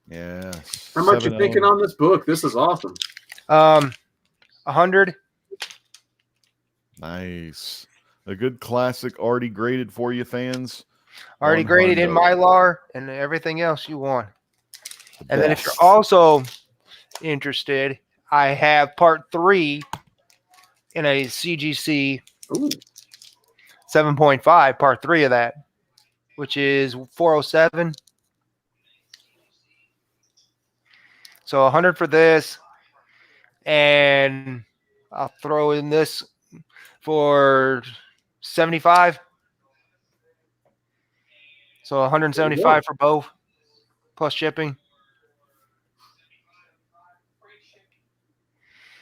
Yeah. How much you 7-0. thinking on this book? This is awesome. 100. Nice. A good classic already graded for you fans. Already On graded in Hundo. Mylar and everything else you want. The And then if you're best. also interested, I have part 3 in a CGC Ooh. 7.5, part 3 of that, which is 407. So 100 for this, and I'll throw in this for 75. So 175 for both, plus shipping.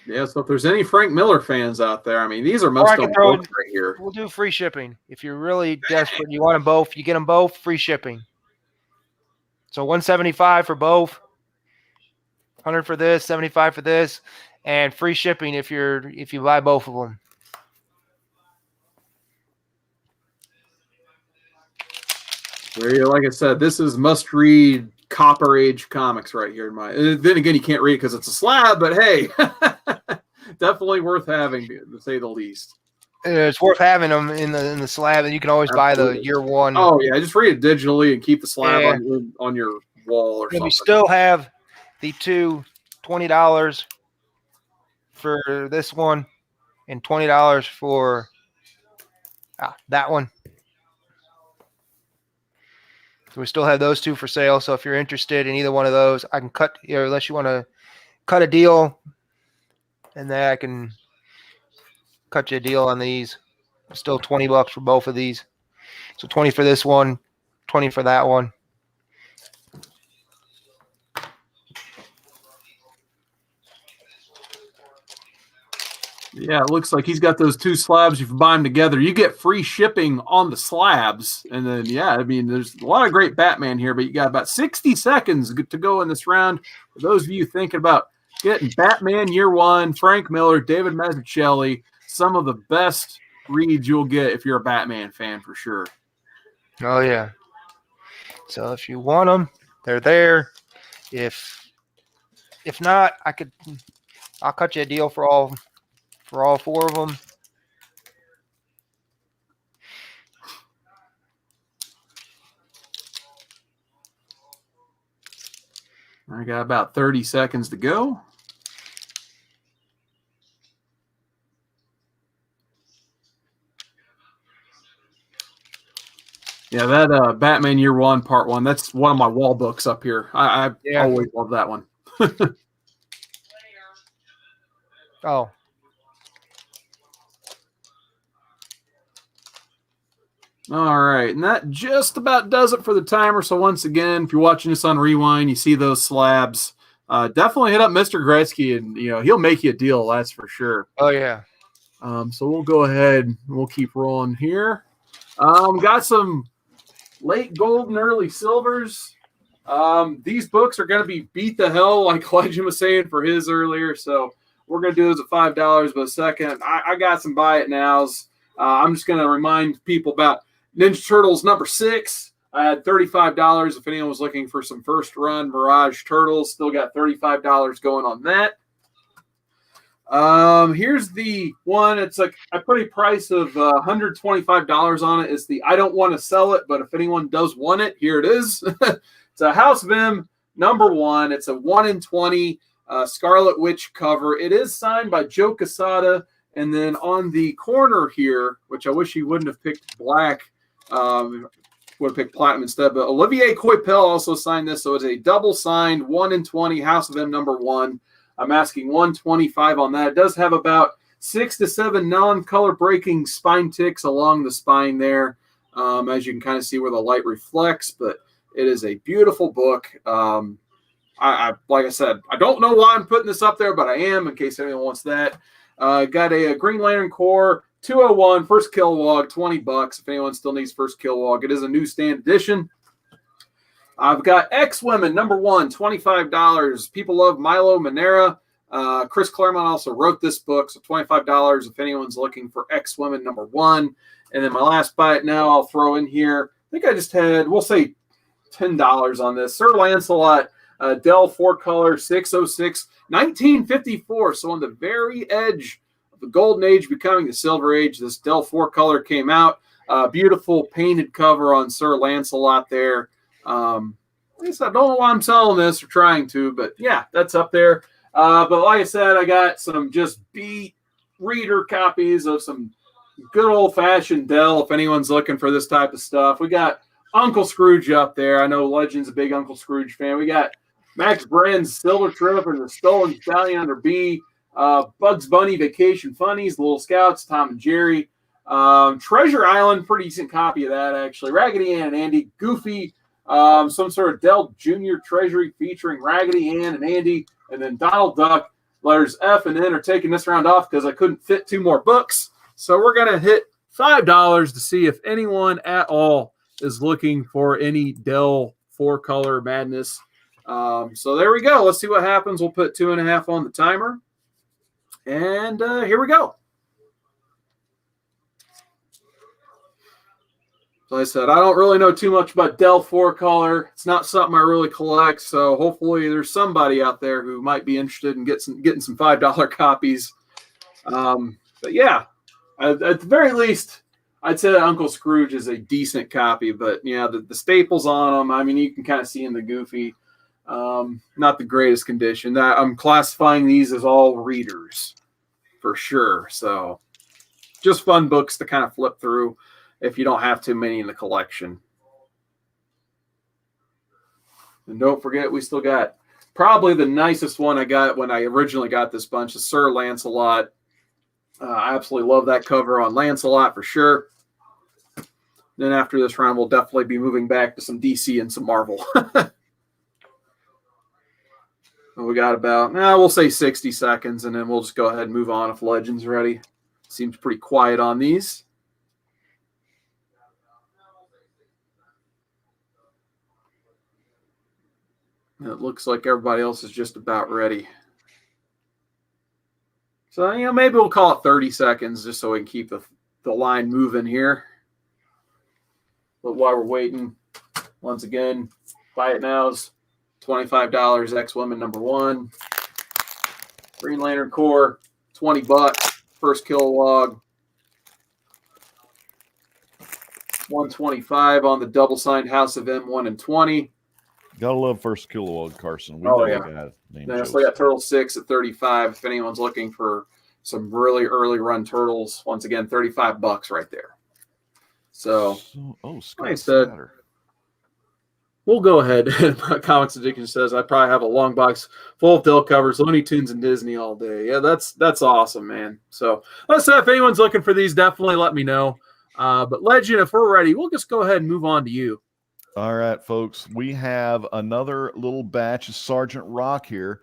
Yeah, so if there's any Frank Miller fans out there, I mean, these are Or most I of can the throw books right here. We'll do free shipping. If you're really desperate, you want them both, you get them both, free shipping. So 175 for both, 100 for this, 75 for this, and free shipping if you buy both of them. Like I said, this is must-read Copper Age comics right here. Then again, you can't read it because it's a slab, but hey, definitely worth having, to say the least. It's worth having them in the slab, and you can always buy the year one. Oh yeah, just read it digitally and keep the slab Yeah. on your wall or And something. we still have the two $20 for this one, and $20 for that one. So we still have those two for sale. So if you're interested in either one of those, I can cut, unless you want to cut a deal, and then I can cut you a deal on these. Still $20 for both of these. So 20 for this one, 20 for that one. Yeah, it looks like he's got those two slabs. If you buy them together, you get free shipping on the slabs. And then, yeah, I mean, there's a lot of great Batman here, but you got about 60 seconds to go in this round. For those of you thinking about getting Batman Year One, Frank Miller, David Mazzucchelli, some of the best reads you'll get if you're a Batman fan for sure. Oh, yeah. So if you want them, they're there. If not, I'll cut you a deal for all four of them. I got about 30 seconds to go. Yeah, that Batman Year One, Part One, that's one of my wall books up here. I always love that one. Oh. All right, and that just about does it for the timer. So once again, if you're watching this on Rewind, you see those slabs, definitely hit up Mr. Gretzky, and he'll make you a deal, that's for sure. Oh, yeah. So we'll go ahead, we'll keep rolling here. Got some late gold and early silvers. These books are going to be beat the hell, like Legend was saying for his earlier. So we're going to do those at $5. But a second, I got some buy it nows. I'm just going to remind people about Ninja Turtles number 6. I had $35. If anyone was looking for some first run Mirage Turtles, still got $35 going on that. Here's the one. It's like I put a price of $125 on it. It's the I don't want to sell it, but if anyone does want it, here it is. It's a House of M number 1. It's a 1 in 20 Scarlet Witch cover. It is signed by Joe Quesada. And then on the corner here, which I wish he wouldn't have picked black, would have picked platinum instead. But Olivier Coipel also signed this, so it's a double signed 1 in 20 House of M number 1. I'm asking $125 on that. It does have about 6 to 7 non-color breaking spine ticks along the spine there, as you can kind of see where the light reflects. But it is a beautiful book. I like I said, I don't know why I'm putting this up there, but I am in case anyone wants that. Got a Green Lantern Corps 201 first Kilowog, $20 if anyone still needs first Kilowog. It is a newsstand edition. I've got X-Women #1, $25. People love Milo Manera. Chris Claremont also wrote this book, so $25 if anyone's looking for X-Women #1. And then my last bite now I'll throw in here. I think I just had, we'll say $10 on this. Sir Lancelot, Dell 4-color, 606, 1954. So on the very edge of the Golden Age becoming the Silver Age, this Dell 4-color came out. Beautiful painted cover on Sir Lancelot there. I guess I don't know why I'm selling this or trying to, but yeah, that's up there. But like I said, I got some just beat reader copies of some good old-fashioned Dell if anyone's looking for this type of stuff. We got Uncle Scrooge up there. I know Legend's a big Uncle Scrooge fan. We got Max Brand's Silver Trip and the Stolen Stallion under B. Bugs Bunny Vacation Funnies, Little Scouts, Tom and Jerry. Treasure Island, pretty decent copy of that, actually. Raggedy Ann and Andy. Goofy, some sort of Dell Junior Treasury featuring Raggedy Ann and Andy. And then Donald Duck. Letters F and N are taking this round off because I couldn't fit 2 more books. So we're going to hit $5 to see if anyone at all is looking for any Dell 4-color madness. So there we go. Let's see what happens. We'll put 2.5 on the timer. And here we go. So like I said, I don't really know too much about Dell 4-color. It's not something I really collect. So hopefully there's somebody out there who might be interested in getting some $5 copies. But yeah, at the very least, I'd say that Uncle Scrooge is a decent copy. But yeah, the staples on them, I mean, you can kind of see in the Goofy. Not the greatest condition. I'm classifying these as all readers for sure. So just fun books to kind of flip through if you don't have too many in the collection. And don't forget, we still got probably the nicest one I got when I originally got this bunch is Sir Lancelot. I absolutely love that cover on Lancelot for sure. Then after this round, we'll definitely be moving back to some DC and some Marvel. We got about, we'll say 60 seconds, and then we'll just go ahead and move on if Legend's ready. Seems pretty quiet on these. It looks like everybody else is just about ready. So, maybe we'll call it 30 seconds just so we can keep the line moving here. But while we're waiting, once again, buy it now's $25, X-Women #1. Green Lantern Corps, $20, first Kilowog. $125 on the double-signed House of M 1 and 20. Gotta love first Kilowog, Carson. We So we got Turtle 6 at $35. If anyone's looking for some really early run turtles, once again, $35 right there. So like I said, we'll go ahead. Comics Addiction says I probably have a long box full of Dell covers, Looney Tunes, and Disney all day. Yeah, that's awesome, man. So let's say if anyone's looking for these, definitely let me know. But Legend, if we're ready, we'll just go ahead and move on to you. All right, folks. We have another little batch of Sergeant Rock here,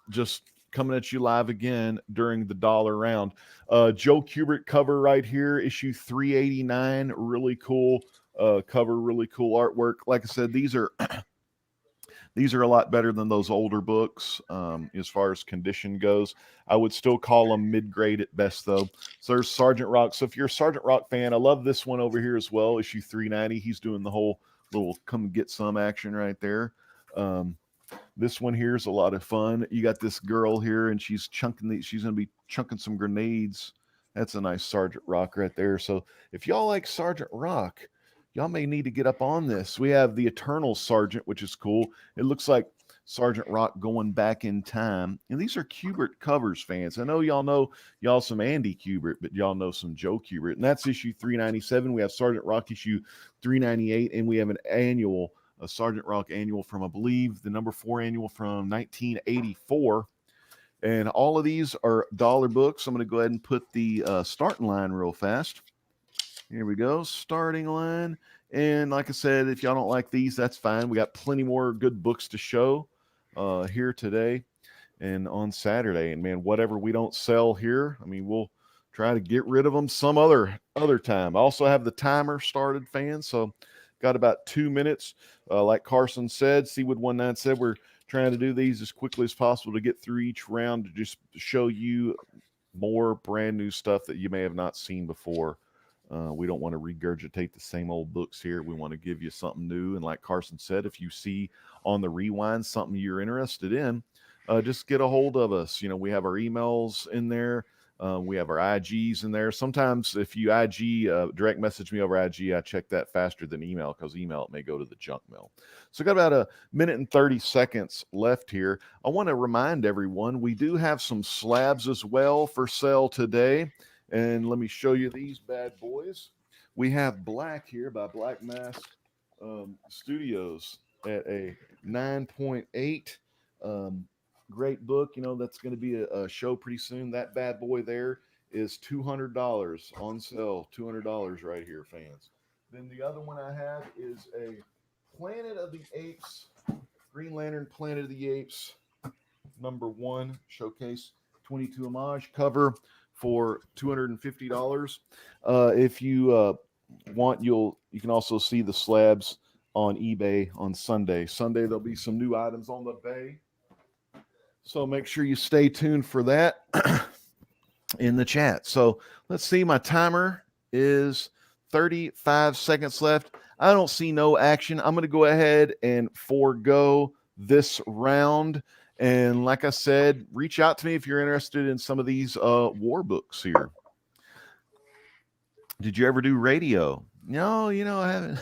just coming at you live again during the dollar round. Joe Kubert cover right here, issue 389. Really cool cover, really cool artwork. Like I said, these are a lot better than those older books as far as condition goes. I would still call them mid-grade at best, though. So there's Sergeant Rock. So if you're a Sergeant Rock fan, I love this one over here as well, issue 390. He's doing the whole little come get some action right there. This one here is a lot of fun. You got this girl here, and she's chunking she's going to be chunking some grenades. That's a nice Sergeant Rock right there. So if y'all like Sergeant Rock, y'all may need to get up on this. We have the Eternal Sergeant, which is cool. It looks like Sergeant Rock going back in time. And these are Kubert covers, fans. I know y'all some Andy Kubert, but y'all know some Joe Kubert. And that's issue 397. We have Sergeant Rock issue 398, and we have an annual, a Sergeant Rock annual from, I believe, the #4 annual from 1984. And all of these are dollar books. I'm going to go ahead and put the starting line real fast. Here we go, starting line. And like I said, if y'all don't like these, that's fine. We got plenty more good books to show here today and on Saturday. And man, whatever we don't sell here, I mean, we'll try to get rid of them some other time. I also have the timer started, fans. So got about 2 minutes. Like Carson said, Seawood19 said, we're trying to do these as quickly as possible to get through each round to just show you more brand new stuff that you may have not seen before. We don't want to regurgitate the same old books here. We want to give you something new. And like Carson said, if you see on the rewind something you're interested in, just get a hold of us. You know, we have our emails in there. We have our IGs in there. Sometimes if you IG, direct message me over IG, I check that faster than email because email it may go to the junk mail. So got about 1 minute and 30 seconds left here. I want to remind everyone, we do have some slabs as well for sale today. And let me show you these bad boys. We have Black here by Black Mask Studios at a 9.8. Great book. You know, that's going to be a show pretty soon. That bad boy there is $200 on sale. $200 right here, fans. Then the other one I have is a Planet of the Apes, Green Lantern Planet of the Apes, #1 showcase 22 homage cover for $250. If you want, you can also see the slabs on eBay on Sunday. Sunday there'll be some new items on the bay, so make sure you stay tuned for that in the chat. So let's see, my timer is 35 seconds left. I don't see no action. I'm going to go ahead and forego this round. And like I said, reach out to me if you're interested in some of these war books here. Did you ever do radio? No, you know, I haven't.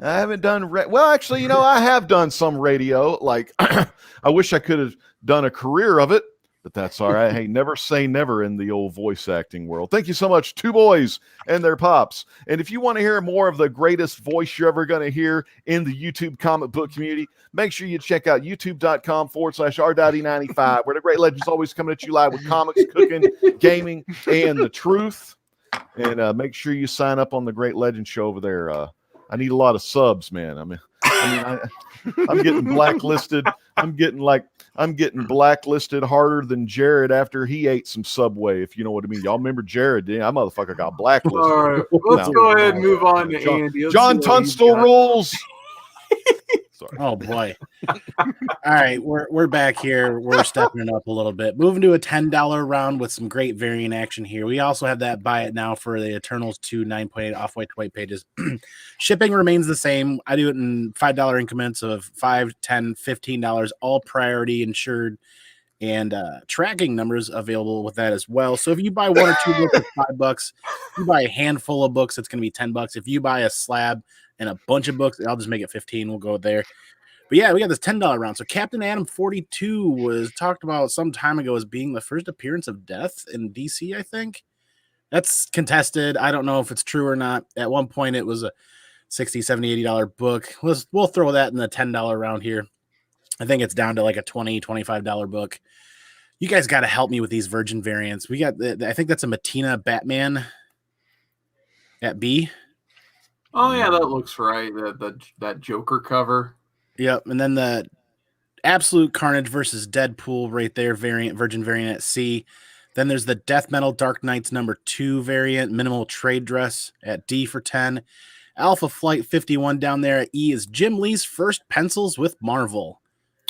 I haven't done well. Actually, you know, I have done some radio. Like, I wish I could have done a career of it, but that's all right. Hey, never say never in the old voice acting world. Thank you so much, Two Boys and Their Pops. And if you want to hear more of the greatest voice you're ever going to hear in the YouTube comic book community, make sure you check out youtube.com/r.e95, where the great legends always coming at you live with comics, cooking, gaming, and the truth. And make sure you sign up on the Great Legend Show over there. I need a lot of subs, man. I'm getting blacklisted. I'm getting blacklisted harder than Jared after he ate some Subway, if you know what I mean. Y'all remember Jared? That motherfucker got blacklisted. All right, let's go ahead and move on to Andy. John Tunstall rules. Sorry. Oh boy. All right, we're back here. We're stepping it up a little bit. Moving to a $10 round with some great variant action here. We also have that buy it now for the Eternals 2 9.8 off-white to white pages. Shipping remains the same. I do it in $5 increments of $5, $10, $15, all priority insured, and tracking numbers available with that as well. So if you buy 1 or 2 books, it's $5. If you buy a handful of books, it's going to be $10. If you buy a slab and a bunch of books, I'll just make it 15. We'll go there. But yeah, we got this $10 round. So Captain Atom 42 was talked about some time ago as being the first appearance of Death in DC, I think. That's contested. I don't know if it's true or not. At one point, it was a $60, $70, $80 book. We'll throw that in the $10 round here. I think it's down to like a $20, $25 book. You guys got to help me with these Virgin variants. We got, I think that's a Matina Batman at B. Oh yeah, that looks right. That Joker cover. Yep, and then the Absolute Carnage versus Deadpool right there, Virgin variant at C. Then there's the Death Metal Dark Knights #2 variant, minimal trade dress at D for 10. Alpha Flight 51 down there at E is Jim Lee's first pencils with Marvel.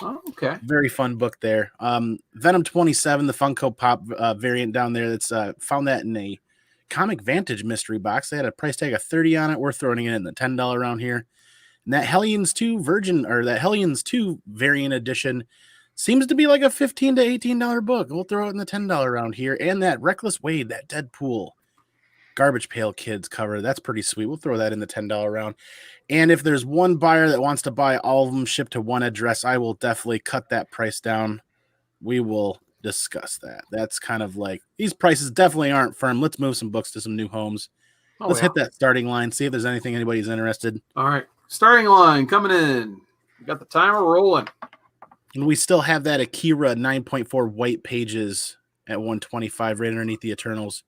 Oh, okay. Very fun book there. Venom 27, the Funko Pop variant down there. That's found that in a Comic Vantage mystery box. They had a price tag of $30 on it. We're throwing it in the $10 round here. And that Hellions 2 Hellions 2 variant edition seems to be like a $15 to $18 book. We'll throw it in the $10 round here. And that Reckless Wade, that Deadpool Garbage Pail Kids cover, that's pretty sweet. We'll throw that in the $10 round. And if there's one buyer that wants to buy all of them shipped to one address, I will definitely cut that price down. We will discuss that. That's kind of like, these prices definitely aren't firm. Let's move some books to some new homes. Let's hit that starting line, see if there's anything anybody's interested. All right. Starting line coming in. We got the timer rolling. And we still have that Akira 9.4 white pages at 125 right underneath the Eternals.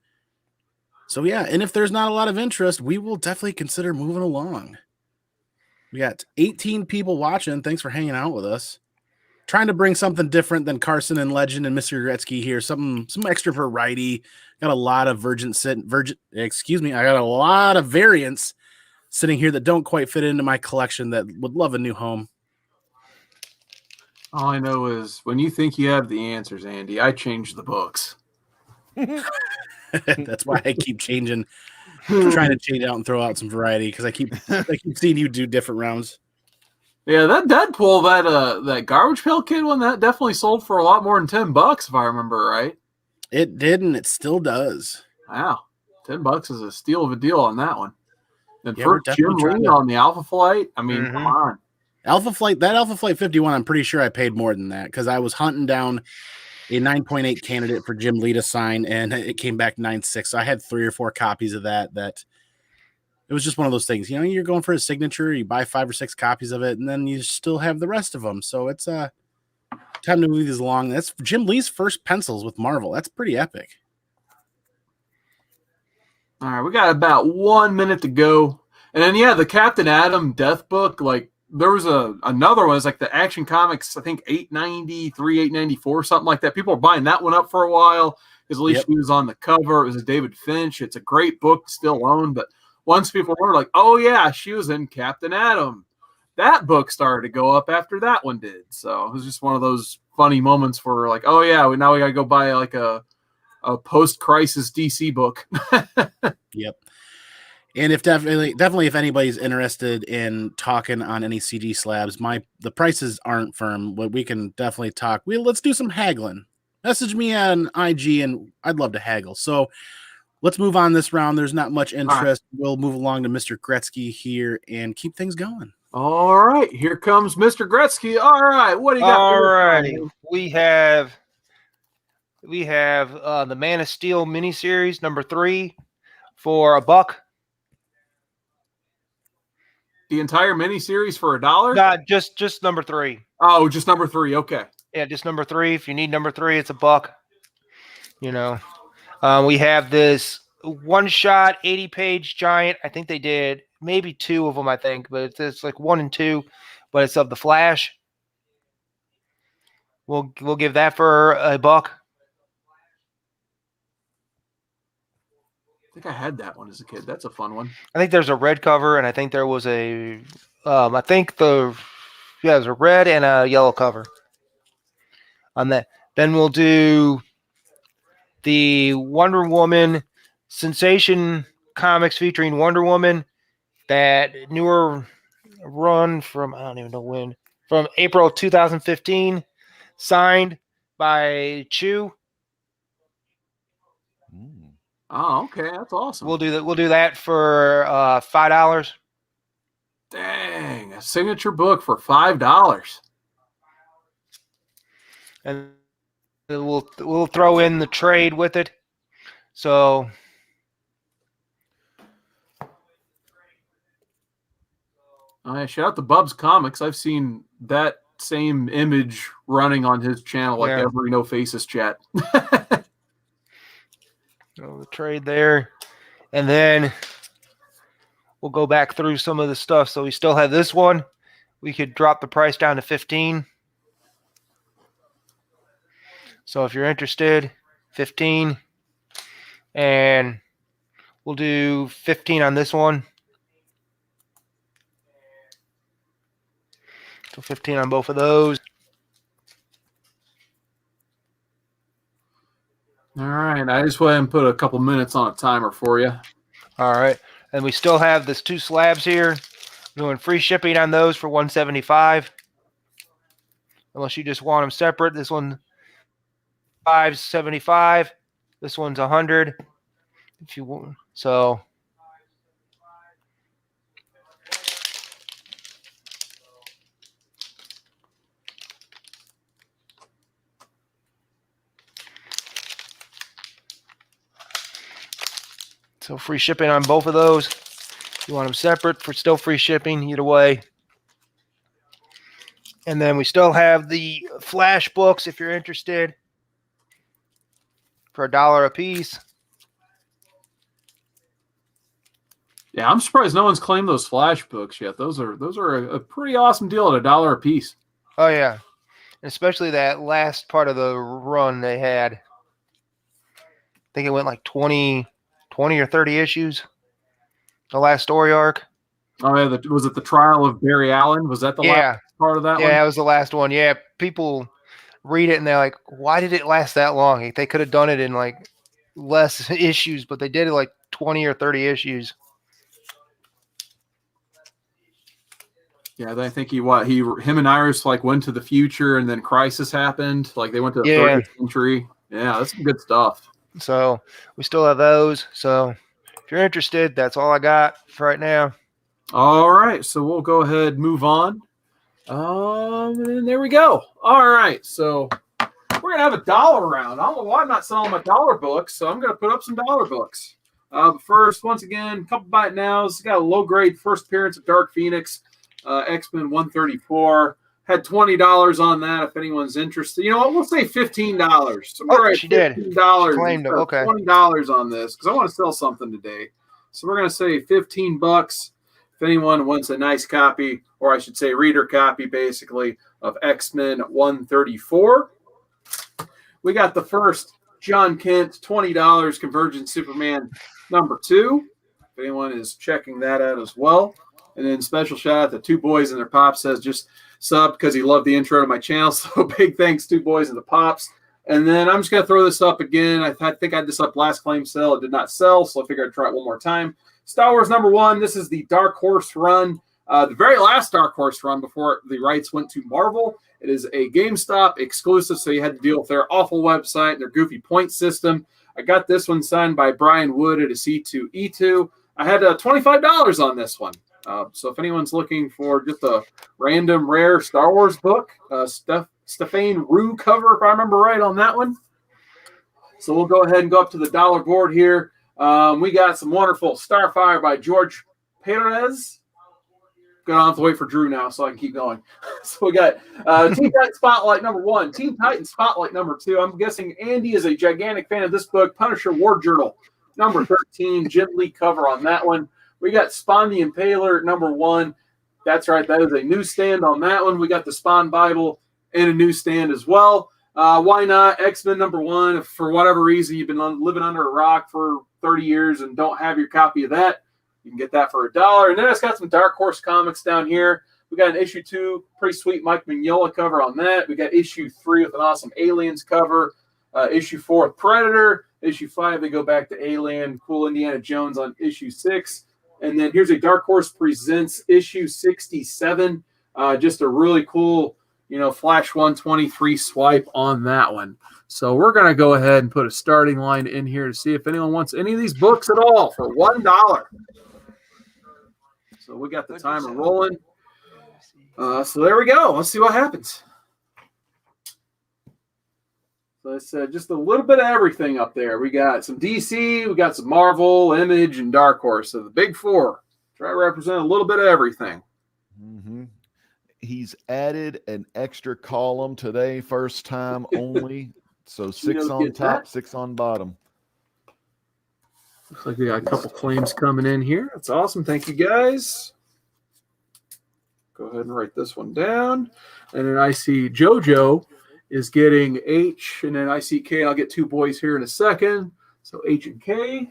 So yeah, and if there's not a lot of interest, we will definitely consider moving along. We got 18 people watching. Thanks for hanging out with us. Trying to bring something different than Carson and Legend and Mr. Gretzky here. Some extra variety. Got a lot of I got a lot of variants sitting here that don't quite fit into my collection that would love a new home. All I know is when you think you have the answers, Andy, I change the books. That's why I keep trying to change out and throw out some variety because I keep seeing you do different rounds. Yeah, that Deadpool, that Garbage Pail Kid one, that definitely sold for a lot more than $10 if I remember right. It did, and it still does. Wow, $10 is a steal of a deal on that one. And Yeah, for Jim Lee on the Alpha Flight, I mean, come on. Alpha Flight 51, I'm pretty sure I paid more than that because I was hunting down a 9.8 candidate for Jim Lee to sign, and it came back 9.6. So I had 3 or 4 copies of that. It was just one of those things. You know, you're going for a signature, you buy 5 or 6 copies of it, and then you still have the rest of them. So it's time to move these along. That's Jim Lee's first pencils with Marvel. That's pretty epic. All right, we got about 1 minute to go. And then, yeah, the Captain Atom Death book, like, there was another one. It's like the Action Comics, I think, 893, 894, something like that. People were buying that one up for a while because at least she was on the cover. It was a David Finch. It's a great book to still own. But once people were like, oh, yeah, she was in Captain Atom, that book started to go up after that one did. So it was just one of those funny moments where, like, oh, yeah, now we got to go buy, like, a post-crisis DC book. Yep. And if definitely if anybody's interested in talking on any CG slabs, the prices aren't firm, but we can definitely talk. Let's do some haggling. Message me on IG, and I'd love to haggle. So let's move on this round. There's not much interest. Right. We'll move along to Mr. Gretzky here and keep things going. All right, here comes Mr. Gretzky. All right, what do you got? All righty, we have the Man of Steel miniseries number 3 for $1. The entire miniseries for $1? Not just number 3. Oh, just number 3. Okay. Yeah, just number 3. If you need number 3, it's $1. You know, we have this one-shot 80-page giant. I think they did maybe 2 of them. I think, but it's like 1 and 2. But it's of the Flash. We'll give that for $1. I think I had that one as a kid. That's a fun one. I think there's a red cover, and I think there was there's a red and a yellow cover on that. Then we'll do the Wonder Woman Sensation comics featuring Wonder Woman, that newer run from, I don't even know when, from April 2015, signed by Chu. Oh, okay, that's awesome. We'll do that for $5. Dang, a signature book for $5. And we'll throw in the trade with it. So shout out to Bub's Comics. I've seen that same image running on his channel every No Faces chat. So the trade there, and then we'll go back through some of the stuff. So we still have this one. We could drop the price down to $15. So if you're interested, $15, and we'll do $15 on this one. So $15 on both of those. All right, I just went and put a couple minutes on a timer for you. All right, and we still have this 2 slabs here. We're doing free shipping on those for $175. Unless you just want them separate. This one $575. This one's $100. If you want, so. So free shipping on both of those. If you want them separate, for still free shipping, either way. And then we still have the Flash books if you're interested for $1 a piece. Yeah, I'm surprised no one's claimed those Flash books yet. Those are a pretty awesome deal at $1 a piece. Oh, yeah. Especially that last part of the run they had. I think it went like 20 or 30 issues. The last story arc. Oh, yeah. Was it the trial of Barry Allen? Was that the last part of that one? Yeah, that was the last one. Yeah, people read it and they're like, why did it last that long? They could have done it in like less issues, but they did it like 20 or 30 issues. Yeah, I think him and Iris like went to the future, and then Crisis happened. Like they went to the 30th century. Yeah, that's some good stuff. So we still have those. So if you're interested, that's all I got for right now. All right, so we'll go ahead and move on. And there we go. All right, so we're gonna have a dollar round. I don't know why I'm not selling my dollar books, so I'm gonna put up some dollar books. First, once again, a couple bite nows. Got a low grade first appearance of Dark Phoenix. X-Men 134 had $20 on that if anyone's interested. You know what? We'll say $15. So she did. $15. Claimed it. Okay. $20 on this because I want to sell something today. So we're gonna say $15 if anyone wants a nice copy, or I should say reader copy, basically, of X-Men 134. We got the first John Kent $20 Convergence Superman #2. If anyone is checking that out as well. And then special shout out to Two Boys and Their Pops says just subbed because he loved the intro to my channel. So big thanks, Two Boys and the Pops. And then I'm just going to throw this up again. I think I had this up last claim sale. It did not sell, so I figured I'd try it one more time. Star Wars #1. This is the Dark Horse run. The very last Dark Horse run before the rights went to Marvel. It is a GameStop exclusive, so you had to deal with their awful website and their goofy point system. I got this one signed by Brian Wood at a C2E2. I had $25 on this one. So if anyone's looking for just a random rare Star Wars book, Stephane Rue cover, if I remember right on that one. So we'll go ahead and go up to the dollar board here. We got some wonderful Starfire by George Perez. Gonna have to wait for Drew now so I can keep going. So we got Teen Titan Spotlight #1, Teen Titan Spotlight #2. I'm guessing Andy is a gigantic fan of this book. Punisher War Journal #13, Jim Lee cover on that one. We got Spawn the Impaler #1. That's right. That is a newsstand on that one. We got the Spawn Bible and a newsstand as well. Why not? X-Men #1. If for whatever reason you've been living under a rock for 30 years and don't have your copy of that, you can get that for $1. And then it's got some Dark Horse comics down here. We got an issue 2, pretty sweet Mike Mignola cover on that. We got issue 3 with an awesome Aliens cover. Issue 4 with Predator. Issue 5, they go back to Alien. Cool Indiana Jones on issue 6. And then here's a Dark Horse Presents issue 67. Just a really cool, Flash 123 swipe on that one. So we're going to go ahead and put a starting line in here to see if anyone wants any of these books at all for $1. So we got the timer rolling. So there we go. Let's see what happens. So it's just a little bit of everything up there. We got some DC, we got some Marvel, Image, and Dark Horse. So the big four. Try to represent a little bit of everything. Mm-hmm. He's added an extra column today, first time only. So 6 on top, 6 on bottom. Looks like we got a couple claims coming in here. That's awesome. Thank you, guys. Go ahead and write this one down. And then I see JoJo is getting H, and then I see K. I'll get Two Boys here in a second. So H and K.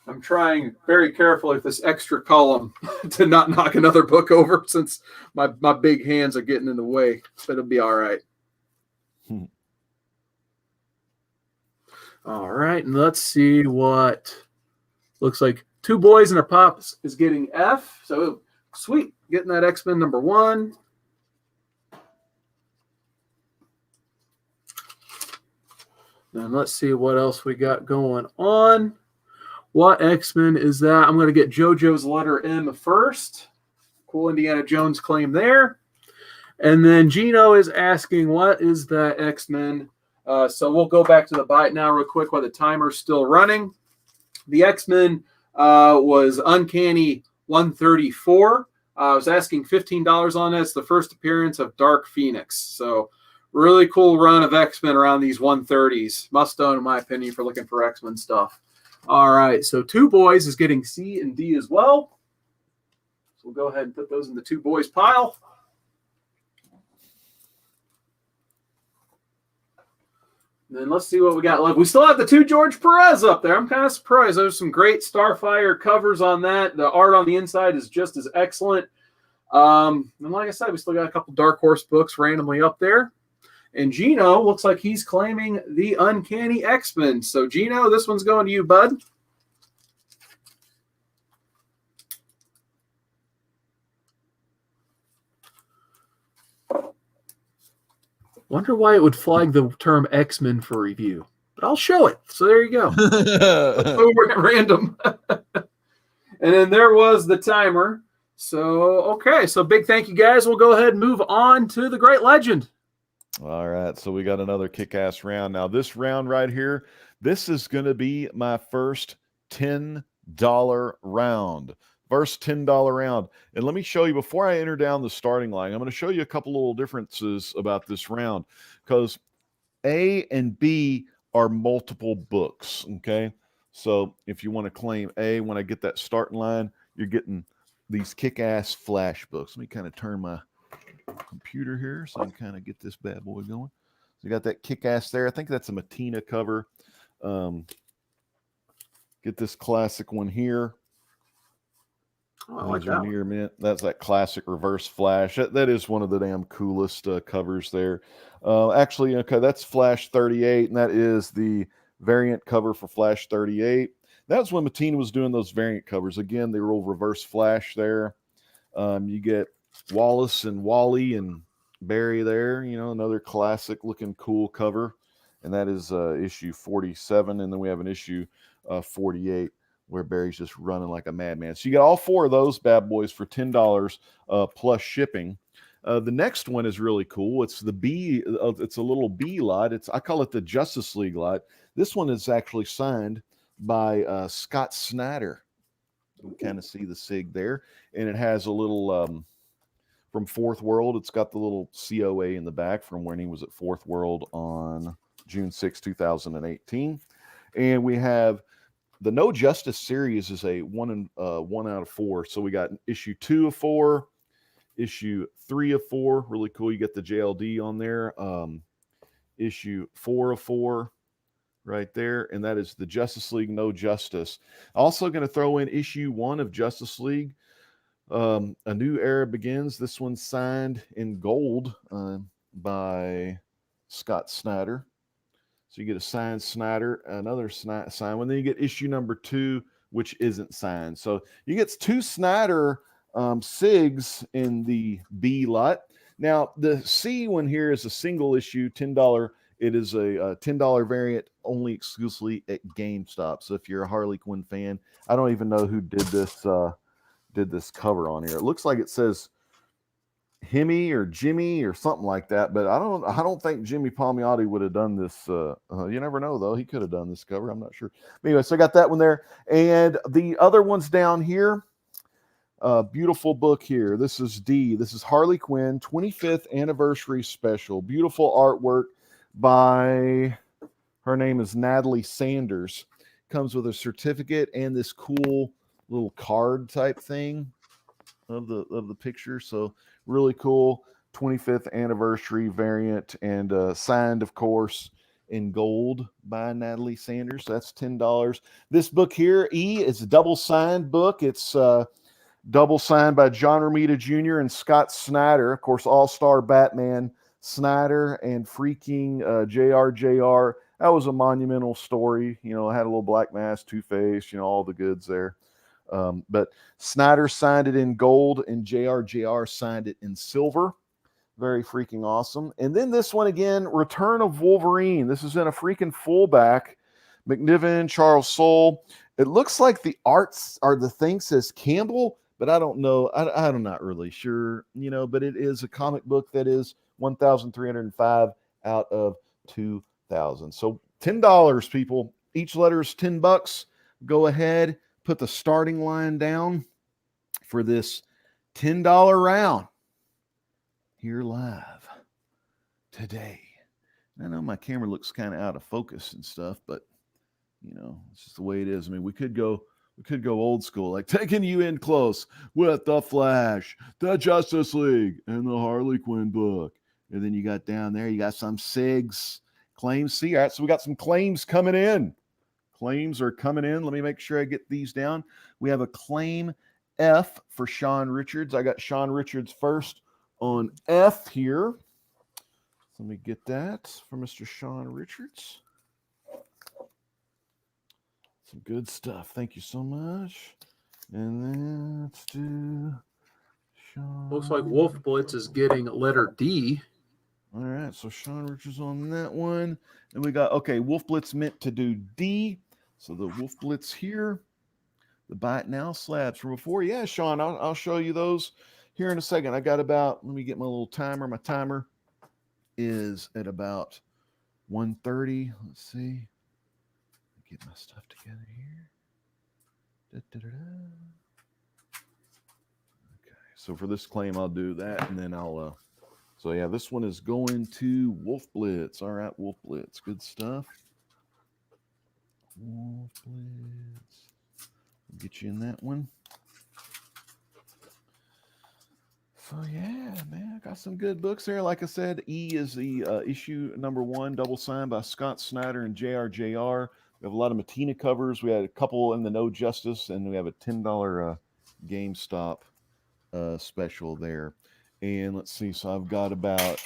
I'm trying very carefully with this extra column to not knock another book over since my big hands are getting in the way. So it'll be all right. All right, and let's see what looks like. Two Boys and a Pop is getting F. So sweet, getting that X-Men #1. And let's see what else we got going on. What X-Men is that? I'm going to get JoJo's letter M first. Cool Indiana Jones claim there. And then Gino is asking, what is that X-Men? So we'll go back to the bite now real quick while the timer's still running. The X-Men was Uncanny 134. I was asking $15 on it. It's the first appearance of Dark Phoenix. So really cool run of X-Men around these 130s. Must own, in my opinion, for looking for X-Men stuff. All right, so Two Boys is getting C and D as well. So we'll go ahead and put those in the Two Boys pile. And then let's see what we got left. We still have the 2 George Perez up there. I'm kind of surprised. There's some great Starfire covers on that. The art on the inside is just as excellent. And like I said, we still got a couple Dark Horse books randomly up there. And Gino looks like he's claiming the Uncanny X-Men. So, Gino, this one's going to you, bud. Wonder why it would flag the term X-Men for review. But I'll show it. So there you go. Over at random. And then there was the timer. So, okay. So big thank you, guys. We'll go ahead and move on to the Great Legend. All right. So we got another kick-ass round. Now, this round right here, this is going to be my first $10 round. First $10 round. And let me show you, before I enter down the starting line, I'm going to show you a couple little differences about this round, because A and B are multiple books, okay? So if you want to claim A, when I get that starting line, you're getting these kick-ass flash books. Let me kind of turn my computer here so I can kind of get this bad boy going. So you got that kick-ass there. I think that's a Matina cover. Get this classic one here. Oh, I like that. Near mint. That's that classic reverse flash. That is one of the damn coolest covers there. Actually, okay, that's Flash 38, and that is the variant cover for Flash 38. That's when Matina was doing those variant covers. Again, they were all reverse flash there. You get Wallace and Wally and Barry there. You know, another classic looking cool cover, and that is issue 47. And then we have an issue 48. Where Barry's just running like a madman. So you got all 4 of those bad boys for $10 plus shipping. The next one is really cool. It's the B. It's a little B lot. I call it the Justice League lot. This one is actually signed by Scott Snyder. You can kind of see the SIG there, and it has a little from Fourth World. It's got the little COA in the back from when he was at Fourth World on June 6, 2018, and we have. The No Justice series is a 1 out of 4. So we got issue 2 of 4, issue 3 of 4. Really cool. You get the JLD on there. Issue 4 of 4 right there. And that is the Justice League No Justice. Also going to throw in issue 1 of Justice League. A New Era Begins. This one's signed in gold by Scott Snyder. So you get a signed Snyder, another signed one. Then you get issue number 2, which isn't signed. So you get 2 Snyder SIGs in the B lot. Now, the C one here is a single issue, $10. It is a $10 variant only exclusively at GameStop. So if you're a Harley Quinn fan, I don't even know who did this cover on here. It looks like it says Himmy or Jimmy or something like that, but I don't think Jimmy Palmiotti would have done this. You never know though. He could have done this cover. I'm not sure. But anyway, so I got that one there, and the other one's down here. Beautiful book here. This is D. This is Harley Quinn 25th anniversary special. Beautiful artwork by her name is Natalie Sanders. Comes with a certificate and this cool little card type thing of the picture. So really cool 25th anniversary variant, and signed, of course, in gold by Natalie Sanders. So that's $10. This book here, E, is a double signed book. It's double signed by John Romita Jr. and Scott Snyder. Of course, all-star Batman Snyder and freaking JR. That was a monumental story. You know, it had a little Black Mask, Two-Face, you know, all the goods there. But Snyder signed it in gold and JR signed it in silver. Very freaking awesome. And then this one again, Return of Wolverine. This is in a freaking fullback. McNiven, Charles Soule. It looks like the arts or the thing says Campbell, but I don't know. I'm not really sure, you know, but it is a comic book that is 1,305 out of 2,000. So $10, people. Each letter is $10. Go ahead. Put the starting line down for this $10 round here live today. I know my camera looks kind of out of focus and stuff, but you know, it's just the way it is. I mean, we could go old school, like taking you in close with the Flash, the Justice League, and the Harley Quinn book. And then you got down there, you got some SIGs, claims C. All right, so we got some claims coming in. Claims are coming in. Let me make sure I get these down. We have a claim F for Sean Richards. I got Sean Richards first on F here. Let me get that for Mr. Sean Richards. Some good stuff. Thank you so much. And then let's do Sean. Looks like Wolf Blitz is getting letter D. All right, so Sean Richards on that one. And we got, okay, Wolf Blitz meant to do D. So the Wolf Blitz here. The Buy It Now slabs from before. Yeah, Sean, I'll show you those here in a second. I got about, let me get my little timer. My timer is at about 1:30. Let's see. Get my stuff together here. Okay, so for this claim, I'll do that, and then I'll, so yeah, this one is going to Wolf Blitz. All right, Wolf Blitz. Good stuff. Wolf Blitz. Get you in that one. So yeah, man, I got some good books there. Like I said, E is the issue number 1, double signed by Scott Snyder and JRJR. We have a lot of Matina covers. We had a couple in the No Justice, and we have a $10 GameStop special there. And let's see, so I've got about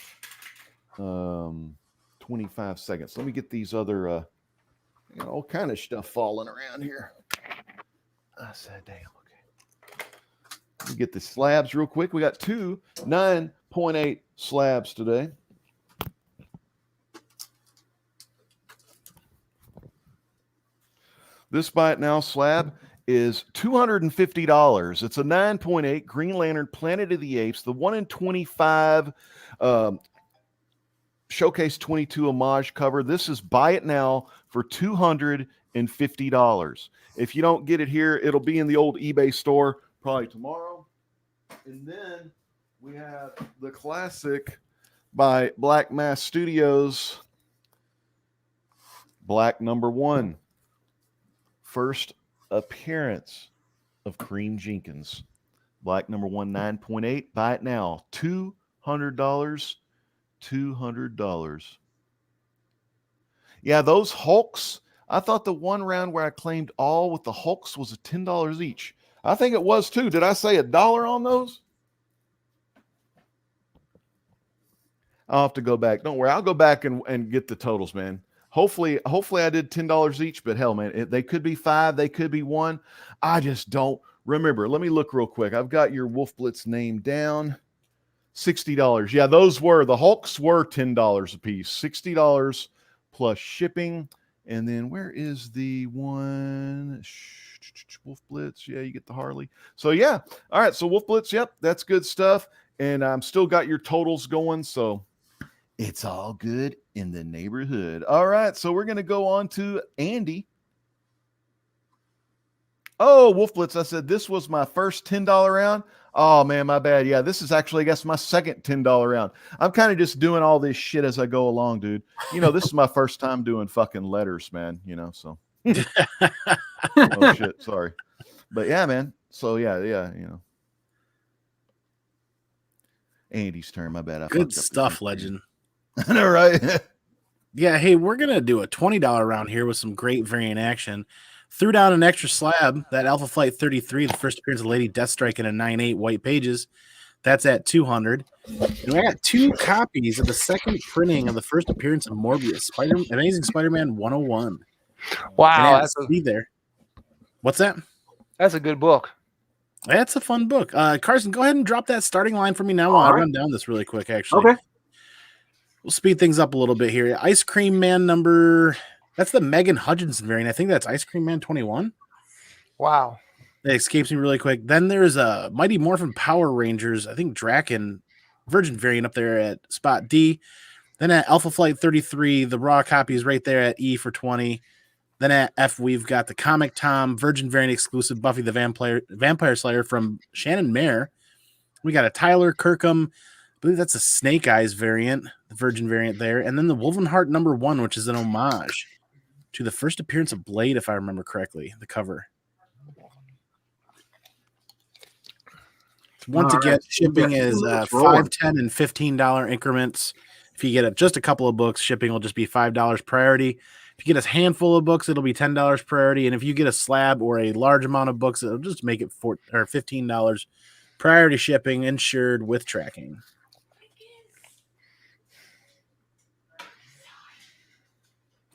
25 seconds. Let me get these other, all kind of stuff falling around here. I said, damn, okay. Let me get the slabs real quick. We got 2 9.8 slabs today. This Buy It Now slab is $250. It's a 9.8 Green Lantern Planet of the Apes, the 1 in 25 Showcase 22 homage cover. This is Buy It Now for $250. If you don't get it here, it'll be in the old eBay store probably tomorrow. And then we have the classic by Black Mass Studios, Black #1. First appearance of Kareem Jenkins. Black #1, 9.8. Buy it now. $200. $200. Yeah, those Hulks. I thought the one round where I claimed all with the Hulks was $10 each. I think it was too. Did I say $1 on those? I'll have to go back. Don't worry. I'll go back and get the totals, man. Hopefully I did $10 each, but hell, man, they could be 5, they could be 1. I just don't remember. Let me look real quick. I've got your Wolf Blitz name down. $60. Yeah, the Hulks were $10 a piece. $60 plus shipping. And then where is the one? Wolf Blitz. Yeah, you get the Harley. So yeah. All right. So Wolf Blitz. Yep. That's good stuff. And I'm still got your totals going. So it's all good in the neighborhood. All right. So we're going to go on to Andy. Oh, Wolf Blitz. I said this was my first $10 round. Oh, man, my bad. Yeah, this is actually, I guess, my second $10 round. I'm kind of just doing all this shit as I go along, dude. You know, this is my first time doing fucking letters, man, you know, so. Oh, shit, sorry. But, yeah, man. So, yeah, you know. Andy's turn, my bad. Good stuff, legend. I know, right? Yeah, hey, we're going to do a $20 round here with some great variant action. Threw down an extra slab, that Alpha Flight 33, the first appearance of Lady Deathstrike in a 9.8 white pages. That's at $200. And I got 2 copies of the second printing of the first appearance of Morbius, Amazing Spider-Man 101. Wow, be there. What's that? That's a good book. That's a fun book. Carson, go ahead and drop that starting line for me now while I run down this really quick, actually. Okay. We'll speed things up a little bit here. Ice Cream Man number... That's the Megan Hutchinson variant. I think that's Ice Cream Man 21. Wow. That escapes me really quick. Then there's a Mighty Morphin Power Rangers, I think Draken Virgin variant up there at spot D. Then at Alpha Flight 33, the raw copy is right there at E for 20. Then at F, we've got the Comic Tom Virgin variant exclusive Buffy the Vampire Slayer from Shannon Mayer. We got a Tyler Kirkham. I believe that's a Snake Eyes variant, the Virgin variant there. And then the Woven Heart #1, which is an homage to the first appearance of Blade, if I remember correctly, the cover. Once again, shipping is $5, $10, and $15 increments. If you get just a couple of books, shipping will just be $5 priority. If you get a handful of books, it'll be $10 priority. And if you get a slab or a large amount of books, it'll just make it $15 priority shipping, insured with tracking.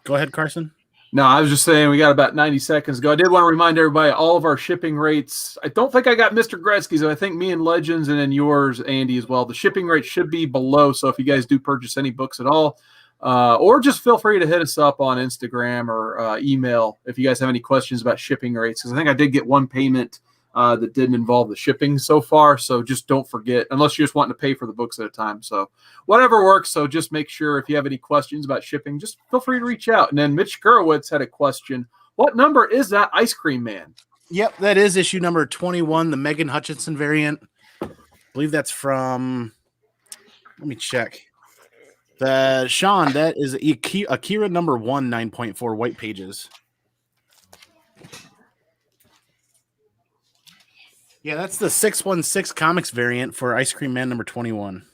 Go ahead, Carson. No, I was just saying we got about 90 seconds ago. I did want to remind everybody all of our shipping rates. I don't think I got Mr. Gretzky's. I think me and Legends and then yours, Andy, as well. The shipping rate should be below. So if you guys do purchase any books at all, or just feel free to hit us up on Instagram or email if you guys have any questions about shipping rates. Because I think I did get one payment that didn't involve the shipping so far. So just don't forget, unless you're just wanting to pay for the books at a time. So whatever works. So just make sure if you have any questions about shipping, just feel free to reach out. And then Mitch Gurowitz had a question. What number is that Ice Cream Man? Yep, that is issue number 21, the Megan Hutchinson variant. I believe that's from, let me check. Sean, that is Akira #1, 9.4 white pages. Yeah, that's the 616 Comics variant for Ice Cream Man number 21.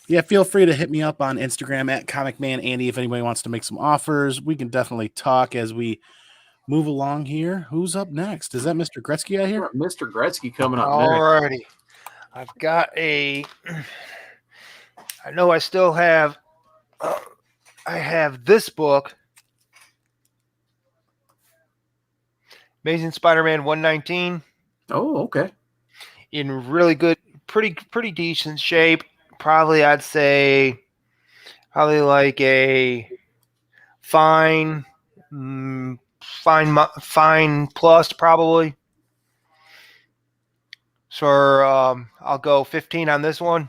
Yeah, feel free to hit me up on Instagram at Comic Man Andy if anybody wants to make some offers. We can definitely talk as we move along here. Who's up next? Is that Mr. Gretzky out here? Mr. Gretzky coming up All righty. I've got I know I still have, I have this book, Amazing Spider-Man 119. Oh, okay. In really good, pretty decent shape. Probably, I'd say, like a fine plus, probably. So I'll go 15 on this one.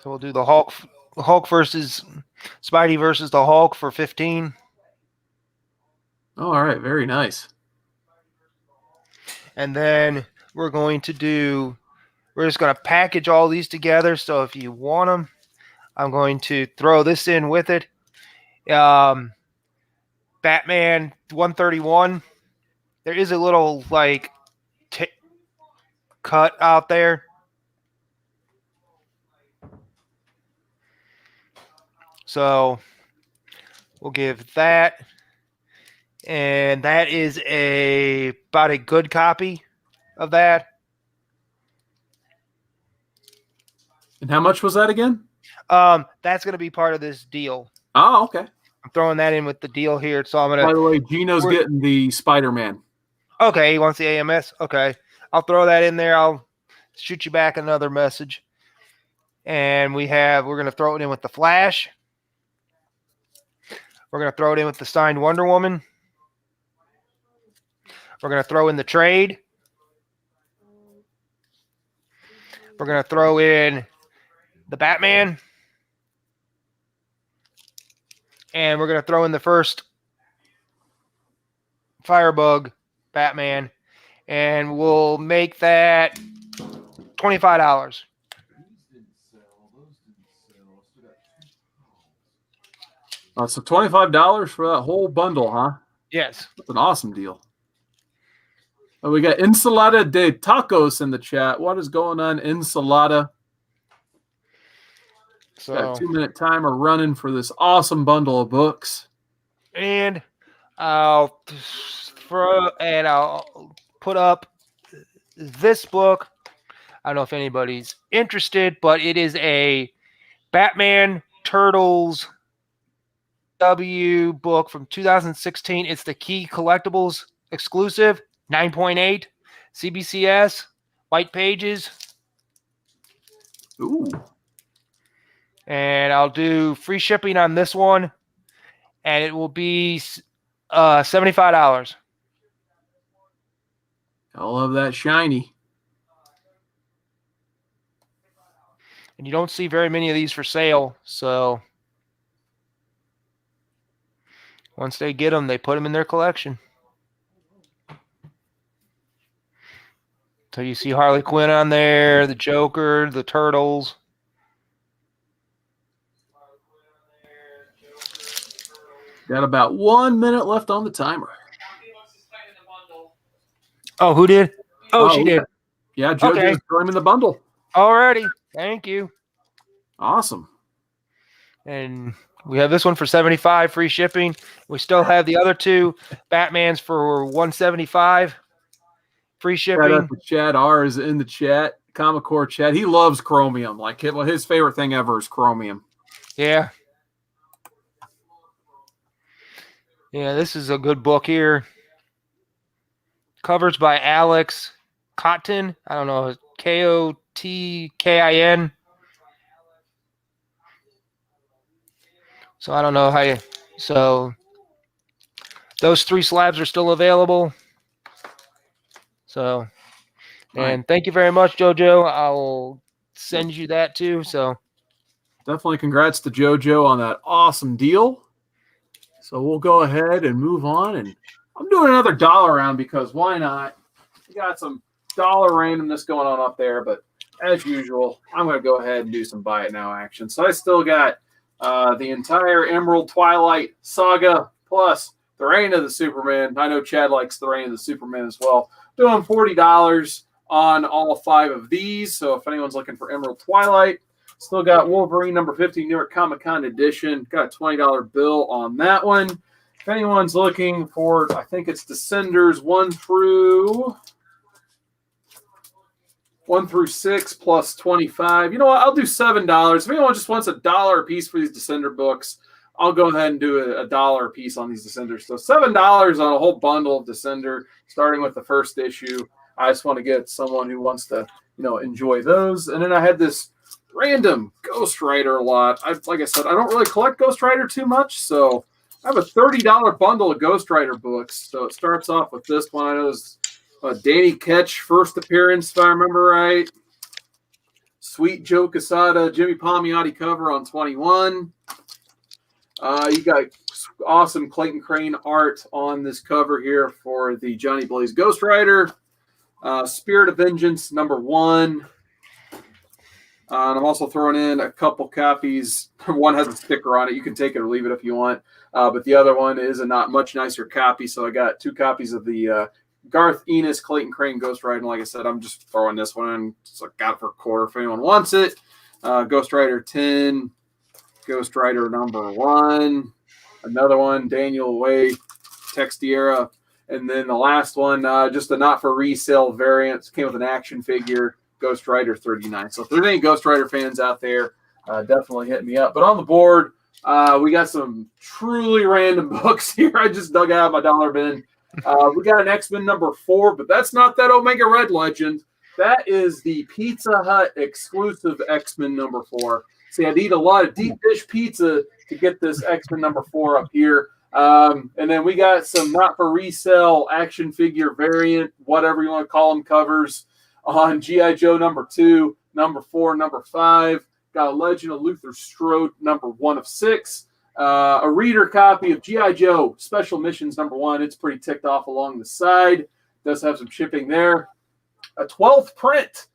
So we'll do the Hulk versus Spidey versus the Hulk for 15. Oh, all right. Very nice. And then we're just going to package all these together. So if you want them, I'm going to throw this in with it. Batman 131. There is a little cut out there. So we'll give that. And that is about a good copy of that. And how much was that again? That's going to be part of this deal. Oh, okay. I'm throwing that in with the deal here. So I'm going to. By the way, Gino's getting the Spider-Man. Okay, he wants the AMS. Okay, I'll throw that in there. I'll shoot you back another message. And we're going to throw it in with the Flash. We're going to throw it in with the signed Wonder Woman. We're going to throw in the trade. We're going to throw in the Batman. And we're going to throw in the first Firebug Batman. And we'll make that $25. So $25 for that whole bundle, huh? Yes. That's an awesome deal. We got Ensalada de Tacos in the chat. What is going on, Ensalada? So, got a 2-minute timer running for this awesome bundle of books. And I'll put up this book. I don't know if anybody's interested, but it is a Batman Turtles W book from 2016. It's the Key Collectibles exclusive, 9.8 CBCS, white pages. Ooh. And I'll do free shipping on this one, and it will be $75. I love that shiny. And you don't see very many of these for sale, so Once they get them, they put them in their collection. So you see Harley Quinn on there, the Joker, the Turtles. Got about 1 minute left on the timer. Oh, who did? Oh, she did. Yeah, JoJo's Okay. claiming the bundle. Alrighty. Thank you. Awesome. And we have this one for $75, free shipping. We still have the other two Batmans for $175, free Shout out shipping. to Chad R is in the chat. Comic Core Chad. He loves chromium. Like his favorite thing ever is chromium. Yeah. Yeah, this is a good book here. Covers by Alex Cotton. I don't know, Kotkin. So I don't know how you. So those 3 slabs are still available. So, and thank you very much, JoJo. I'll send you that too. So definitely congrats to JoJo on that awesome deal. So we'll go ahead and move on. And I'm doing another dollar round because why not? We got some dollar randomness going on up there, but as usual, I'm going to go ahead and do some buy it now action. So I still got the entire Emerald Twilight saga plus the Reign of the Superman. I know Chad likes the Reign of the Superman as well. Doing $40 on all 5 of these. So if anyone's looking for Emerald Twilight, still got Wolverine number 50 New York Comic Con edition. Got a $20 bill on that one. If anyone's looking for, I think it's Descenders 1 through 6 plus 25. You know what? I'll do $7. If anyone just wants $1 a piece for these Descender books, I'll go ahead and do $1 a piece on these Descenders. So $7 on a whole bundle of Descender, starting with the first issue. I just want to get someone who wants to, enjoy those. And then I had this random Ghost Rider lot. Like I said, I don't really collect Ghost Rider too much, so I have a $30 bundle of Ghost Rider books. So it starts off with this one. I know it's Danny Ketch first appearance, if I remember right. Sweet Joe Quesada, Jimmy Palmiotti cover on 21. You got awesome Clayton Crane art on this cover here for the Johnny Blaze Ghost Rider. Spirit of Vengeance number 1. And I'm also throwing in a couple copies. One has a sticker on it. You can take it or leave it if you want. But the other one is a not much nicer copy. So I got 2 copies of the Garth Ennis Clayton Crane Ghost Rider. And like I said, I'm just throwing this one in. So I got it for a quarter if anyone wants it. Ghost Rider 10. Ghost Rider number 1. Another one, Daniel Way, Textiera. And then the last one, just a not for resale variant. Came with an action figure. Ghost Rider 39. So if there's any Ghost Rider fans out there, definitely hit me up. But on the board, we got some truly random books here. I just dug out of my dollar bin. We got an X-Men number 4, but that's not that Omega Red Legend. That is the Pizza Hut exclusive X-Men number 4. See, I'd eat a lot of deep dish pizza to get this X-Men number 4 up here. And then we got some not for resale action figure variant, whatever you want to call them, covers on G.I. Joe number 2, number 4, number 5. Got a Legend of Luther Strode number 1 of 6. A reader copy of G.I. Joe Special Missions number 1. It's pretty ticked off along the side. Does have some shipping there. A 12th print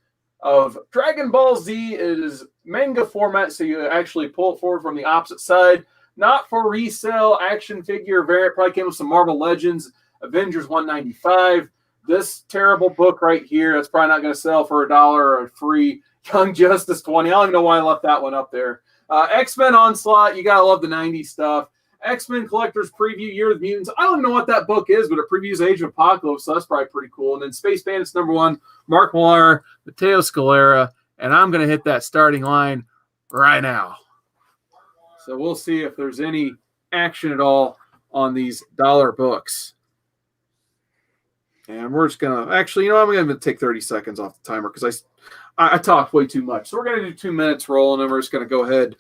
of Dragon Ball Z. It is manga format, so you actually pull it forward from the opposite side. Not for resale action figure variant. Probably came with some Marvel Legends. Avengers 195. This terrible book right here, that's probably not going to sell for $1 or free. Young Justice 20. I don't even know why I left that one up there. X-Men Onslaught. You got to love the 90s stuff. X-Men Collector's Preview, Year of the Mutants. I don't even know what that book is, but it previews Age of Apocalypse, so that's probably pretty cool. And then Space Bandits number 1, Mark Millar, Matteo Scalera, and I'm going to hit that starting line right now. So we'll see if there's any action at all on these dollar books. And we're just going to, actually, I'm going to take 30 seconds off the timer because I talked way too much. So we're going to do 2 minutes rolling, and we're just going to go ahead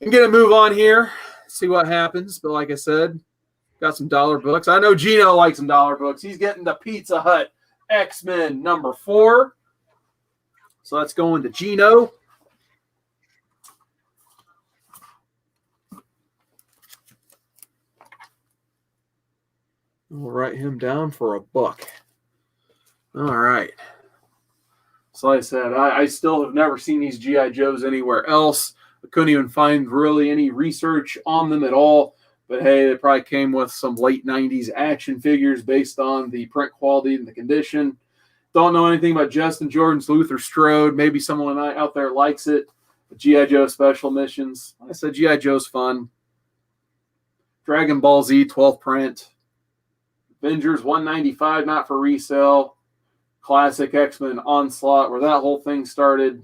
and get a move on here, see what happens. But like I said, got some dollar books. I know Gino likes some dollar books. He's getting the Pizza Hut X-Men number 4. So let's go into Gino. We'll write him down for $1. All right. So like I said, I still have never seen these G.I. Joes anywhere else. I couldn't even find really any research on them at all. But hey, they probably came with some late 90s action figures based on the print quality and the condition. Don't know anything about Justin Jordan's Luther Strode. Maybe someone out there likes it. The G.I. Joe Special Missions. Like I said, G.I. Joe's fun. Dragon Ball Z 12th print. Avengers 195, not for resale. Classic X-Men Onslaught, where that whole thing started.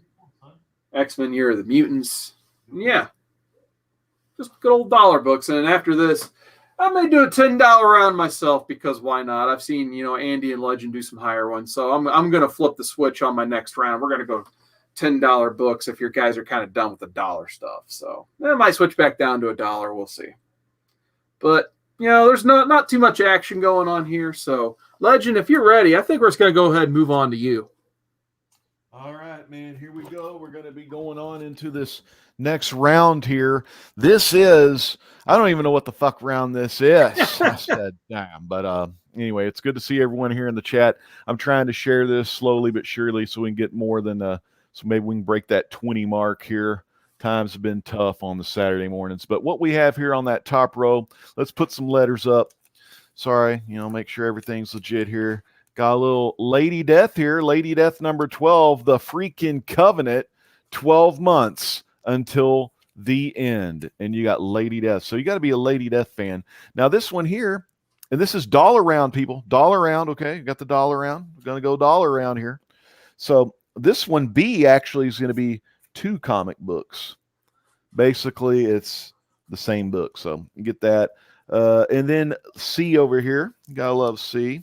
X-Men Year of the Mutants. Yeah. Just good old dollar books. And after this, I may do a $10 round myself because why not? I've seen, Andy and Legend do some higher ones. So I'm going to flip the switch on my next round. We're going to go $10 books if your guys are kind of done with the dollar stuff. So I might switch back down to $1. We'll see. But, there's not too much action going on here. So, Legend, if you're ready, I think we're just going to go ahead and move on to you. All right, man, here we go. We're going to be going on into this next round here. This is, I don't even know what the fuck round this is. I said, damn. But anyway, it's good to see everyone here in the chat. I'm trying to share this slowly but surely so we can get more than, so maybe we can break that 20 mark here. Times have been tough on the Saturday mornings. But what we have here on that top row, let's put some letters up. Sorry, make sure everything's legit here. Got a little Lady Death here. Lady Death number 12, the freaking Covenant, 12 months until the end. And you got Lady Death. So you got to be a Lady Death fan. Now this one here, and this is dollar round, people. Dollar round, okay? You got the dollar round. We're going to go dollar round here. So this one B actually is going to be 2 comic books. Basically, it's the same book. So you get that. And then C over here. You gotta love C.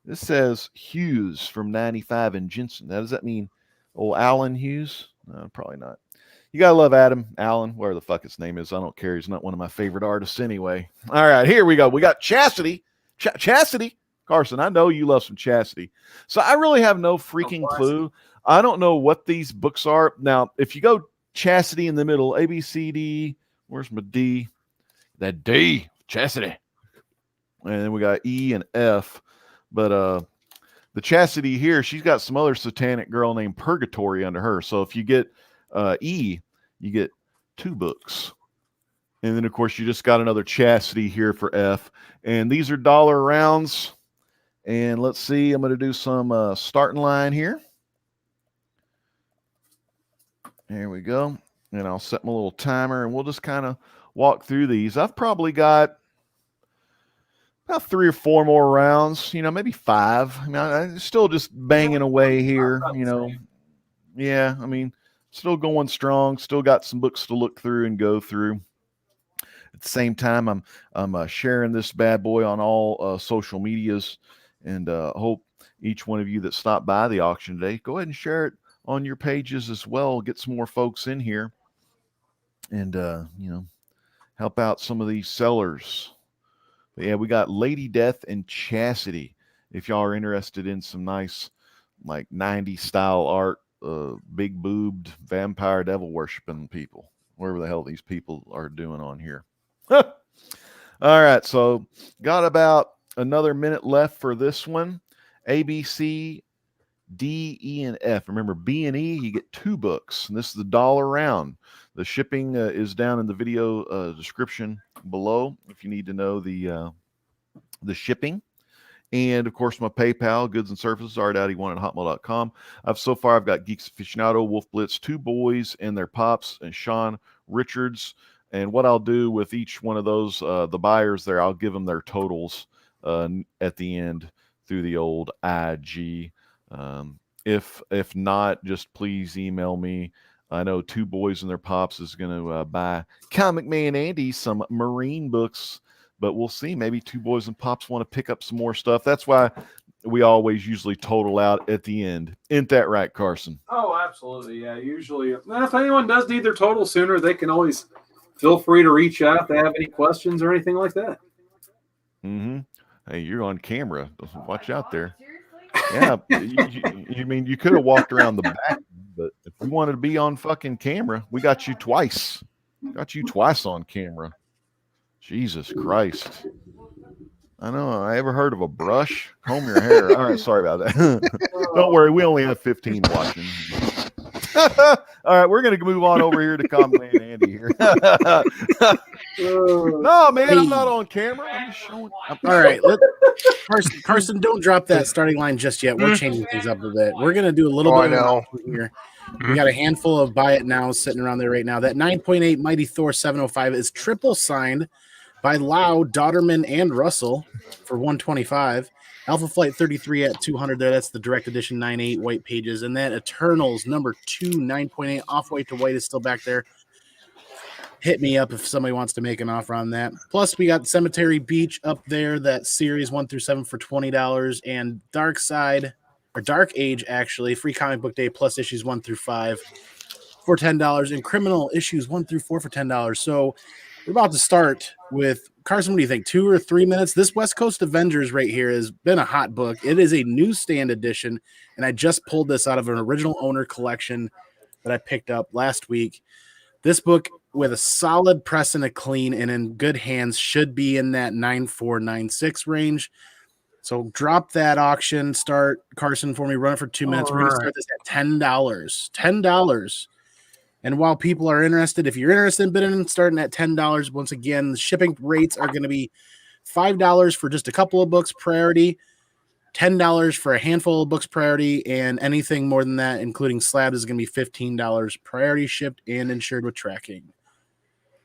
This says Hughes from 95 and Jensen. Now, does that mean old Alan Hughes? No, probably not. You gotta love Adam Allen, whatever the fuck his name is. I don't care. He's not one of my favorite artists anyway. All right, here we go. We got Chastity. Chastity. Carson, I know you love some Chastity. So I really have no freaking clue. I don't know what these books are. Now, if you go Chastity in the middle, A, B, C, D. Where's my D? That D, Chastity. And then we got E and F. But the Chastity here, she's got some other satanic girl named Purgatory under her. So if you get E, you get 2 books. And then, of course, you just got another Chastity here for F. And these are dollar rounds. And let's see, I'm going to do some starting line here. There we go. And I'll set my little timer, and we'll just kind of walk through these. I've probably got about 3 or 4 more rounds, maybe 5. I mean, I'm still just banging away here, Yeah, I mean, still going strong. Still got some books to look through and go through. At the same time, I'm sharing this bad boy on all social medias, and hope each one of you that stopped by the auction today, go ahead and share it on your pages as well. Get some more folks in here and, help out some of these sellers. But yeah, we got Lady Death and Chastity. If y'all are interested in some nice, like 90s style art, big boobed vampire devil worshiping people, whatever the hell these people are doing on here. All right. So got about another minute left for this one. A, B, C, D, E, and F. Remember, B and E, you get 2 books, and this is the dollar round. The shipping is down in the video description below if you need to know the shipping. And, of course, my PayPal, goods and services, rdaddy1@hotmail.com. I've got Geeks Aficionado, Wolf Blitz, 2 boys and their pops, and Sean Richards. And what I'll do with each one of those, the buyers there, I'll give them their totals at the end through the old IG. If not, just please email me. I know 2 boys and their pops is going to buy Comic Man Andy some Marine books, but we'll see. Maybe 2 boys and pops want to pick up some more stuff. That's why we always usually total out at the end. Isn't that right, Carson? Oh, absolutely. Yeah, usually. If anyone does need their total sooner, they can always feel free to reach out if they have any questions or anything like that. Mm-hmm. Hey, you're on camera. Watch out there. Yeah, you mean you could have walked around the back, but if you wanted to be on fucking camera, we got you twice. Got you twice on camera. Jesus Christ. I know. I ever heard of a brush? Comb your hair. All right, sorry about that. Don't worry, we only have 15 watching. All right, we're gonna move on over here to Comic Man Andy here. No, man, I'm not on camera. I'm just showing. All right, Carson, don't drop that starting line just yet. We're changing things up a bit. We're gonna do a little bit of here. We got a handful of buy it now sitting around there right now. That 9.8 Mighty Thor 705 is triple signed by Lau, Dodderman, and Russell for 125. Alpha Flight 33 at 200 there. That's the direct edition 9.8 white pages. And that Eternals number 2 9.8 off-white to white is still back there. Hit me up if somebody wants to make an offer on that. Plus, we got Cemetery Beach up there, that series 1 through 7 for $20, and Dark Age, actually, free comic book day plus issues 1 through 5 for $10, and Criminal issues 1 through 4 for $10. So we're about to start with Carson. What do you think? 2 or 3 minutes? This West Coast Avengers right here has been a hot book. It is a newsstand edition, and I just pulled this out of an original owner collection that I picked up last week. This book, with a solid press and a clean and in good hands, should be in that 9.496 range. So drop that auction, start Carson for me, run it for 2 minutes. We're going to start this at $10. $10. And while people are interested, if you're interested in bidding and starting at $10, once again, the shipping rates are going to be $5 for just a couple of books priority, $10 for a handful of books priority, and anything more than that, including Slabs, is going to be $15 priority shipped and insured with tracking.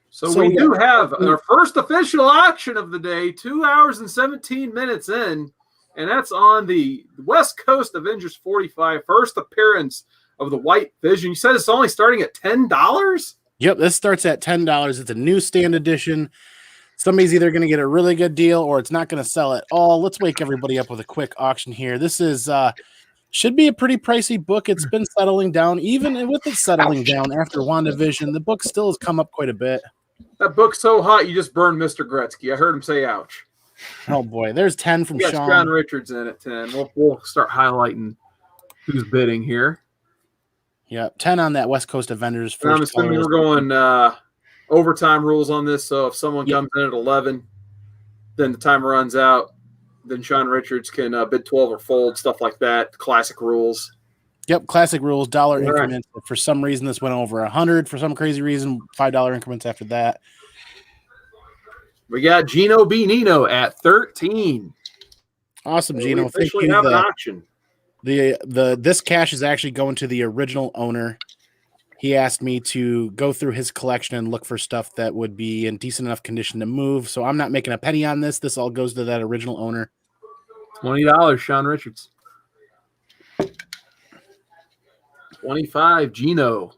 So we do have our first official auction of the day, 2 hours and 17 minutes in, and that's on the West Coast Avengers 45, first appearance of the White Vision. You said it's only starting at $10? Yep, this starts at $10. It's a newsstand edition. Somebody's either going to get a really good deal or it's not going to sell at all. Let's wake everybody up with a quick auction here. This is should be a pretty pricey book. It's been settling down. Even with it settling down after WandaVision, the book still has come up quite a bit. That book's so hot, you just burned Mr. Gretzky. I heard him say ouch. Oh, boy. There's 10 from Yes, Sean. John Richards in at 10. We'll start highlighting who's bidding here. Yeah, 10 on that West Coast Avengers. And I'm assuming we're going overtime rules on this, so if someone comes in at 11, then the timer runs out. Then Sean Richards can bid 12 or fold, stuff like that. Classic rules. Yep, classic rules, dollar increments. If for some reason this went over 100, for some crazy reason, $5 increments after that. We got Gino B. Nino at 13. Awesome, Gino. We officially have an auction. This cash is actually going to the original owner. He asked me to go through his collection and look for stuff that would be in decent enough condition to move. So I'm not making a penny on this. This all goes to that original owner. $20, Sean Richards. 25, Gino.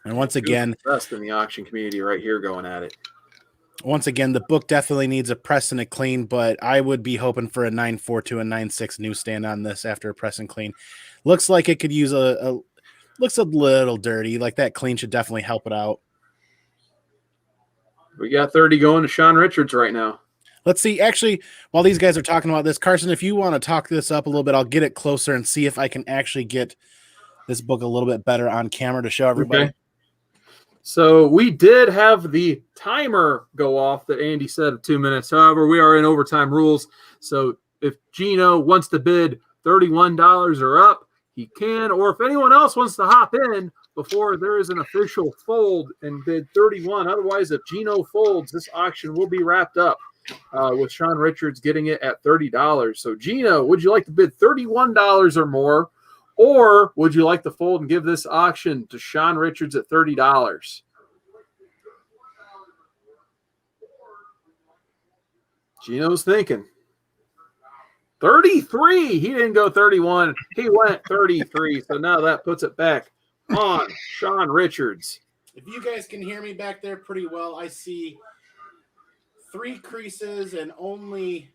And once again, best in the auction community right here going at it. Once again, the book definitely needs a press and a clean, but I would be hoping for a 9.4 to a 9.6 newsstand on this after a press and clean. Looks like it could use looks a little dirty. Like that clean should definitely help it out. We got 30 going to Sean Richards right now. Let's see. Actually, while these guys are talking about this, Carson, if you want to talk this up a little bit, I'll get it closer and see if I can actually get this book a little bit better on camera to show everybody. Okay. So we did have the timer go off that Andy said of 2 minutes. However, we are in overtime rules. So if Gino wants to bid $31 or up, he can. Or if anyone else wants to hop in before there is an official fold and bid 31. Otherwise, if Gino folds, this auction will be wrapped up with Sean Richards getting it at $30. So Gino, would you like to bid $31 or more? Or would you like to fold and give this auction to Sean Richards at $30? Gino's thinking. 33. He didn't go 31. He went 33. So now that puts it back on Sean Richards. If you guys can hear me back there pretty well, I see 3 creases and only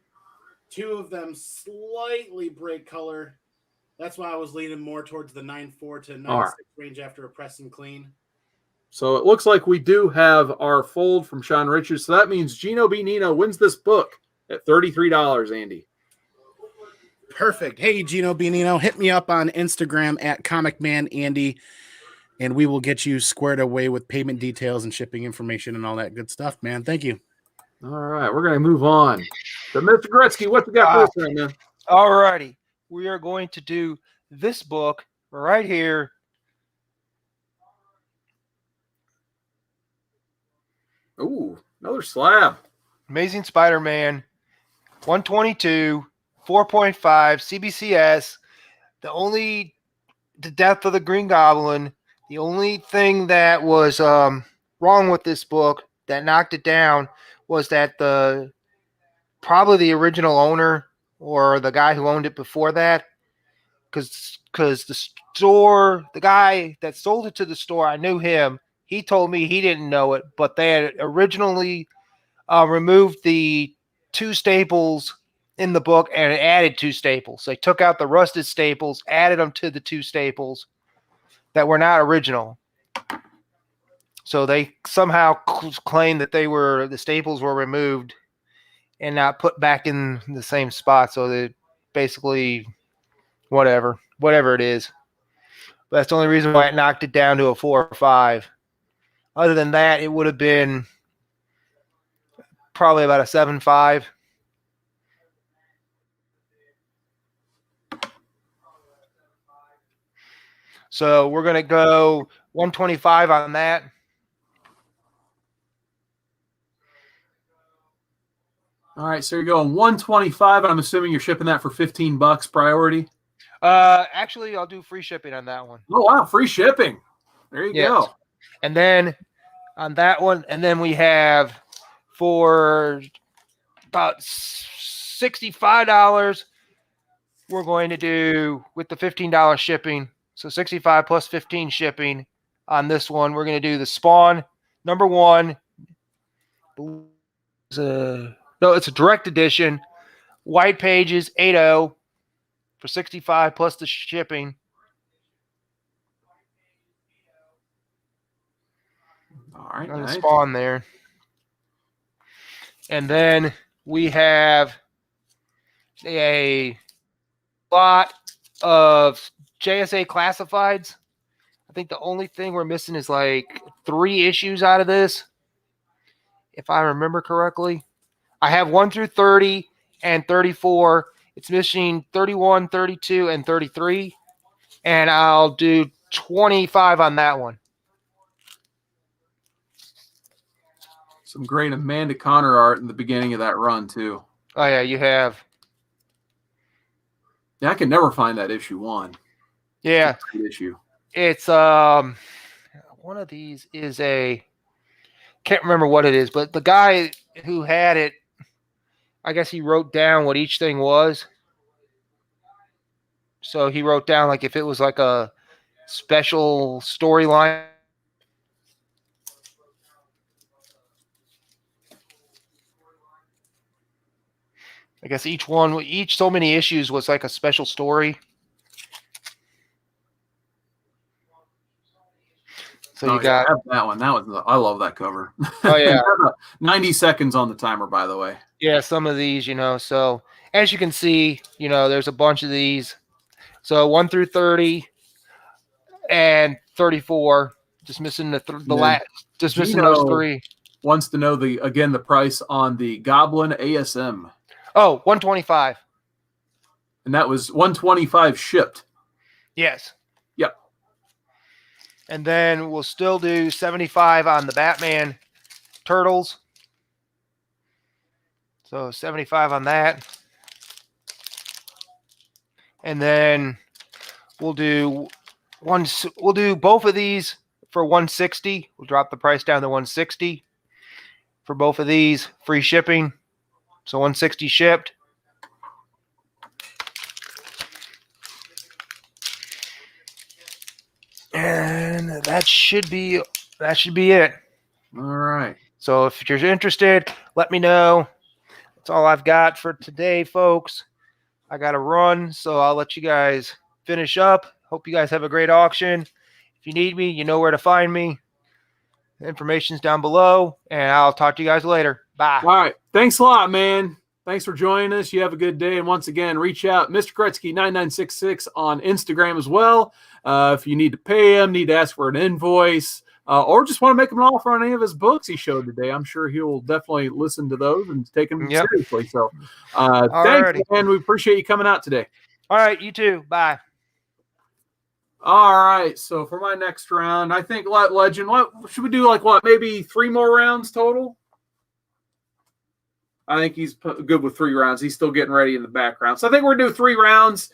2 of them slightly break color. That's why I was leaning more towards the 9.4 to 9.6 range after a press and clean. So it looks like we do have our fold from Sean Richards. So that means Gino B. Nino wins this book at $33, Andy. Perfect. Hey, Gino B. Nino, hit me up on Instagram at ComicManAndy, and we will get you squared away with payment details and shipping information and all that good stuff, man. Thank you. All right, we're going to move on. So, Mr. Gretzky, what you got for us right now? All righty. We are going to do this book right here. Ooh, another slab. Amazing Spider-Man 122, 4.5, CBCS. The death of the Green Goblin. The only thing that was wrong with this book that knocked it down was that probably the original owner or the guy who owned it before that, because the guy that sold it to the store, I knew him. He told me he didn't know it, but they had originally removed the 2 staples in the book and added 2 staples. They took out the rusted staples, added them to the 2 staples that were not original. So they somehow claimed that the staples were removed and not put back in the same spot. So they basically, whatever it is. But that's the only reason why it knocked it down to a 4 or 5. Other than that, it would have been probably about a 7.5. So we're going to go 125 on that. All right, so you're going 125, and I'm assuming you're shipping that for $15 priority. Actually, I'll do free shipping on that one. Oh wow, free shipping. There you go. And then on that one, and then we have for about $65, we're going to do with the $15 shipping. So 65 plus 15 shipping on this one. We're going to do the Spawn #1. No, it's a direct edition. White pages 8.0 for 65 plus the shipping. All right, On the nice. Spawn there. And then we have a lot of JSA classifieds. I think the only thing we're missing is like 3 issues out of this, if I remember correctly. I have 1 through 30 and 34. It's missing 31, 32, and 33. And I'll do 25 on that one. Some great Amanda Connor art in the beginning of that run, too. Oh, yeah, you have. Yeah, I can never find that issue 1. Yeah. It's a great issue. It's one of these is can't remember what it is, but the guy who had it, I guess he wrote down what each thing was. So he wrote down like if it was like a special storyline. I guess each so many issues was like a special story. So you got I have that one. I love that cover. Oh yeah. 90 seconds on the timer, by the way. Yeah, some of these, so as you can see, there's a bunch of these. So 1 through 30 and 34, just missing missing those 3. Wants to know the price on the Goblin ASM. Oh, 125. And that was 125 shipped. Yes. Yep. And then we'll still do 75 on the Batman Turtles. So 75 on that. And then we'll do both of these for 160. We'll drop the price down to 160 for both of these, free shipping. So 160 shipped. And that should be it. All right. So if you're interested, let me know. That's all I've got for today, folks. I got to run, so I'll let you guys finish up. Hope you guys have a great auction. If you need me, you know where to find me. The information's down below, and I'll talk to you guys later. Bye. All right. Thanks a lot, man. Thanks for joining us. You have a good day. And once again, reach out, Mr. Gretzky 9966 on Instagram as well. If you need to pay him, need to ask for an invoice, or just want to make him an offer on any of his books he showed today, I'm sure he'll definitely listen to those and take them seriously. So thanks, man. We appreciate you coming out today. All right, you too. Bye. All right, so for my next round, I think Legend, what should we do? Maybe 3 more rounds total? I think he's good with 3 rounds. He's still getting ready in the background. So I think we're going to do 3 rounds.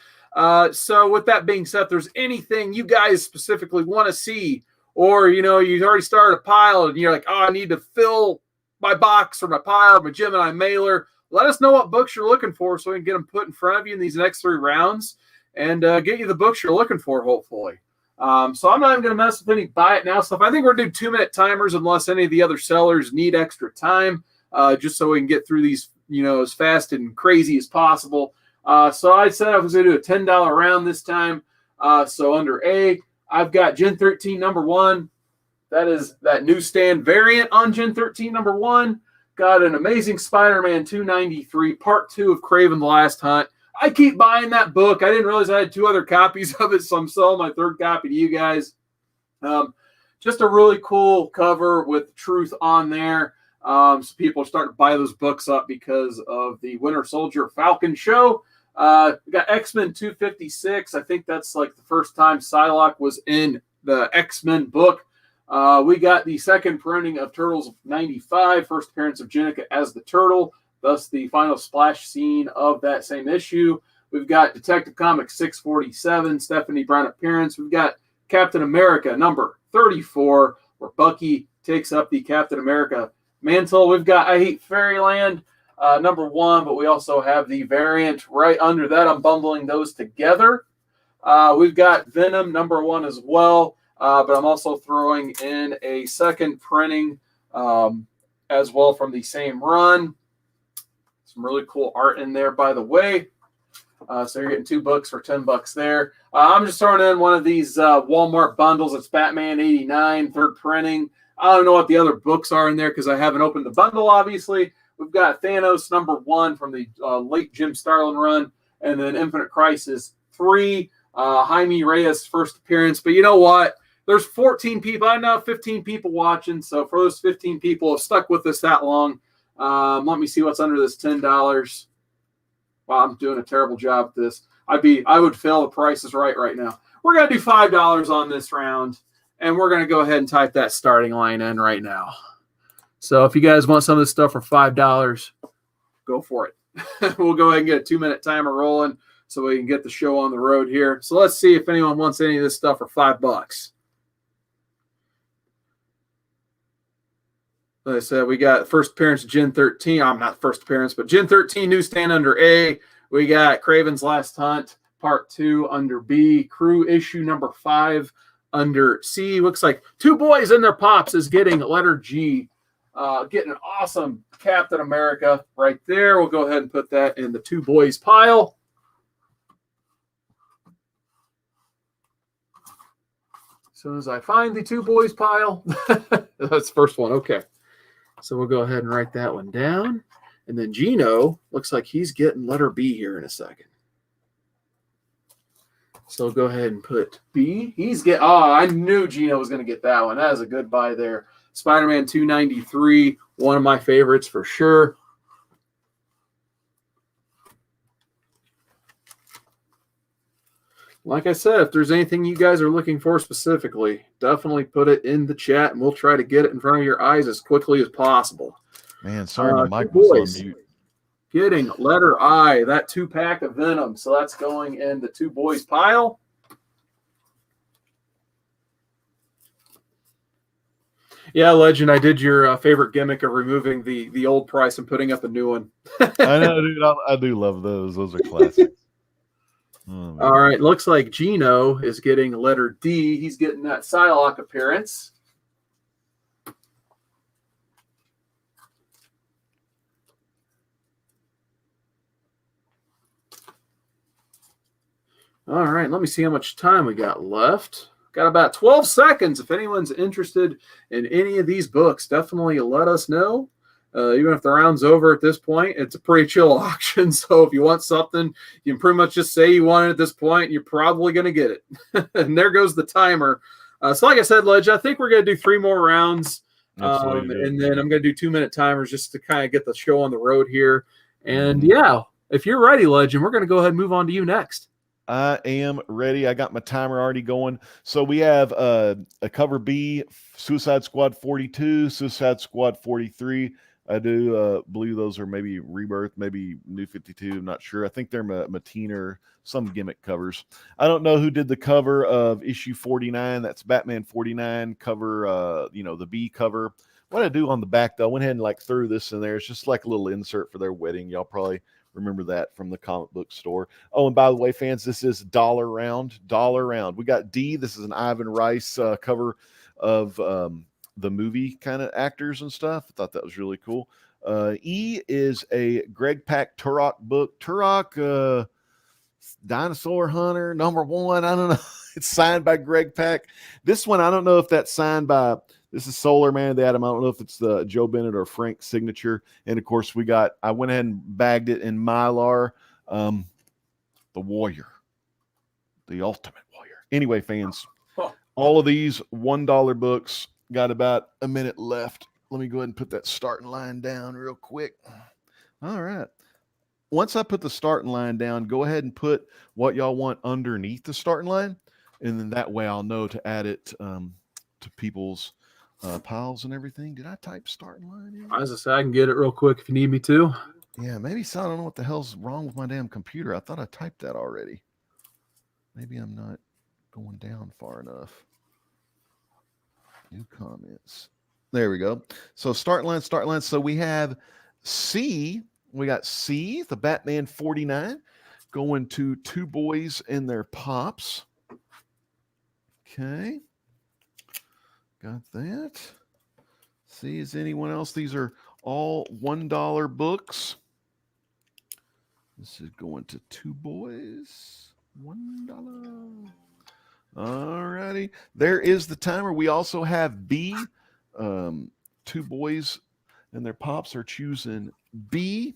So with that being said, if there's anything you guys specifically want to see, or, you already started a pile and you're like, oh, I need to fill my box or my pile, my Gemini mailer, let us know what books you're looking for so we can get them put in front of you in these next 3 rounds and get you the books you're looking for, hopefully. So I'm not even going to mess with any buy it now stuff. I think we're going to do 2-minute timers unless any of the other sellers need extra time, just so we can get through these, as fast and crazy as possible. So I said I was going to do a $10 round this time. So under A, I've got Gen 13 number 1. That is that newsstand variant on Gen 13 number 1. Got an Amazing Spider-Man 293, Part 2 of Kraven the Last Hunt. I keep buying that book. I didn't realize I had 2 other copies of it, so I'm selling my 3rd copy to you guys. Just a really cool cover with truth on there. So people are starting to buy those books up because of the Winter Soldier Falcon show. We got X-Men 256. I think that's like the first time Psylocke was in the X-Men book. We got the 2nd printing of Turtles 95, first appearance of Jennika as the Turtle, thus the final splash scene of that same issue. We've got Detective Comics 647, Stephanie Brown appearance. We've got Captain America number 34, where Bucky takes up the Captain America mantle. We've got I Hate Fairyland number 1, but we also have the variant right under that. I'm bundling those together. We've got Venom number 1 as well, but I'm also throwing in a 2nd printing as well from the same run. Some really cool art in there, by the way. So you're getting 2 books for $10 there. I'm just throwing in one of these Walmart bundles. It's Batman 89, 3rd printing. I don't know what the other books are in there because I haven't opened the bundle, obviously. We've got Thanos number 1 from the late Jim Starlin run, and then Infinite Crisis 3, Jaime Reyes' first appearance. But you know what? There's 14 people. I know 15 people watching. So for those 15 people who have stuck with us that long, let me see what's under this $10. Wow, I'm doing a terrible job at this. I would fail the prices right now. We're going to do $5 on this round, and we're going to go ahead and type that starting line in right now. So if you guys want some of this stuff for $5, go for it. We'll go ahead and get a 2-minute timer rolling so we can get the show on the road here. So let's see if anyone wants any of this stuff for $5. Like I said, we got first appearance of Gen 13. I'm not first appearance, but Gen 13 newsstand under A. We got Kraven's Last Hunt, Part 2 under B. Crew issue number 5 under C. Looks like Two Boys and Their Pops is getting letter G. Getting an awesome Captain America right there. We'll go ahead and put that in the Two Boys pile. As soon as I find the Two Boys pile, that's the first one. Okay. So we'll go ahead and write that one down. And then Gino looks like he's getting letter B here in a second. So go ahead and put B. I knew Gino was going to get that one. That is a good buy there. Spider-Man 293, one of my favorites for sure. Like I said, if there's anything you guys are looking for specifically, definitely put it in the chat, and we'll try to get it in front of your eyes as quickly as possible. Man, sorry, my mic was on mute. Getting letter I, that 2-pack of Venom. So that's going in the Two Boys pile. Yeah, Legend, I did your favorite gimmick of removing the old price and putting up a new one. I know, dude. I do love those. Those are classics. All right, looks like Gino is getting letter D. He's getting that Psylocke appearance. All right, let me see how much time we got left. Got about 12 seconds. If anyone's interested in any of these books, definitely let us know. Even if the round's over at this point, it's a pretty chill auction. So if you want something, you can pretty much just say you want it at this point, and you're probably going to get it. And there goes the timer. So like I said, Ledge, I think we're going to do 3 more rounds. Absolutely. And then I'm going to do 2-minute timers just to kind of get the show on the road here. And yeah, if you're ready, Legend, we're going to go ahead and move on to you next. I am ready. I got my timer already going. So we have a cover B, Suicide Squad 42, Suicide Squad 43. I do believe those are maybe Rebirth, maybe New 52. I'm not sure. I think they're Mateen or some gimmick covers. I don't know who did the cover of issue 49. That's Batman 49 cover, the B cover. What I do on the back, though, I went ahead and like threw this in there. It's just like a little insert for their wedding. Y'all probably remember that from the comic book store. Oh, and by the way, fans, this is Dollar Round. We got D. This is an Ivan Rice cover of the movie kind of actors and stuff. I thought that was really cool. E is a Greg Pak Turok book. Turok, Dinosaur Hunter, #1. I don't know. It's signed by Greg Pak. This one, I don't know if that's signed by, this is Solar Man, the Adam. I don't know if it's the Joe Bennett or Frank signature. And of course, I went ahead and bagged it in Mylar, the Warrior, the Ultimate Warrior. Anyway, fans, all of these $1 books. Got about a minute left. Let me go ahead and put that starting line down real quick. All right. Once I put the starting line down, go ahead and put what y'all want underneath the starting line. And then that way I'll know to add it to people's piles and everything. Did I type starting line in? As I said, I can get it real quick if you need me to. Yeah, maybe so. I don't know what the hell's wrong with my damn computer. I thought I typed that already. Maybe I'm not going down far enough. New comments. There we go. So start line. So we have C. We got C, the Batman 49, going to Two Boys and Their Pops. Okay. Got that. See, is anyone else? These are all $1 books. This is going to Two Boys. $1. All righty. There is the timer. We also have B. Two Boys and Their Pops are choosing B.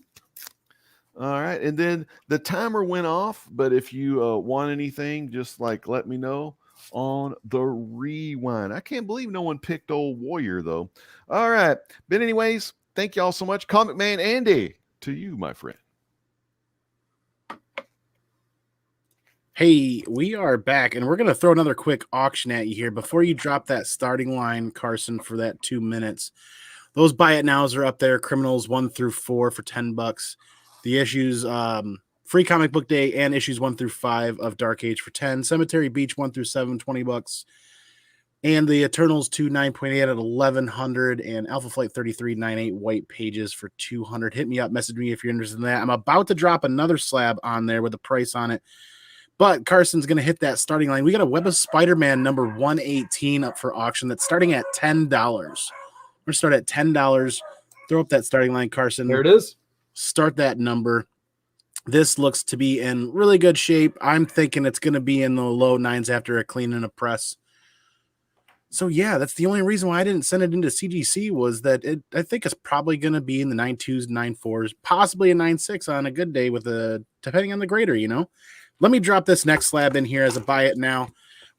All right. And then the timer went off, but if you want anything, just like let me know on the rewind. I can't believe no one picked old Warrior, though. All right. But anyways, thank you all so much. Comic Man Andy, to you, my friend. Hey, we are back, and we're going to throw another quick auction at you here. Before you drop that starting line, Carson, for that 2 minutes, those buy it nows are up there. Criminals 1 through 4 for $10. The issues, Free Comic Book Day and issues 1 through 5 of Dark Age for $10. Cemetery Beach 1 through 7, $20. And the Eternals 2 9.8 at $1,100, and Alpha Flight 33 9.8 white pages for $200. Hit me up, message me if you're interested in that. I'm about to drop another slab on there with a price on it. But Carson's going to hit that starting line. We got a Web of Spider-Man number 118 up for auction that's starting at $10. We're going to start at $10. Throw up that starting line, Carson. There it is. Start that number. This looks to be in really good shape. I'm thinking it's going to be in the low 9s after a clean and a press. So, yeah, that's the only reason why I didn't send it into CGC was that I think it's probably going to be in the 9.2s, 9.4s, possibly a 9.6 on a good day with depending on the grader, you know. Let me drop this next slab in here as a buy it now.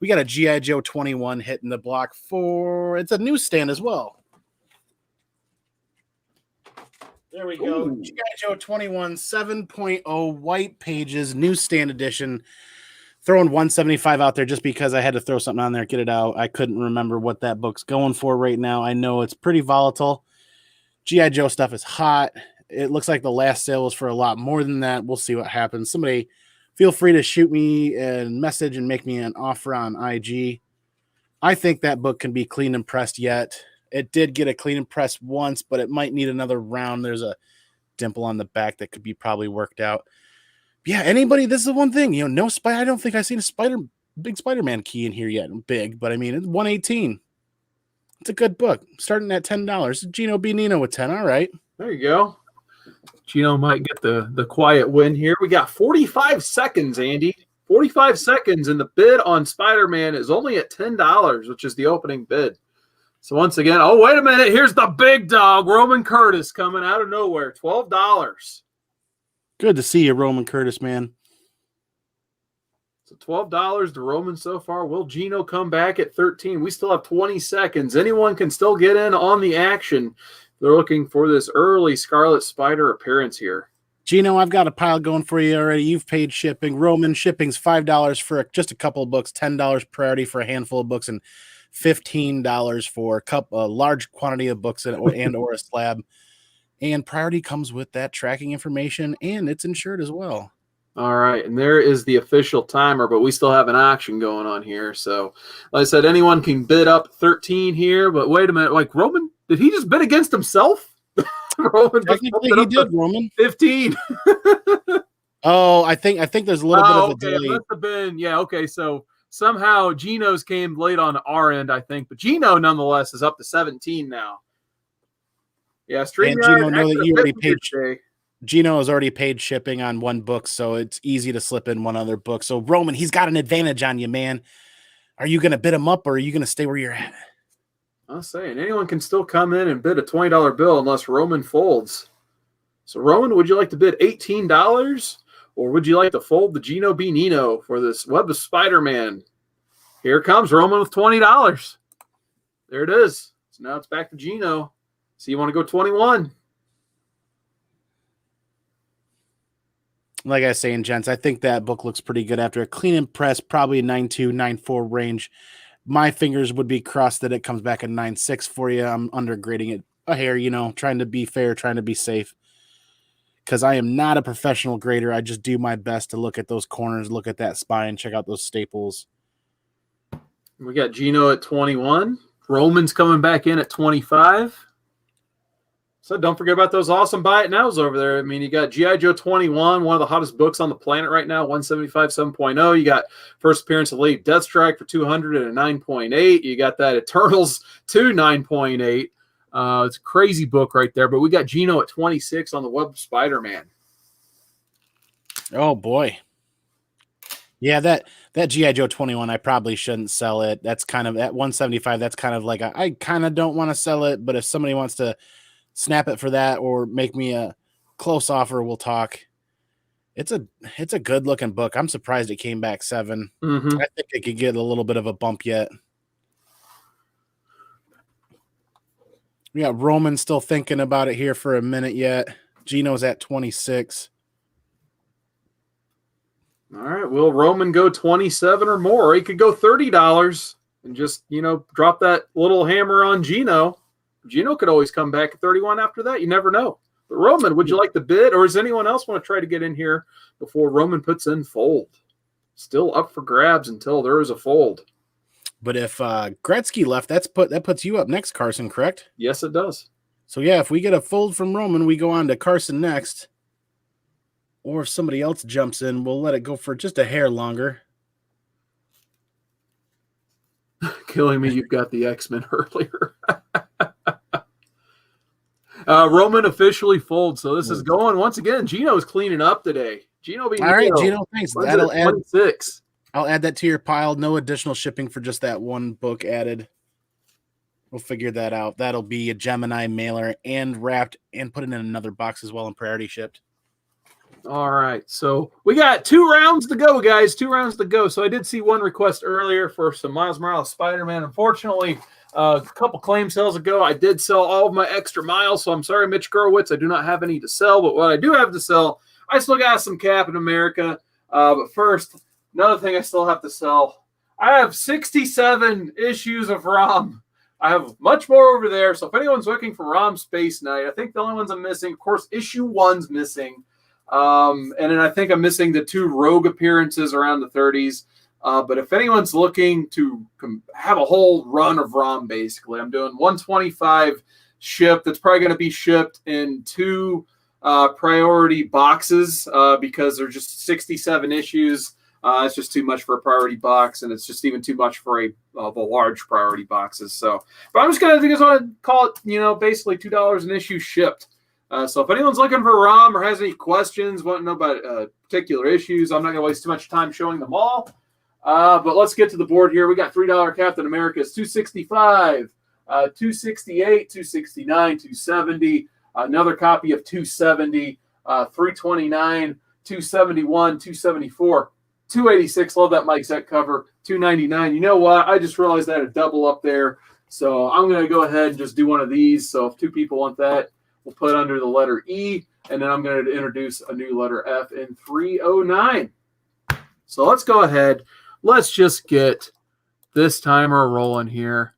We got a G.I. Joe 21 hitting the block it's a newsstand as well. There we go. Ooh. G.I. Joe 21 7.0 white pages, newsstand edition. Throwing 175 out there just because I had to throw something on there, get it out. I couldn't remember what that book's going for right now. I know it's pretty volatile. G.I. Joe stuff is hot. It looks like the last sale was for a lot more than that. We'll see what happens. Somebody feel free to shoot me a message and make me an offer on IG. I think that book can be clean and pressed yet. It did get a clean and pressed once, but it might need another round. There's a dimple on the back that could be probably worked out. Yeah, anybody, this is the one thing, no spider. I don't think I've seen a big Spider-Man key in here yet. Big, but I mean, it's 118. It's a good book. Starting at $10. Gino B. Nino with 10. All right. There you go. Gino might get the quiet win here. We got 45 seconds, Andy. 45 seconds, and the bid on Spider-Man is only at $10, which is the opening bid. So once again, oh, wait a minute. Here's the big dog, Roman Curtis, coming out of nowhere. $12. Good to see you, Roman Curtis, man. So $12 to Roman so far. Will Gino come back at 13? We still have 20 seconds. Anyone can still get in on the action. They're looking for this early Scarlet Spider appearance here. Gino, I've got a pile going for you already. You've paid shipping. Roman, shipping's $5 for just a couple of books, $10 priority for a handful of books, and $15 for a large quantity of books and or a slab. And priority comes with that tracking information, and it's insured as well. All right, and there is the official timer, but we still have an auction going on here. So, like I said, anyone can bid up 13 here, but wait a minute. Like, Roman, did he just bid against himself? Roman Technically, he did, Roman. 15. Oh, I think there's a little bit of a delay. It must have been, okay, so somehow Gino's came late on our end, I think, but Gino nonetheless is up to 17 now. Yeah, and Gino know that you already paid. Gino has already paid shipping on one book, so it's easy to slip in one other book. So Roman, he's got an advantage on you, man. Are you going to bid him up, or are you going to stay where you're at? I'm saying anyone can still come in and bid a $20 bill unless Roman folds. So Roman, would you like to bid $18, or would you like to fold the Gino B. Nino for this Web of Spider-Man? Here comes Roman with $20. There it is. So now it's back to Gino. So you want to go 21? Like I was saying, gents, I think that book looks pretty good after a clean and press, probably a 9.2, 9.4 range. My fingers would be crossed that it comes back at 9.6 for you. I'm undergrading it a hair, trying to be fair, trying to be safe. Because I am not a professional grader. I just do my best to look at those corners, look at that spine, check out those staples. We got Gino at 21. Roman's coming back in at 25. So don't forget about those awesome buy it nows over there. I mean, you got G.I. Joe 21, one of the hottest books on the planet right now, 175 7.0. You got first appearance of Lady Deathstrike for 200 and a 9.8. You got that Eternals 2 9.8. It's a crazy book right there. But we got Gino at 26 on the Web of Spider-Man. Oh, boy. Yeah, that G.I. Joe 21, I probably shouldn't sell it. That's kind of at 175. That's kind of like I kind of don't want to sell it, but if somebody wants to snap it for that or make me a close offer, we'll talk. It's a good looking book. I'm surprised it came back 7. Mm-hmm. I think it could get a little bit of a bump yet. We got Roman still thinking about it here for a minute yet. Gino's at 26. All right. Will Roman go 27 or more? He could go $30 and just, drop that little hammer on Gino. Gino could always come back at 31 after that. You never know. But Roman, would you like to bid, or does anyone else want to try to get in here before Roman puts in fold? Still up for grabs until there is a fold. But if Gretzky left, that puts you up next, Carson, correct? Yes, it does. So, yeah, if we get a fold from Roman, we go on to Carson next. Or if somebody else jumps in, we'll let it go for just a hair longer. Killing me, you've got the X-Men earlier. Roman officially folds, so this is going once again. Gino's cleaning up today. Gino being all right, Gino, thanks. That'll add 26. I'll add that to your pile. No additional shipping for just that one book added. We'll figure that out. That'll be a Gemini mailer and wrapped and put it in another box as well and priority shipped. All right, so we got 2 rounds to go, guys. 2 rounds to go. So I did see one request earlier for some Miles Morales Spider-Man. Unfortunately, a couple claim sales ago, I did sell all of my extra miles. So I'm sorry, Mitch Gerwitz, I do not have any to sell. But what I do have to sell, I still got some Captain America. But first, another thing I still have to sell. I have 67 issues of ROM. I have much more over there. So if anyone's looking for ROM Space Knight, I think the only ones I'm missing, of course, issue 1's missing. And then I think I'm missing the 2 Rogue appearances around the 30s. But if anyone's looking to have a whole run of ROM, basically, I'm doing 125 shipped. That's probably going to be shipped in 2 priority boxes because they're just 67 issues. It's just too much for a priority box, and it's just even too much for the large priority boxes. So, but I'm just going to call it, basically $2 an issue shipped. So if anyone's looking for ROM or has any questions, want to know about particular issues, I'm not going to waste too much time showing them all. But let's get to the board here. We got $3 Captain America's $265, $268, $269, $270. Another copy of $270, $329, $271, $274. $286. Love that Mike Set cover. $299. You know what? I just realized I had a double up there. So I'm going to go ahead and just do one of these. So if two people want that, we'll put under the letter E. And then I'm going to introduce a new letter F in 309. So let's go ahead. Let's just get this timer rolling here.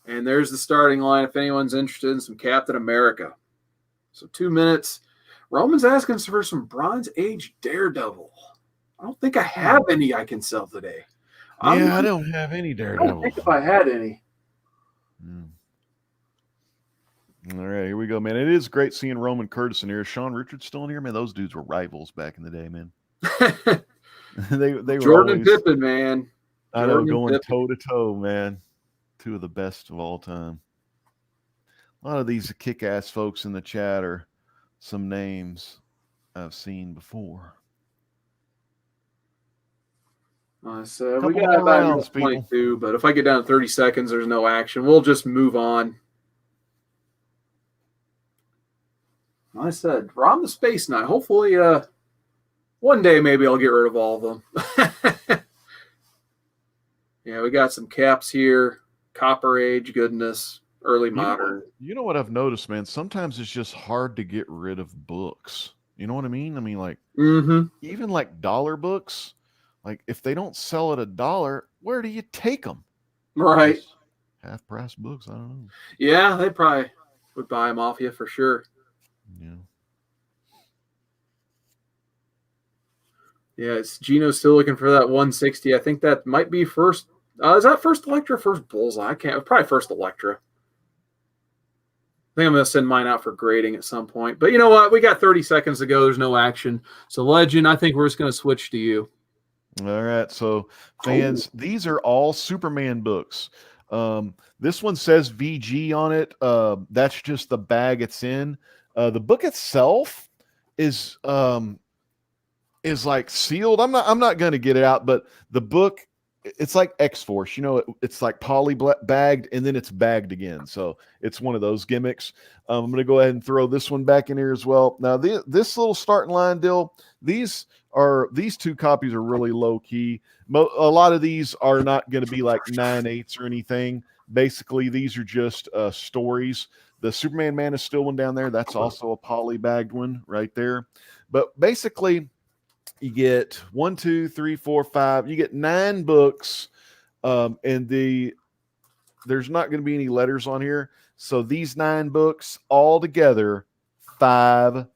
And there's the starting line if anyone's interested in some Captain America. So 2 minutes. Roman's asking for some Bronze Age Daredevil. I don't think I have any I can sell today. I don't have any I Daredevil. don't think if I had any. All right, here we go, man. It is great seeing Roman Curtis in here. Is Sean Richards still in here? Man, those dudes were rivals back in the day, man. they were Jordan always, and Pippen, man. I know, Jordan going Pippen. toe to toe, man. Two of the best of all time. A lot of these kick-ass folks in the chat are some names I've seen before. So we Couple got more about rounds, 22, but if I get down to 30 seconds, there's no action. We'll just move on. I said, we're on the Space Knight. Hopefully, one day maybe I'll get rid of all of them. Yeah, we got some caps here. Copper Age goodness. Early modern. You know what I've noticed, man? Sometimes it's just hard to get rid of books. You know what I mean? I mean, like, even like dollar books, like if they don't sell at $1, where do you take them? Right. Half price books. I don't know. Yeah, they probably would buy them off you for sure. Yeah. Yeah, it's Gino's still looking for that 160. I think that might be first. Is that first Electra or first Bullseye? I can't. Probably first Electra. I think I'm going to send mine out for grading at some point. But you know what? We got 30 seconds to go. There's no action. So, Legend, I think we're just going to switch to you. All right. So, fans, these are all Superman books. This one says VG on it. That's just the bag it's in. The book itself is like sealed. I'm not going to get it out, but the book, it's like X-Force, you know, it's like poly bagged and then it's bagged again. So it's one of those gimmicks. I'm going to go ahead and throw this one back in here as well. Now this little starting line deal, these two copies are really low key. A lot of these are not going to be like 9/8 or anything. Basically, these are just stories. The Superman Man of Steel one down there, that's also a poly bagged one right there. But basically, you get 1, 2, 3, 4, 5. You get 9 books, and there's not going to be any letters on here. So these 9 books all together, $5.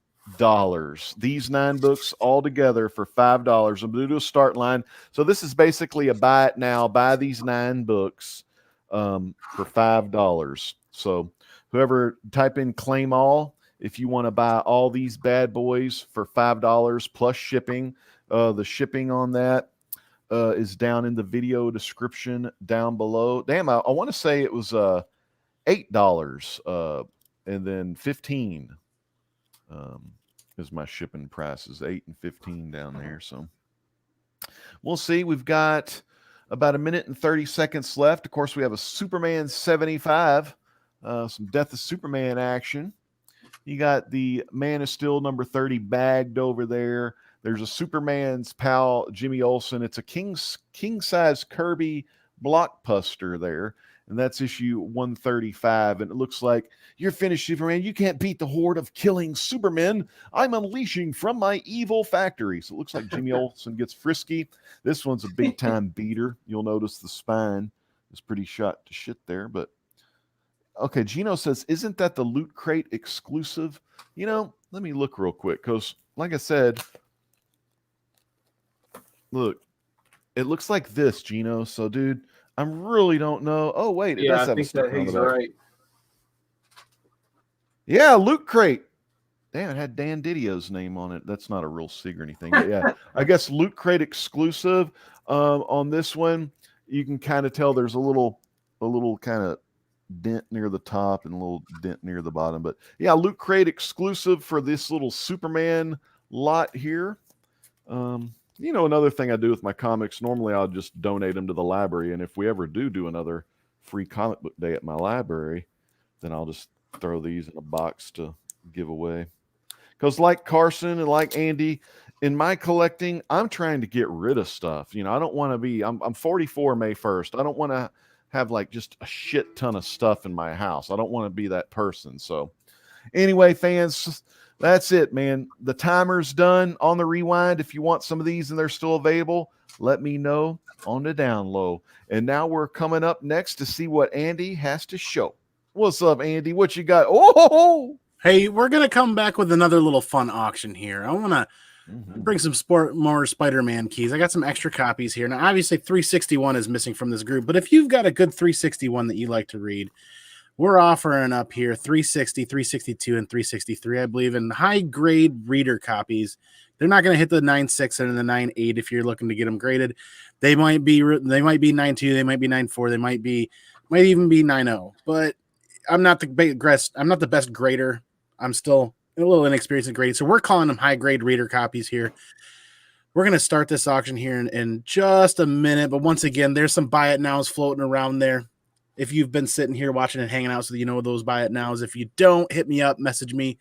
These 9 books all together for $5. I'm going to do a start line. So this is basically a buy it now. Buy these 9 books for $5. So whoever type in claim all. If you want to buy all these bad boys for $5 plus shipping, the shipping on that is down in the video description down below. Damn, I want to say it was $8 and then $15 is my shipping prices, $8 and $15 down there. So we'll see. We've got about 1 minute and 30 seconds left. Of course, we have a Superman 75, some Death of Superman action. You got the Man of Steel number 30 bagged over there. There's a Superman's pal, Jimmy Olsen. It's a king-size Kirby blockbuster there, and that's issue 135. And it looks like, you're finished, Superman. You can't beat the horde of killing Supermen I'm unleashing from my evil factory. So it looks like Jimmy Olsen gets frisky. This one's a big-time beater. You'll notice the spine is pretty shot to shit there, but okay, Gino says, isn't that the Loot Crate exclusive? You know, let me look real quick, because like I said, look, it looks like this, Gino. So, dude, I really don't know. Oh, wait. Yeah, I think that he's right. Yeah, Loot Crate. Damn, it had Dan Didio's name on it. That's not a real SIG or anything. But yeah, I guess Loot Crate exclusive on this one. You can kind of tell there's a little kind of dent near the top and a little dent near the bottom. But yeah, Loot Crate exclusive for this little Superman lot here. You know, another thing I do with my comics, normally I'll just donate them to the library. And if we ever do another free comic book day at my library, then I'll just throw these in a box to give away. Because like Carson and like Andy, in my collecting, I'm trying to get rid of stuff. You know, I don't want to be, I'm 44 May 1st. I don't want to have like just a shit ton of stuff in my house. I don't want to be that person. So anyway, fans, that's it, man. The timer's done on the rewind. If you want some of these and they're still available, let me know on the down low. And now we're coming up next to see what Andy has to show. What's up, Andy? What you got? Oh, hey, we're going to come back with another little fun auction here. I want to bring some more Spider-Man keys. I got some extra copies here. Now, obviously, 361 is missing from this group, but if you've got a good 361 that you like to read, we're offering up here 360, 362, and 363, I believe, in high-grade reader copies. They're not going to hit the 9.6 and the 9.8 if you're looking to get them graded. They might be 9.2, they might be 9.4, they might even be 9.0. But I'm not the best grader. I'm still a little inexperienced in grading, so we're calling them high-grade reader copies here. We're going to start this auction here in just a minute, but once again, there's some buy it nows floating around there. If you've been sitting here watching and hanging out, so you know those buy it nows. If you don't, hit me up, message me,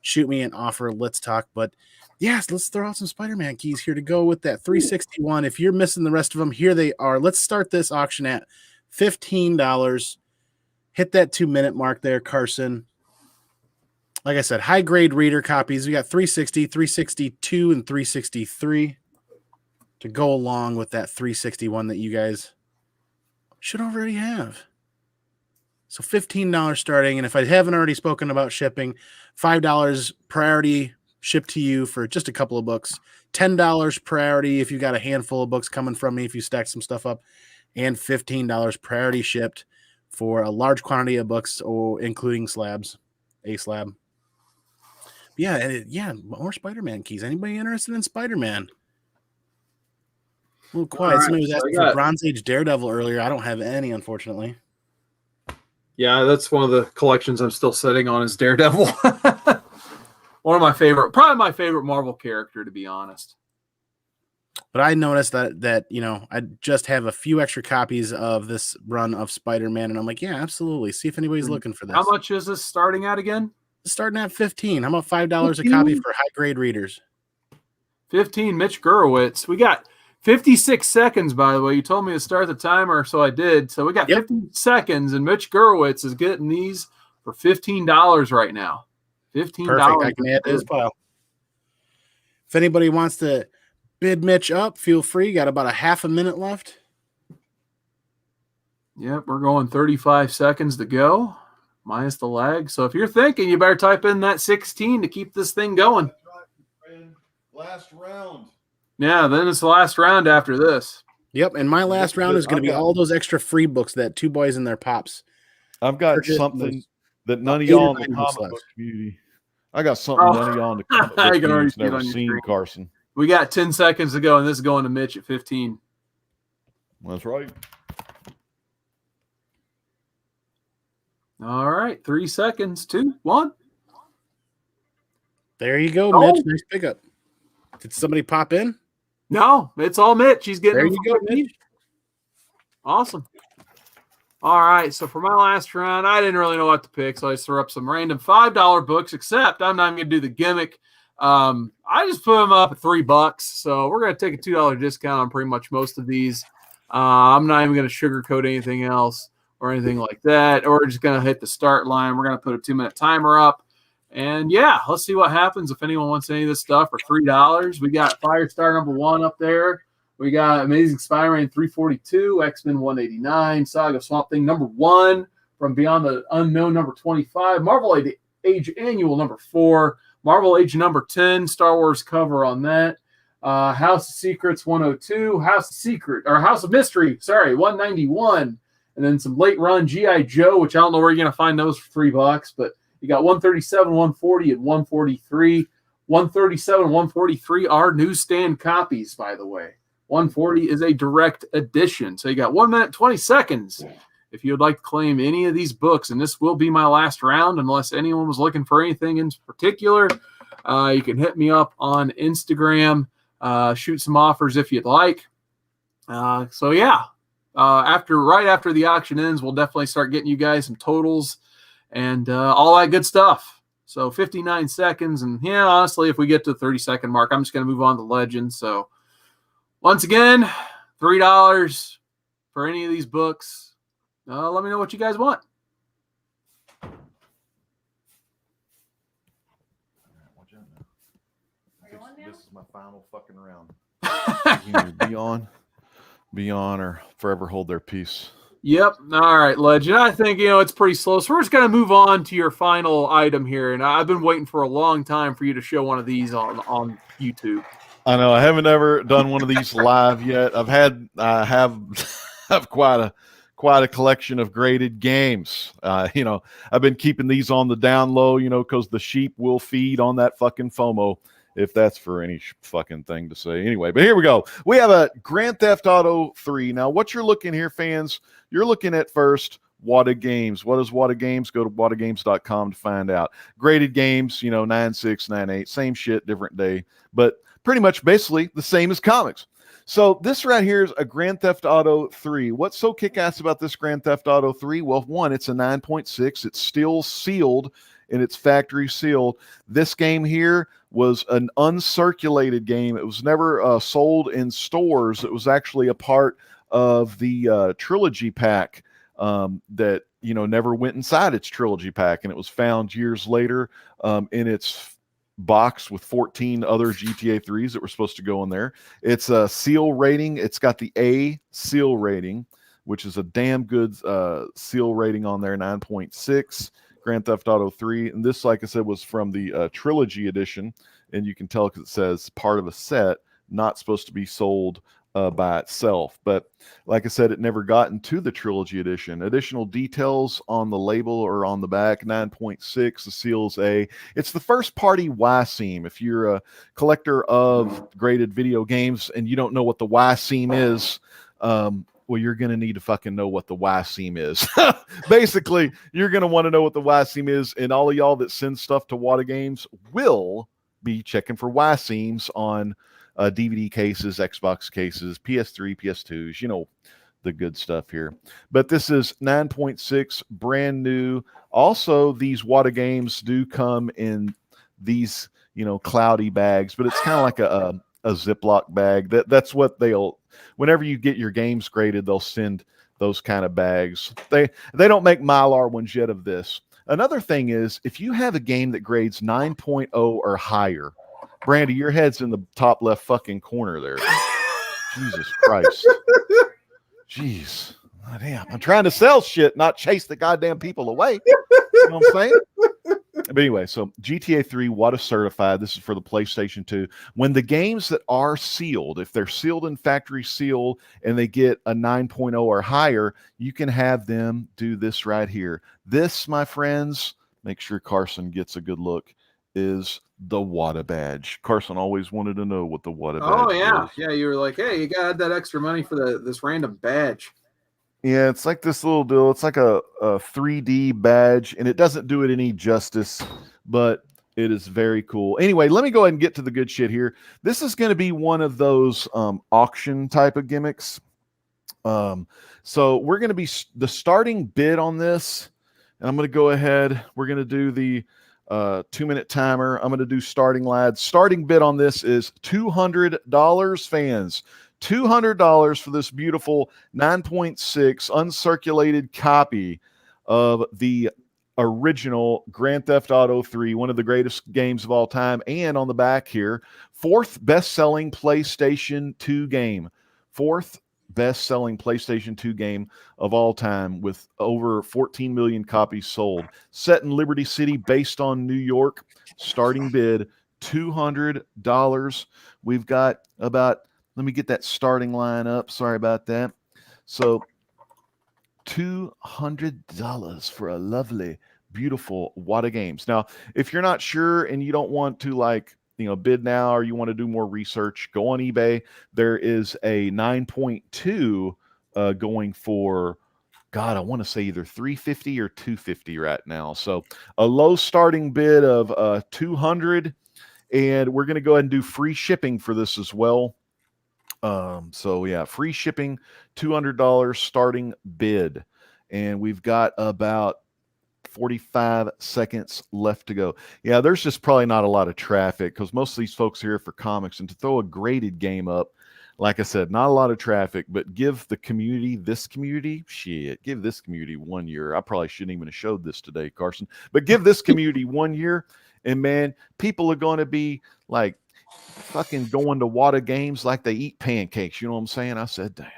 shoot me an offer. Let's talk. But yes, let's throw out some Spider-Man keys here to go with that 361. If you're missing the rest of them, here they are. Let's start this auction at $15. Hit that 2-minute mark there, Carson. Like I said, high-grade reader copies. We got 360, 362, and 363 to go along with that 361 that you guys should already have. So $15 starting, and if I haven't already spoken about shipping, $5 priority shipped to you for just a couple of books, $10 priority if you got a handful of books coming from me if you stack some stuff up, and $15 priority shipped for a large quantity of books, including slabs, a slab. Yeah, more Spider-Man keys. Anybody interested in Spider-Man? A little quiet. Somebody was asking for Bronze Age Daredevil earlier. I don't have any, unfortunately. Yeah, that's one of the collections I'm still sitting on is Daredevil. One of my favorite, probably my favorite Marvel character, to be honest. But I noticed that I just have a few extra copies of this run of Spider-Man, and I'm like, yeah, absolutely. See if anybody's looking for this. How much is this starting at again? Starting at $15. How about $5 a copy for high-grade readers? 15, Mitch Gurewitz. We got 56 seconds, by the way. You told me to start the timer, so I did. So we got 50 seconds, and Mitch Gurewitz is getting these for $15 right now. $15. Perfect. I can add to his pile. If anybody wants to bid Mitch up, feel free. Got about a half a minute left. Yep, we're going 35 seconds to go, minus the lag. So if you're thinking, you better type in that 16 to keep this thing going. Last round. Yeah, then it's the last round after this. Yep, and my last round is going to be all those extra free books that Two Boys and Their Pops. I've got something that none of y'all in the comic book community. I got something none of y'all in the comic book community's never seen, Carson. We got 10 seconds to go, and this is going to Mitch at 15. That's right. All right, 3 seconds, 2, 1. There you go, Mitch. Nice pickup. Did somebody pop in? No, it's all Mitch. He's getting. There you go, Mitch. Awesome. All right, so for my last round, I didn't really know what to pick, so I just threw up some random $5 books, except I'm not going to do the gimmick. I just put them up at $3, so we're going to take a $2 discount on pretty much most of these. I'm not even going to sugarcoat anything else or anything like that, or we're just going to hit the start line. We're going to put a 2-minute timer up. And, yeah, let's see what happens if anyone wants any of this stuff for $3. We got Firestar #1 up there. We got Amazing Spider-Man 342, X-Men 189, Saga Swamp Thing #1, From Beyond the Unknown #25, Marvel Age Annual #4, Marvel Age #10, Star Wars cover on that, House of Secrets 102, House of Mystery, 191, and then some late run G.I. Joe, which I don't know where you're going to find those for $3, but you got 137, 140, and 143. 137 and 143 are newsstand copies, by the way. 140 is a direct edition. So you got 1 minute, 20 seconds. If you would like to claim any of these books, and this will be my last round, unless anyone was looking for anything in particular, you can hit me up on Instagram, shoot some offers if you'd like. Right after the auction ends, we'll definitely start getting you guys some totals and all that good stuff. So 59 seconds. And yeah, honestly, if we get to the 30-second mark, I'm just going to move on to Legends. So once again, $3 for any of these books. Let me know what you guys want. This is my final fucking round. Be on, or forever hold their peace. Yep. All right, Legend. I think, it's pretty slow. So we're just going to move on to your final item here. And I've been waiting for a long time for you to show one of these on YouTube. I know. I haven't ever done one of these live yet. I have quite a collection of graded games. I've been keeping these on the down low, because the sheep will feed on that fucking FOMO, if that's for any fucking thing to say. Anyway, but here we go. We have a Grand Theft Auto 3. Now, what you're looking here, fans, you're looking at first Wada Games. What is Wada Games? Go to wadagames.com to find out. Graded games, 9.6, 9.8, same shit, different day, but pretty much basically the same as comics. So this right here is a Grand Theft Auto 3. What's so kick-ass about this Grand Theft Auto 3? Well, one, it's a 9.6. It's still sealed, and it's factory sealed. This game here was an uncirculated game. It was never sold in stores. It was actually a part of the trilogy pack that never went inside its trilogy pack, and it was found years later in its box with 14 other GTA 3s that were supposed to go in there. It's a seal rating. It's got the A seal rating, which is a damn good seal rating on there, 9.6. Grand Theft Auto 3, and this, like I said, was from the trilogy edition, and you can tell because it says part of a set, not supposed to be sold by itself. But like I said, it never got into the trilogy edition. Additional details on the label or on the back, 9.6, the seal's A. It's the first party Y seam. If you're a collector of graded video games and you don't know what the Y seam is, well, you're going to need to fucking know what the Y seam is. Basically, you're going to want to know what the Y seam is, and all of y'all that send stuff to Wada Games will be checking for Y seams on DVD cases, Xbox cases, PS3, PS2s, the good stuff here. But this is 9.6, brand new. Also, these Wada Games do come in these, cloudy bags, but it's kind of like a Ziploc bag. That's what whenever you get your games graded, they'll send those kind of bags. They don't make Mylar ones yet of this. Another thing is, if you have a game that grades 9.0 or higher, Brandy, your head's in the top left fucking corner there. Jesus Christ. Jeez. Oh, damn. I'm trying to sell shit, not chase the goddamn people away. You know what I'm saying? But anyway, so GTA 3 WATA certified. This is for the PlayStation 2. When the games that are sealed, if they're sealed in factory seal and they get a 9.0 or higher, you can have them do this right here. This, my friends, make sure Carson gets a good look, is the WATA badge. Carson always wanted to know what the WATA badge Oh, yeah. was. Yeah, you were like, hey, you got that extra money for this random badge. Yeah, it's like this little deal. It's like a 3D badge, and it doesn't do it any justice, but it is very cool. Anyway, let me go ahead and get to the good shit here. This is going to be one of those auction type of gimmicks. So we're going to be the starting bid on this, and I'm going to go ahead. We're going to do the 2-minute timer. I'm going to do starting, lads. Starting bid on this is $200, fans. $200 for this beautiful 9.6 uncirculated copy of the original Grand Theft Auto 3, one of the greatest games of all time. And on the back here, 4th best-selling PlayStation 2 game. 4th best-selling PlayStation 2 game of all time, with over 14 million copies sold. Set in Liberty City, based on New York. Starting bid, $200. We've got about... Let me get that starting line up. Sorry about that. So $200 for a lovely, beautiful WATA Games. Now, if you're not sure and you don't want to bid now, or you want to do more research, go on eBay. There is a 9.2 going for, God, I want to say either $350 or $250 right now. So a low starting bid of $200, and we're going to go ahead and do free shipping for this as well. So yeah, free shipping, $200 starting bid. And we've got about 45 seconds left to go. Yeah, there's just probably not a lot of traffic because most of these folks are here for comics. And to throw a graded game up, like I said, not a lot of traffic, but give the community, give this community 1 year. I probably shouldn't even have showed this today, Carson, but give this community 1 year. And man, people are going to be like fucking going to water games like they eat pancakes. You know what I'm saying? I said, damn.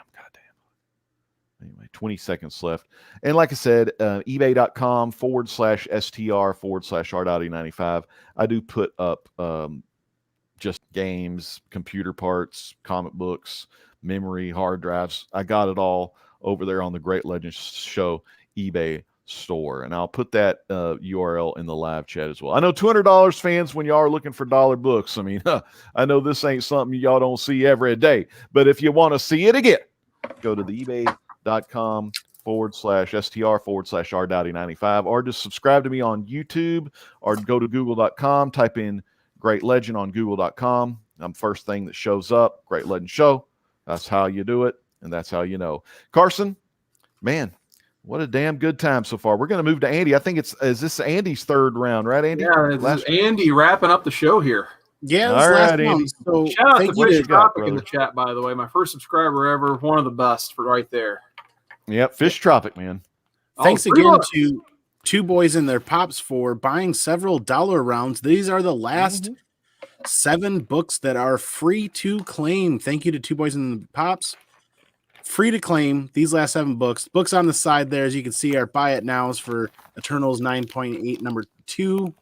Anyway, 20 seconds left. And like I said, ebay.com/STR/R.E95. I do put up just games, computer parts, comic books, memory, hard drives. I got it all over there on the Great Legends Show eBay store. And I'll put that URL in the live chat as well. I know $200 fans, when y'all are looking for dollar books, I mean, I know this ain't something y'all don't see every day. But if you want to see it again, go to the ebay.com/STR/R.E95 or just subscribe to me on YouTube or go to google.com, type in Great Legend on google.com. I'm first thing that shows up, Great Legend Show. That's how you do it, and that's how you know. Carson, man, what a damn good time so far. We're going to move to Andy. I think is this Andy's third round, right, Andy? Yeah, this is Andy wrapping up the show here. Yeah, all right, Andy. So shout out to thank you Fish to Tropic in the chat, by the way. My first subscriber ever, one of the best for right there. Yep, Fish Tropic, man. Thanks again to Two Boys and Their Pops for buying several dollar rounds. These are the last 7 books that are free to claim. Thank you to Two Boys and the Pops. Free to claim these last 7 books. Books on the side there, as you can see, are buy it nows for Eternals 9.8 number 2.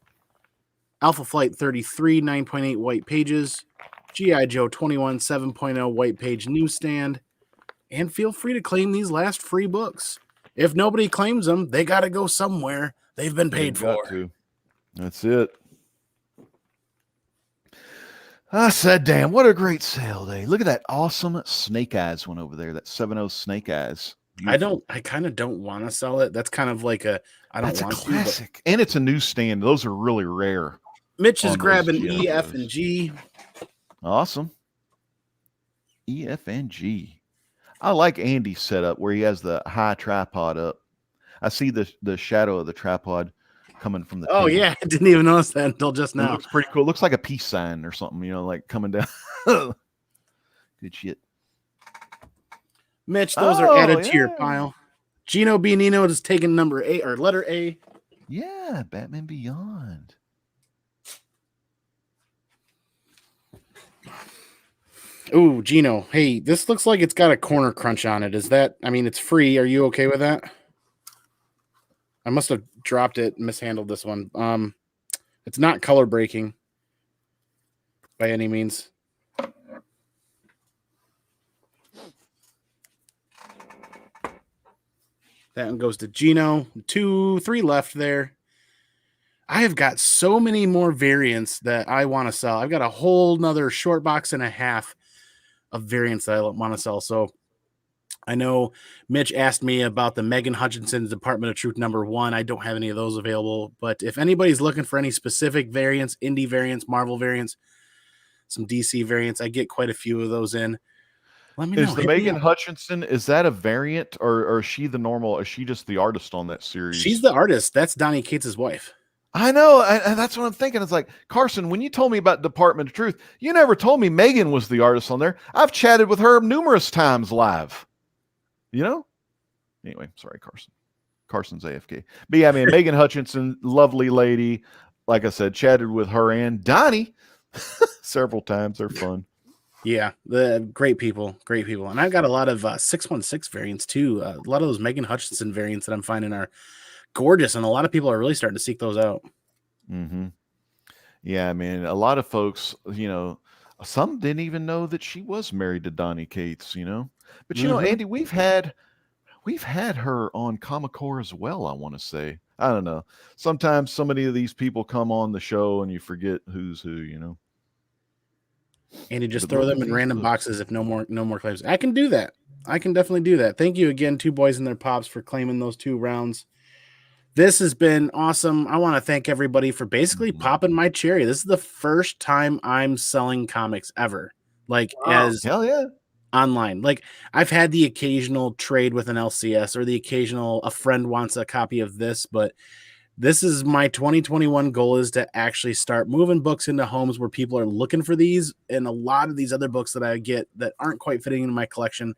Alpha Flight 33, 9.8 white pages. G.I. Joe 21, 7.0 white page newsstand. And feel free to claim these last free books. If nobody claims them, they got to go somewhere. They've been paid for. That's it. I said, damn, what a great sale day. Look at that awesome Snake Eyes one over there. That 7.0 Snake Eyes. Beautiful. I kind of don't want to sell it. That's kind of like I don't That's want a classic. to. And it's a newsstand. Those are really rare. Mitch is grabbing E, F, and G. Awesome. E, F, and G. I like Andy's setup where he has the high tripod up. I see the shadow of the tripod coming from the table. Yeah, I didn't even notice that until just now. It looks pretty cool. It looks like a peace sign or something, like coming down. Good shit. Mitch, those are added to your pile. Gino B. Nino is taking number A or letter A. Yeah, Batman Beyond. Ooh, Gino. Hey, this looks like it's got a corner crunch on it. It's free. Are you okay with that? I must have dropped it, mishandled this one. It's not color breaking by any means. That one goes to Gino. 2, 3 left there. I have got so many more variants that I want to sell. I've got a whole nother short box and a half of variants that I want to sell. So I know Mitch asked me about the Megan Hutchinson's Department of Truth number 1. I don't have any of those available, but if anybody's looking for any specific variants, indie variants, Marvel variants, some DC variants, I get quite a few of those in. Let me know. Is the Megan Hutchinson, is that a variant or is she the normal? Is she just the artist on that series? She's the artist. That's Donnie Cates' wife. I know. And that's what I'm thinking. It's like, Carson, when you told me about Department of Truth, you never told me Megan was the artist on there. I've chatted with her numerous times live. Anyway, sorry, Carson. Carson's AFK. But yeah, Megan Hutchinson, lovely lady. Like I said, chatted with her and Donnie several times. They're fun. Yeah, the great people. And I've got a lot of 616 variants too. A lot of those Megan Hutchinson variants that I'm finding are gorgeous, and a lot of people are really starting to seek those out. Mm-hmm. Yeah, man. A lot of folks, some didn't even know that she was married to Donnie Cates, But Andy, we've had her on Comic-Core as well, I want to say. I don't know. Sometimes so many of these people come on the show and you forget who's who, And you just throw them in random boxes if no more claims. I can do that. I can definitely do that. Thank you again, Two Boys and Their Pops, for claiming those 2 rounds. This has been awesome. I want to thank everybody for basically popping my cherry. This is the first time I'm selling comics ever. Hell yeah. Online. I've had the occasional trade with an LCS or the occasional a friend wants a copy of this, but this is my 2021 goal, is to actually start moving books into homes where people are looking for these. And a lot of these other books that I get that aren't quite fitting into my collection,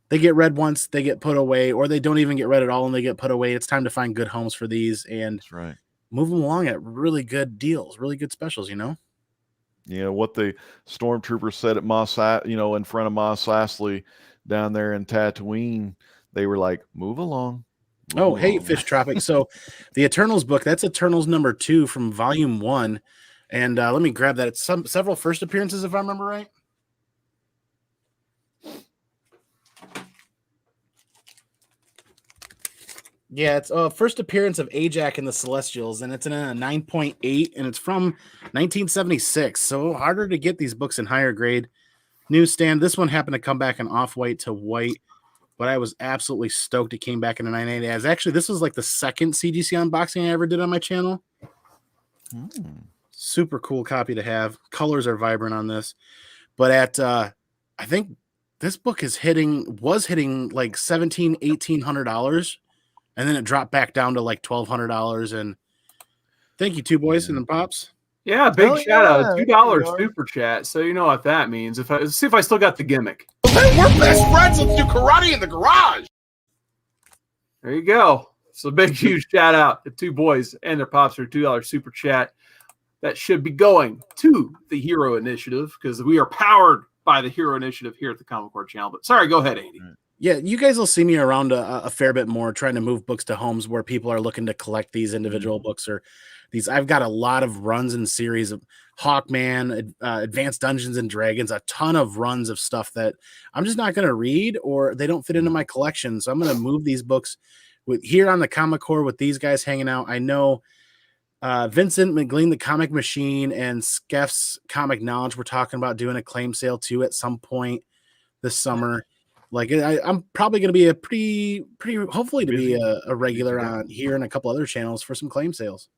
they get read once, they get put away, or they don't even get read at all and they get put away. It's time to find good homes for these and That's right. move them along at really good deals, really good specials, you know? You know, what the stormtroopers said at Mos, in front of Mos Eisley down there in Tatooine, they were like, move along. Oh, hey, Fish Tropic. So the Eternals book, that's Eternals #2 from volume 1. And let me grab that. It's several first appearances, if I remember right. Yeah, it's first appearance of Ajax and the Celestials, and it's in a 9.8, and it's from 1976. So harder to get these books in higher grade. Newsstand. This one happened to come back in off-white to white, but I was absolutely stoked it came back in a 9.8 as. Actually, this was like the second CGC unboxing I ever did on my channel. Super cool copy to have. Colors are vibrant on this. But at I think this book was hitting like $1,700, $1,800, and then it dropped back down to like $1,200. And thank you, Two Boys and Pops. Yeah, big Hell shout out. yeah. $2 super chat. So you know what that means. Let's see if I still got the gimmick. Hey, we're best friends. Let's do karate in the garage. There you go. So big, huge shout out to Two Boys and their Pops for $2 super chat. That should be going to the Hero Initiative because we are powered by the Hero Initiative here at the Comic Core channel. But sorry, go ahead, Andy. Yeah, you guys will see me around a fair bit more trying to move books to homes where people are looking to collect these individual books or these. I've got a lot of runs and series of Hawkman, Advanced Dungeons and Dragons, a ton of runs of stuff that I'm just not going to read or they don't fit into my collection. So I'm going to move these books here on the Comic Core with these guys hanging out. I know Vincent McGlean, the Comic Machine, and Skeff's Comic Knowledge, we're talking about doing a claim sale too at some point this summer. Like I'm probably going to be a pretty hopefully to be a regular on here and a couple other channels for some claim sales.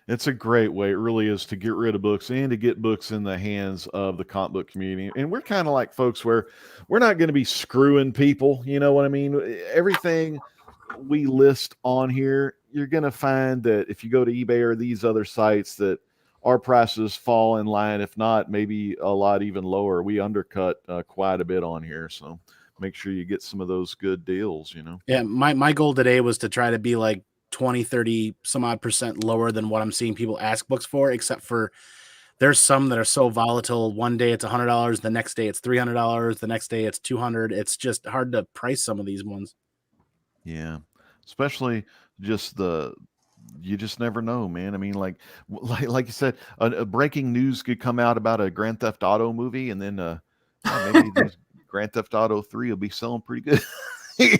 It's a great way. It really is to get rid of books and to get books in the hands of the comic book community. And we're kind of like folks where we're not going to be screwing people. You know what I mean? Everything we list on here, you're going to find that if you go to eBay or these other sites that our prices fall in line. If not, maybe a lot even lower. We undercut quite a bit on here. So make sure you get some of those good deals, you know? Yeah. My goal today was to try to be like 20, 30, some odd % lower than what I'm seeing people ask books for, except for there's some that are so volatile. One day it's $100. The next day it's $300. The next day it's $200. It's just hard to price some of these ones. Yeah. Especially just you just never know, man. I mean, like you said, a breaking news could come out about a Grand Theft Auto movie, and then maybe Grand Theft Auto 3 will be selling pretty good.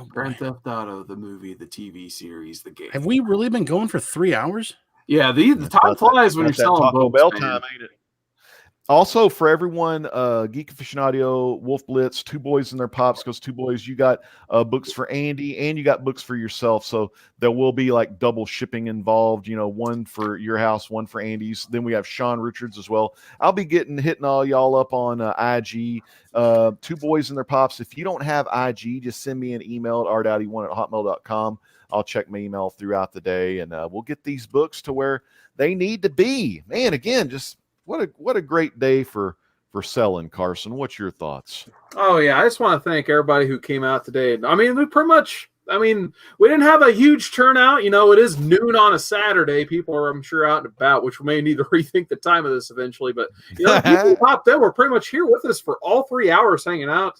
Grand Theft Auto, the movie, the TV series, the game. Have we really been going for 3 hours? Yeah, the time flies when you're selling Taco books. Bell Man. time, ain't it? Also, for everyone, Geek Aficionado, Wolf Blitz, Two Boys and Their Pops, because Two Boys, you got books for Andy and you got books for yourself. So there will be like double shipping involved, you know, one for your house, one for Andy's. Then we have Sean Richards as well. I'll be hitting all y'all up on IG. Two Boys and Their Pops. If you don't have IG, just send me an email at rdowdy1@hotmail.com. I'll check my email throughout the day, and we'll get these books to where they need to be. Man, again, just what a great day for selling, Carson. What's your thoughts? Oh yeah, I just want to thank everybody who came out today. I mean, we didn't have a huge turnout. You know, it is noon on a Saturday. People are, I'm sure, out and about, which we may need to rethink the time of this eventually. But you know, people popped in. We're pretty much here with us for all 3 hours hanging out.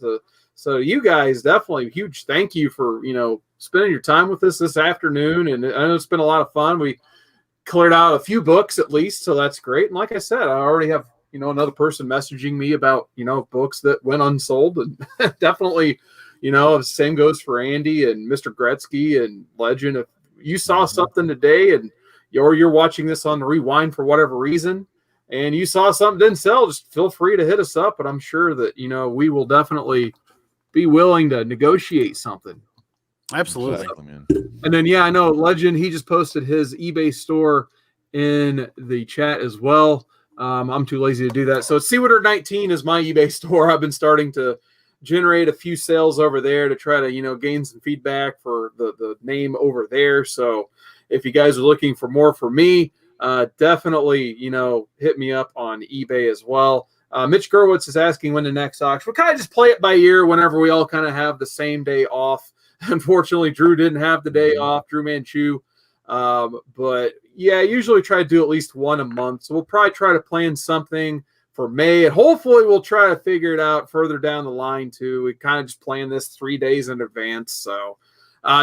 So you guys, definitely huge thank you for, you know, spending your time with us this afternoon. And I know it's been a lot of fun. We cleared out a few books at least, so that's great. And like I said, I already have, you know, another person messaging me about, you know, books that went unsold, and definitely, you know, the same goes for Andy and Mr. Gretzky and Legend. If you saw something today and you're watching this on the rewind for whatever reason, and you saw something didn't sell, just feel free to hit us up. But I'm sure that, you know, we will definitely be willing to negotiate something. Absolutely. And then, yeah, I know Legend, he just posted his eBay store in the chat as well. I'm too lazy to do that. So Seawater 19 is my eBay store. I've been starting to generate a few sales over there to try to, gain some feedback for the name over there. So if you guys are looking for more for me, definitely, hit me up on eBay as well. Mitch Gerwitz is asking when the next auction. We'll kind of just play it by ear whenever we all kind of have the same day off. Unfortunately, Drew didn't have the day off, DruManchu. But yeah, usually try to do at least one a month. So we'll probably try to plan something for May, and hopefully we'll try to figure it out further down the line too. We kind of just plan this 3 days in advance. So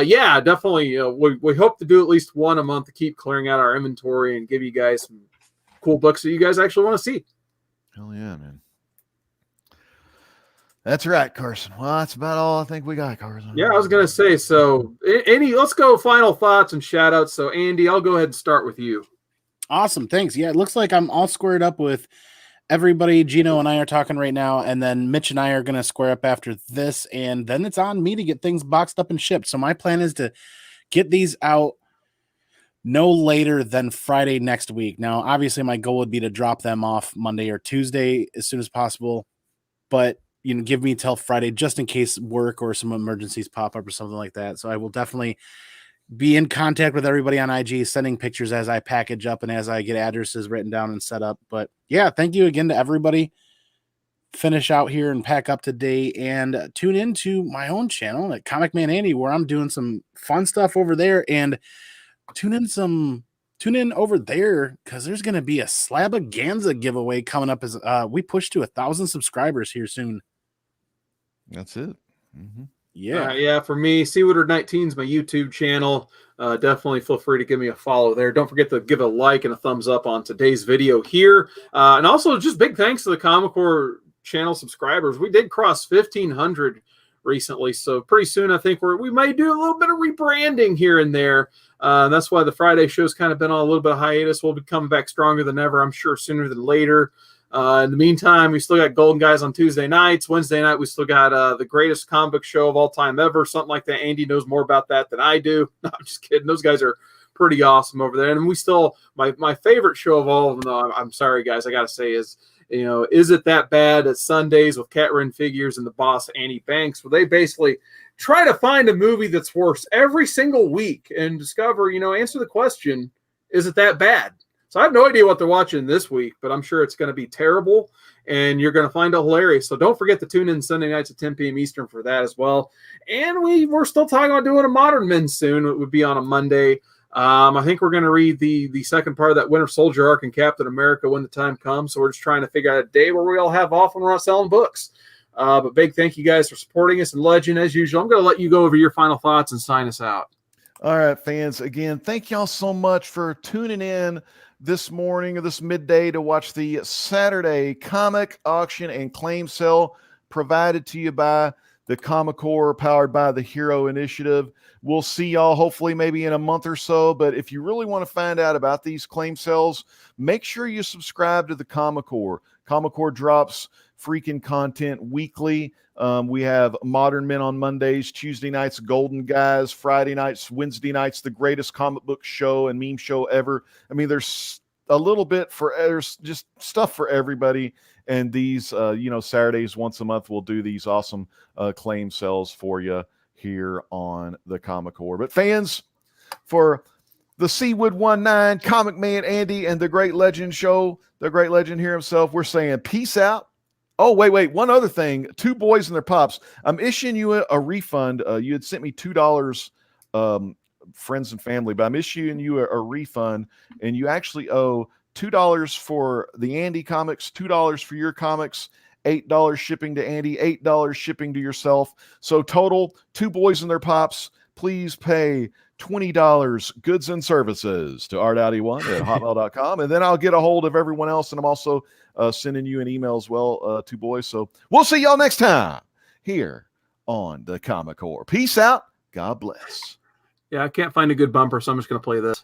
yeah, definitely. We hope to do at least one a month to keep clearing out our inventory and give you guys some cool books that you guys actually want to see. Hell yeah, man. That's right, Carson. Well, that's about all I think we got, Carson. Yeah, I was going to say, so let's go final thoughts and shout outs. So Andy, I'll go ahead and start with you. Awesome. Thanks. Yeah, it looks like I'm all squared up with everybody. Gino and I are talking right now, and then Mitch and I are going to square up after this, and then it's on me to get things boxed up and shipped. So my plan is to get these out no later than Friday next week. Now, obviously, my goal would be to drop them off Monday or Tuesday as soon as possible, but give me till Friday just in case work or some emergencies pop up or something like that. So I will definitely be in contact with everybody on IG, sending pictures as I package up and as I get addresses written down and set up. But yeah, thank you again to everybody. Finish out here and pack up today, and tune into my own channel at Comic Man Andy, where I'm doing some fun stuff over there, and tune in over there because there's going to be a Slabaganza giveaway coming up as we push to 1,000 subscribers here soon. That's it. Mm-hmm. Yeah. For me, Seawater19 is my YouTube channel. Definitely feel free to give me a follow there. Don't forget to give a like and a thumbs up on today's video here. And also, just big thanks to the Comic Core channel subscribers. We did cross 1,500 recently, so pretty soon I think we may do a little bit of rebranding here and there. That's why the Friday show's kind of been on a little bit of hiatus. We'll be coming back stronger than ever, I'm sure, sooner than later. In the meantime, we still got Golden Guys on Tuesday nights. Wednesday night, we still got the greatest comic book show of all time ever, something like that. Andy knows more about that than I do. No, I'm just kidding. Those guys are pretty awesome over there. And we still, my favorite show of all of them, though, I'm sorry, guys, I got to say is, Is It That Bad at Sundays with Cat Ren Figures and the boss, Annie Banks, where they basically try to find a movie that's worse every single week and discover, answer the question, is it that bad? So I have no idea what they're watching this week, but I'm sure it's going to be terrible, and you're going to find it hilarious. So don't forget to tune in Sunday nights at 10 p.m. Eastern for that as well. And we're still talking about doing a Modern Men soon. It would be on a Monday. I think we're going to read the second part of that Winter Soldier arc in Captain America when the time comes. So we're just trying to figure out a day where we all have off when we're not selling books. But big thank you guys for supporting us. And Legend, as usual, I'm going to let you go over your final thoughts and sign us out. All right, fans. Again, thank y'all so much for tuning in this morning or this midday to watch the Saturday comic auction and claim sale provided to you by the Comic Core, powered by the Hero Initiative. We'll see y'all hopefully maybe in a month or so. But if you really want to find out about these claim sales, make sure you subscribe to the Comic Core. Comic Core drops freaking content weekly. We have Modern Men on Mondays, Tuesday nights, Golden Guys, Friday nights, Wednesday nights, the greatest comic book show and meme show ever. I mean, there's a little bit there's just stuff for everybody. And these, Saturdays once a month, we'll do these awesome claim sales for you here on the Comic Core. But fans, for the Seawood 19, Comic Man Andy, and the Great Legend Show, the Great Legend here himself, we're saying peace out. Oh, wait. One other thing. Two Boys and Their Pops. I'm issuing you a refund. You had sent me $2, friends and family, but I'm issuing you a refund, and you actually owe $2 for the Andy comics, $2 for your comics, $8 shipping to Andy, $8 shipping to yourself. So total, Two Boys and Their Pops. Please pay $20 goods and services to art81@hotmail.com, and then I'll get a hold of everyone else, and I'm also sending you an email as well, Two Boys. So we'll see y'all next time here on the Comic Core. Peace out. God bless. Yeah, I can't find a good bumper, so I'm just going to play this.